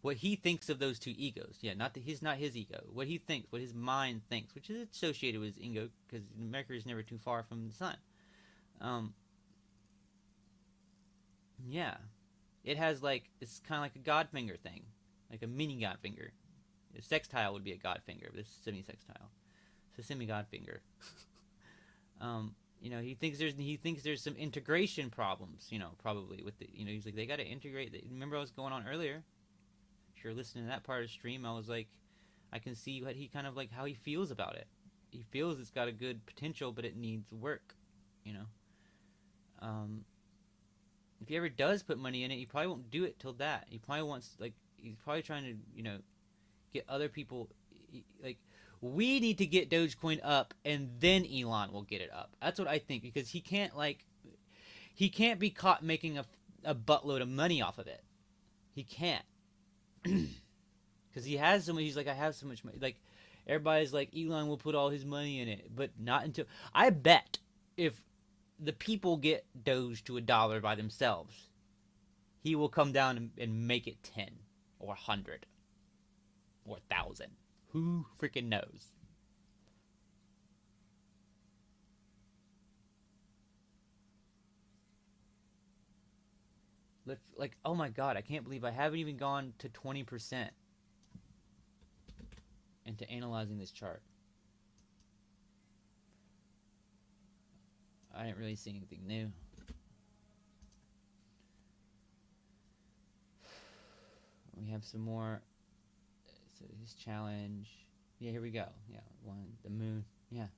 what he thinks of those two egos. Yeah, not his ego. What he thinks, what his mind thinks, which is associated with his ego, because Mercury is never too far from the sun. Yeah, it has like, it's kind of like a god finger thing, like a mini god finger. A sextile would be a god finger, but it's semi-sextile. It's a semi-god finger. You know, he thinks there's some integration problems. You know, probably with the, you know, he's like, they got to integrate. Remember what was going on earlier? If you're listening to that part of the stream, I was like, I can see what he kind of like, how he feels about it. He feels it's got a good potential, but it needs work. You know, if he ever does put money in it, he probably won't do it till that. He probably wants, like, he's probably trying to, you know, get other people, like, we need to get Dogecoin up, and then Elon will get it up. That's what I think, because he can't be caught making a buttload of money off of it. He can't. Because he has so much, he's like, I have so much money. Like, everybody's like, Elon will put all his money in it, but not until, I bet if the people get Doge to $1 by themselves, he will come down and make it 10 or 100 or 1,000. Who freaking knows? Like, oh my god, I can't believe I haven't even gone to 20% into analyzing this chart. I didn't really see anything new. We have some more. So his challenge. Yeah, here we go. Yeah, the moon. Yeah.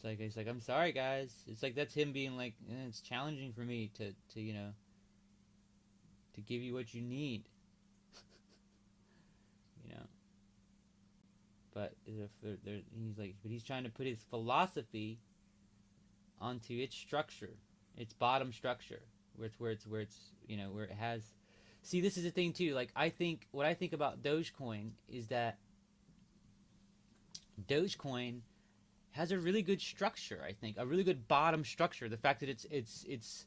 It's like, I'm sorry, guys. It's like, that's him being like, it's challenging for me to you know, to give you what you need. You know. But he's like, but he's trying to put his philosophy onto its structure, its bottom structure, where it's you know, where it has. See, this is the thing too. Like, what I think about Dogecoin is that Dogecoin has a really good structure. I think a really good bottom structure. The fact that it's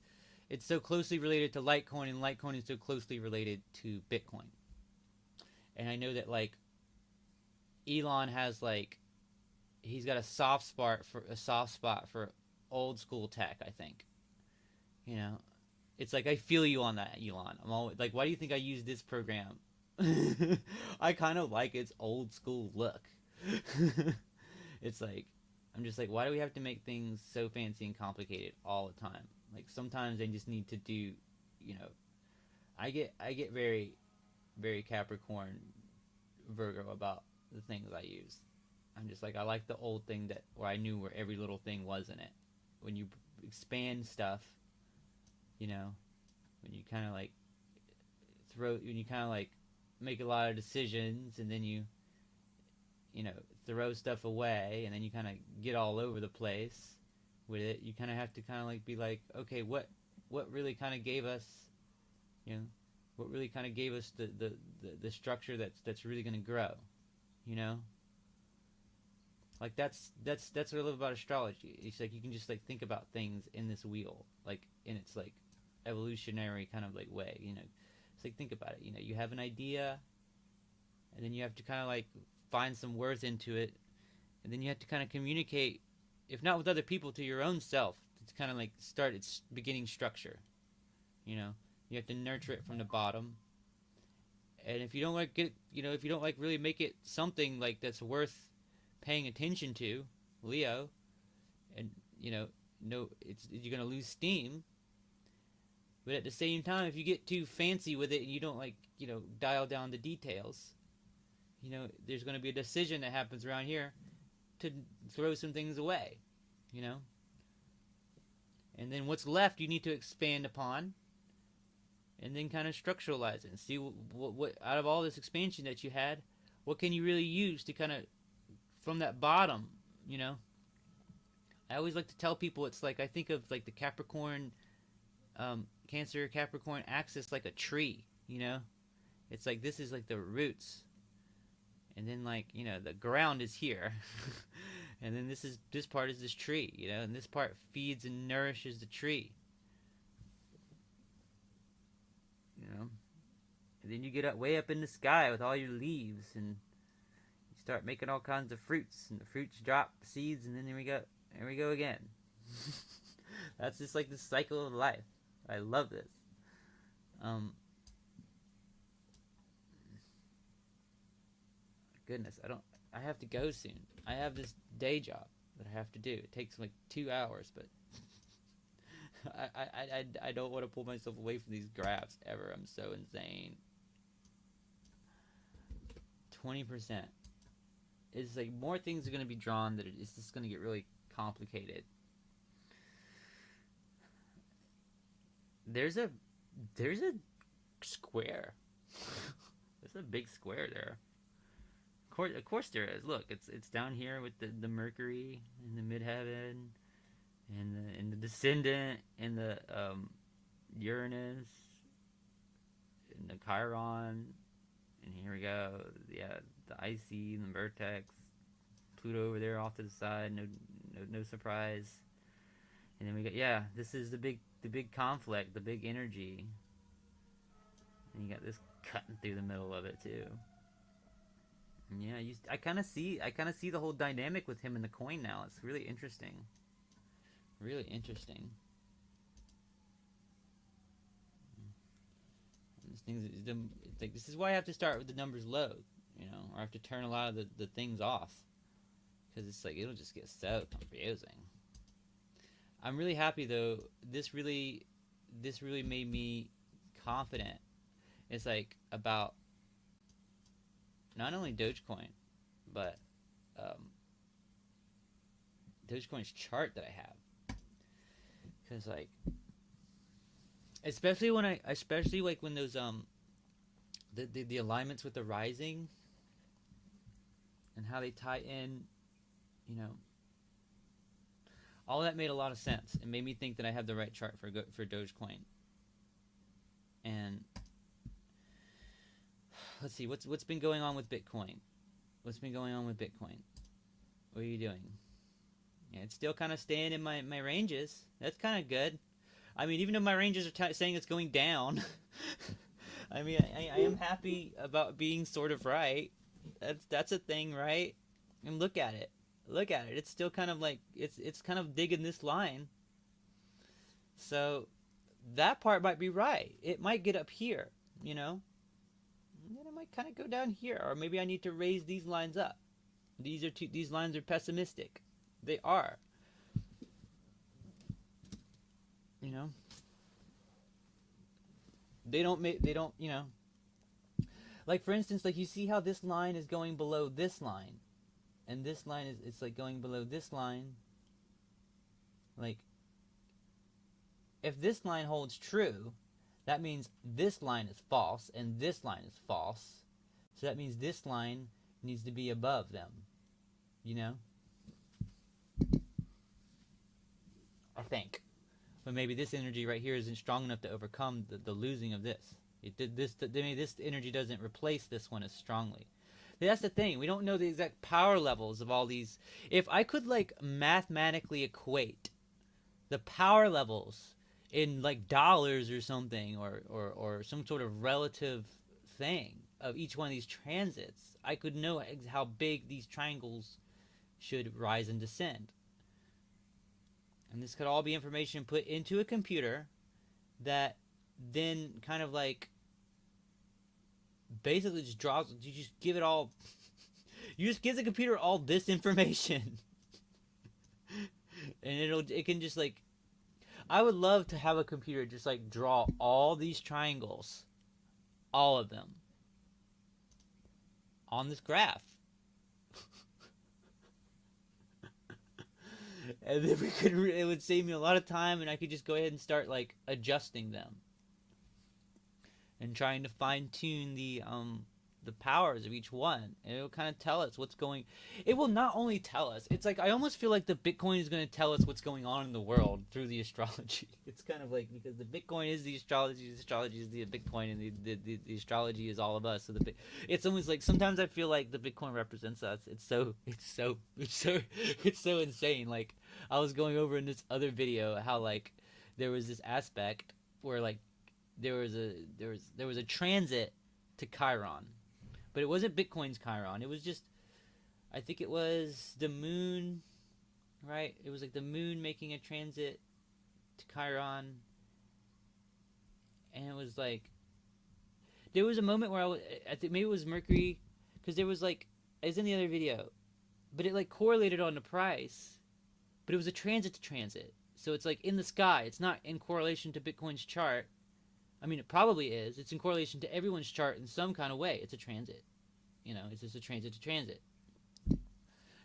so closely related to Litecoin, and Litecoin is so closely related to Bitcoin. And I know that, like, Elon has, like, he's got a soft spot for old school tech. I think, you know, it's like, I feel you on that, Elon. I'm always like, why do you think I use this program? I kind of like its old school look. It's like, I'm just like, why do we have to make things so fancy and complicated all the time? Like, sometimes I just need to do, you know, I get very, very Capricorn, Virgo about the things I use. I'm just like, I like the old thing that where I knew where every little thing was in it. When you expand stuff, you know, when you kind of like make a lot of decisions, and then you know, throw stuff away, and then you kind of get all over the place with it. You kind of have to kind of like be like, okay, what really kind of gave us, you know, what really kind of gave us the structure that's really going to grow, you know? Like that's what I love about astrology. It's like you can just like think about things in this wheel, like in its like evolutionary kind of like way, you know. It's like think about it, you know, you have an idea and then you have to kind of like find some worth into it, and then you have to kind of communicate, if not with other people, to your own self to kind of like start its beginning structure, you know. You have to nurture it from the bottom, and if you don't like get, you know, if you don't like really make it something like that's worth paying attention to, Leo, and you know, no, it's you're gonna lose steam. But at the same time, if you get too fancy with it and you don't like, you know, dial down the details, you know, there's gonna be a decision that happens around here to throw some things away, you know. And then what's left, you need to expand upon, and then kind of structuralize it and see what out of all this expansion that you had, what can you really use to kind of from that bottom, you know. I always like to tell people it's like I think of like the Capricorn, Cancer Capricorn axis like a tree, you know. It's like this is like the roots, and then like you know the ground is here, and then this part is this tree, you know, and this part feeds and nourishes the tree, you know. And then you get up way up in the sky with all your leaves and start making all kinds of fruits, and the fruits drop seeds, and then there we go again. That's just like the cycle of life. I love this. Goodness, I have to go soon. I have this day job that I have to do. It takes like 2 hours, but I don't want to pull myself away from these graphs ever. I'm so insane. 20%. It's like more things are going to be drawn that it's just going to get really complicated. There's a square. There's a big square there. Of course there is. Look, it's down here with the Mercury and the midheaven and the descendant and the Uranus and the Chiron, and here we go. Yeah, the Icy and the Vertex, Pluto over there off to the side. No surprise. And then we got, yeah, this is the big conflict, the big energy. And you got this cutting through the middle of it too. And yeah, I kind of see the whole dynamic with him in the coin now. It's really interesting. Really interesting. Like, this is why I have to start with the numbers low, you know, or I have to turn a lot of the things off, because it's like it'll just get so confusing. I'm really happy though. This really made me confident. It's like about not only Dogecoin, but Dogecoin's chart that I have, because like especially like when those the alignments with the rising and how they tie in, you know, all that made a lot of sense. It made me think that I have the right chart for Dogecoin. And let's see what's been going on with Bitcoin. What's been going on with Bitcoin? What are you doing? Yeah, it's still kind of staying in my ranges. That's kind of good. I mean, even though my ranges are saying it's going down, I mean, I am happy about being sort of right. That's a thing, right? And look at it. Look at it. It's still kind of like it's kind of digging this line. So that part might be right. It might get up here, you know. And then it might kind of go down here, or maybe I need to raise these lines up. These lines are pessimistic. They are. You know. They don't, you know. Like for instance, like you see how this line is going below this line, and this line it's like going below this line. Like, if this line holds true, that means this line is false and this line is false. So that means this line needs to be above them. You know? I think. But maybe this energy right here isn't strong enough to overcome the losing of this. This energy doesn't replace this one as strongly. That's the thing. We don't know the exact power levels of all these. If I could like mathematically equate the power levels in like dollars or something, or some sort of relative thing of each one of these transits, I could know how big these triangles should rise and descend. And this could all be information put into a computer that then kind of like basically just draws. You just give it all. You just give the computer all this information, and it can just like. I would love to have a computer just like draw all these triangles, all of them, on this graph. And then it would save me a lot of time, and I could just go ahead and start like adjusting them and trying to fine tune the powers of each one, and it'll kind of tell us what's going. It will not only tell us. It's like I almost feel like the Bitcoin is going to tell us what's going on in the world through the astrology. It's kind of like because the Bitcoin is the astrology is the Bitcoin, and the astrology is all of us. So it's almost like sometimes I feel like the Bitcoin represents us. It's so insane. Like I was going over in this other video how like there was this aspect where like there was a transit to Chiron. But it wasn't Bitcoin's Chiron. It was just, I think it was the moon, right? It was like the moon making a transit to Chiron. And it was like, there was a moment where I think maybe it was Mercury, because there was like, it's in the other video, but it like correlated on the price, but it was a transit to transit. So it's like in the sky. It's not in correlation to Bitcoin's chart. I mean, it probably is. It's in correlation to everyone's chart in some kind of way. It's a transit. You know, it's just a transit to transit.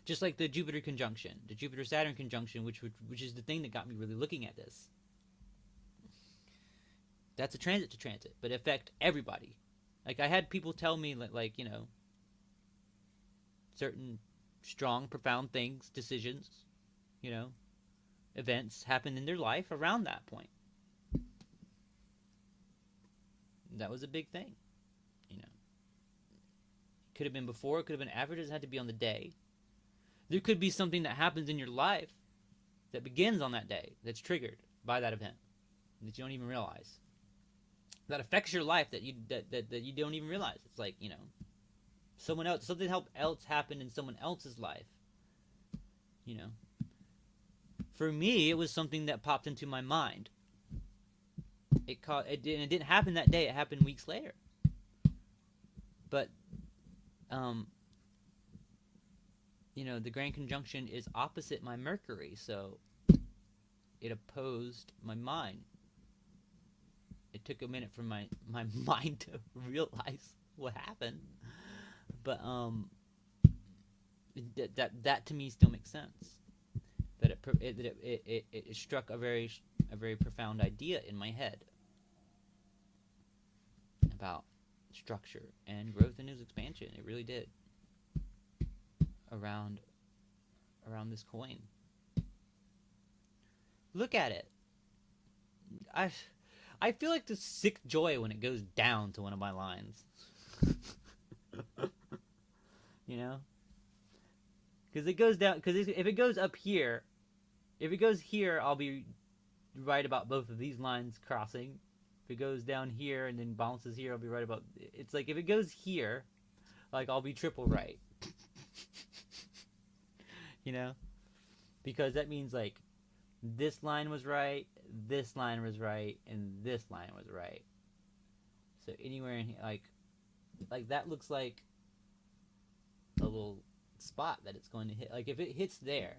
Just like the Jupiter conjunction, the Jupiter-Saturn conjunction, which is the thing that got me really looking at this. That's a transit to transit, but it affect everybody. Like, I had people tell me, like, you know, certain strong, profound things, decisions, you know, events happen in their life around that point. That was a big thing, you know. It could have been before, it could have been after. It doesn't have to be on the day. There could be something that happens in your life that begins on that day, that's triggered by that event, that you don't even realize. That affects your life that you don't even realize. It's like, you know, something else happened in someone else's life. You know. For me, it was something that popped into my mind. It didn't happen that day. It happened weeks later. But, you know, the Grand Conjunction is opposite my Mercury, so it opposed my mind. It took a minute for my mind to realize what happened, but that to me still makes sense. That it struck a very profound idea in my head about structure and growth and news expansion. It really did. Around this coin. Look at it. I feel like the sick joy when it goes down to one of my lines. You know? Because it goes down. Because if it goes up here, if it goes here, I'll be right about both of these lines crossing. If it goes down here and then bounces here, I'll be right about. It's like if it goes here, like I'll be triple right. You know? Because that means like this line was right, this line was right, and this line was right. So anywhere in here, like that looks like a little spot that it's going to hit. Like if it hits there,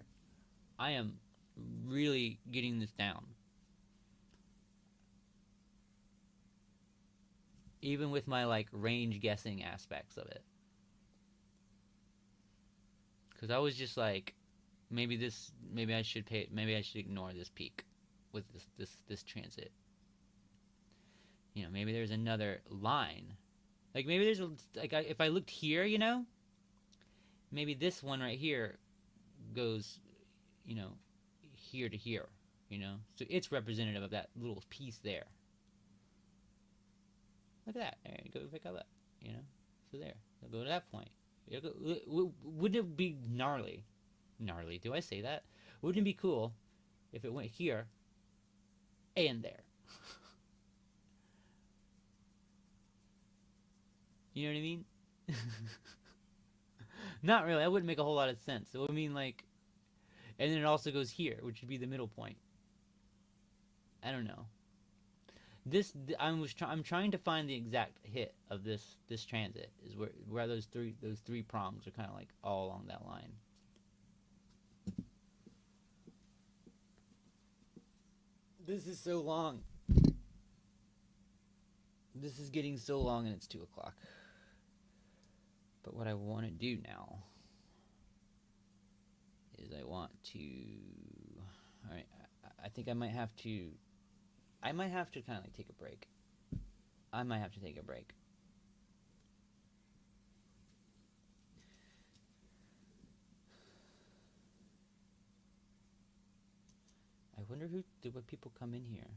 I am really getting this down. Even with my like range guessing aspects of it. Because I was just like, maybe I should ignore this peak with this transit. You know, maybe there's another line. Like maybe there's if I looked here, you know, maybe this one right here goes, you know, here to here, you know. So it's representative of that little piece there. Look at that. There you go, pick up that, you know. So there. They'll go to that point. Wouldn't it be gnarly? Gnarly, do I say that? Wouldn't it be cool if it went here and there? You know what I mean? Not really. That wouldn't make a whole lot of sense. It would mean like, and then it also goes here, which would be the middle point. I don't know. I'm trying to find the exact hit of this transit is where those three prongs are kind of like all along that line. This is so long. This is getting so long, and it's 2 o'clock. But what I want to do now is I want to. All right, I think I might have to. I might have to kind of like take a break. I might have to take a break. I wonder what people come in here.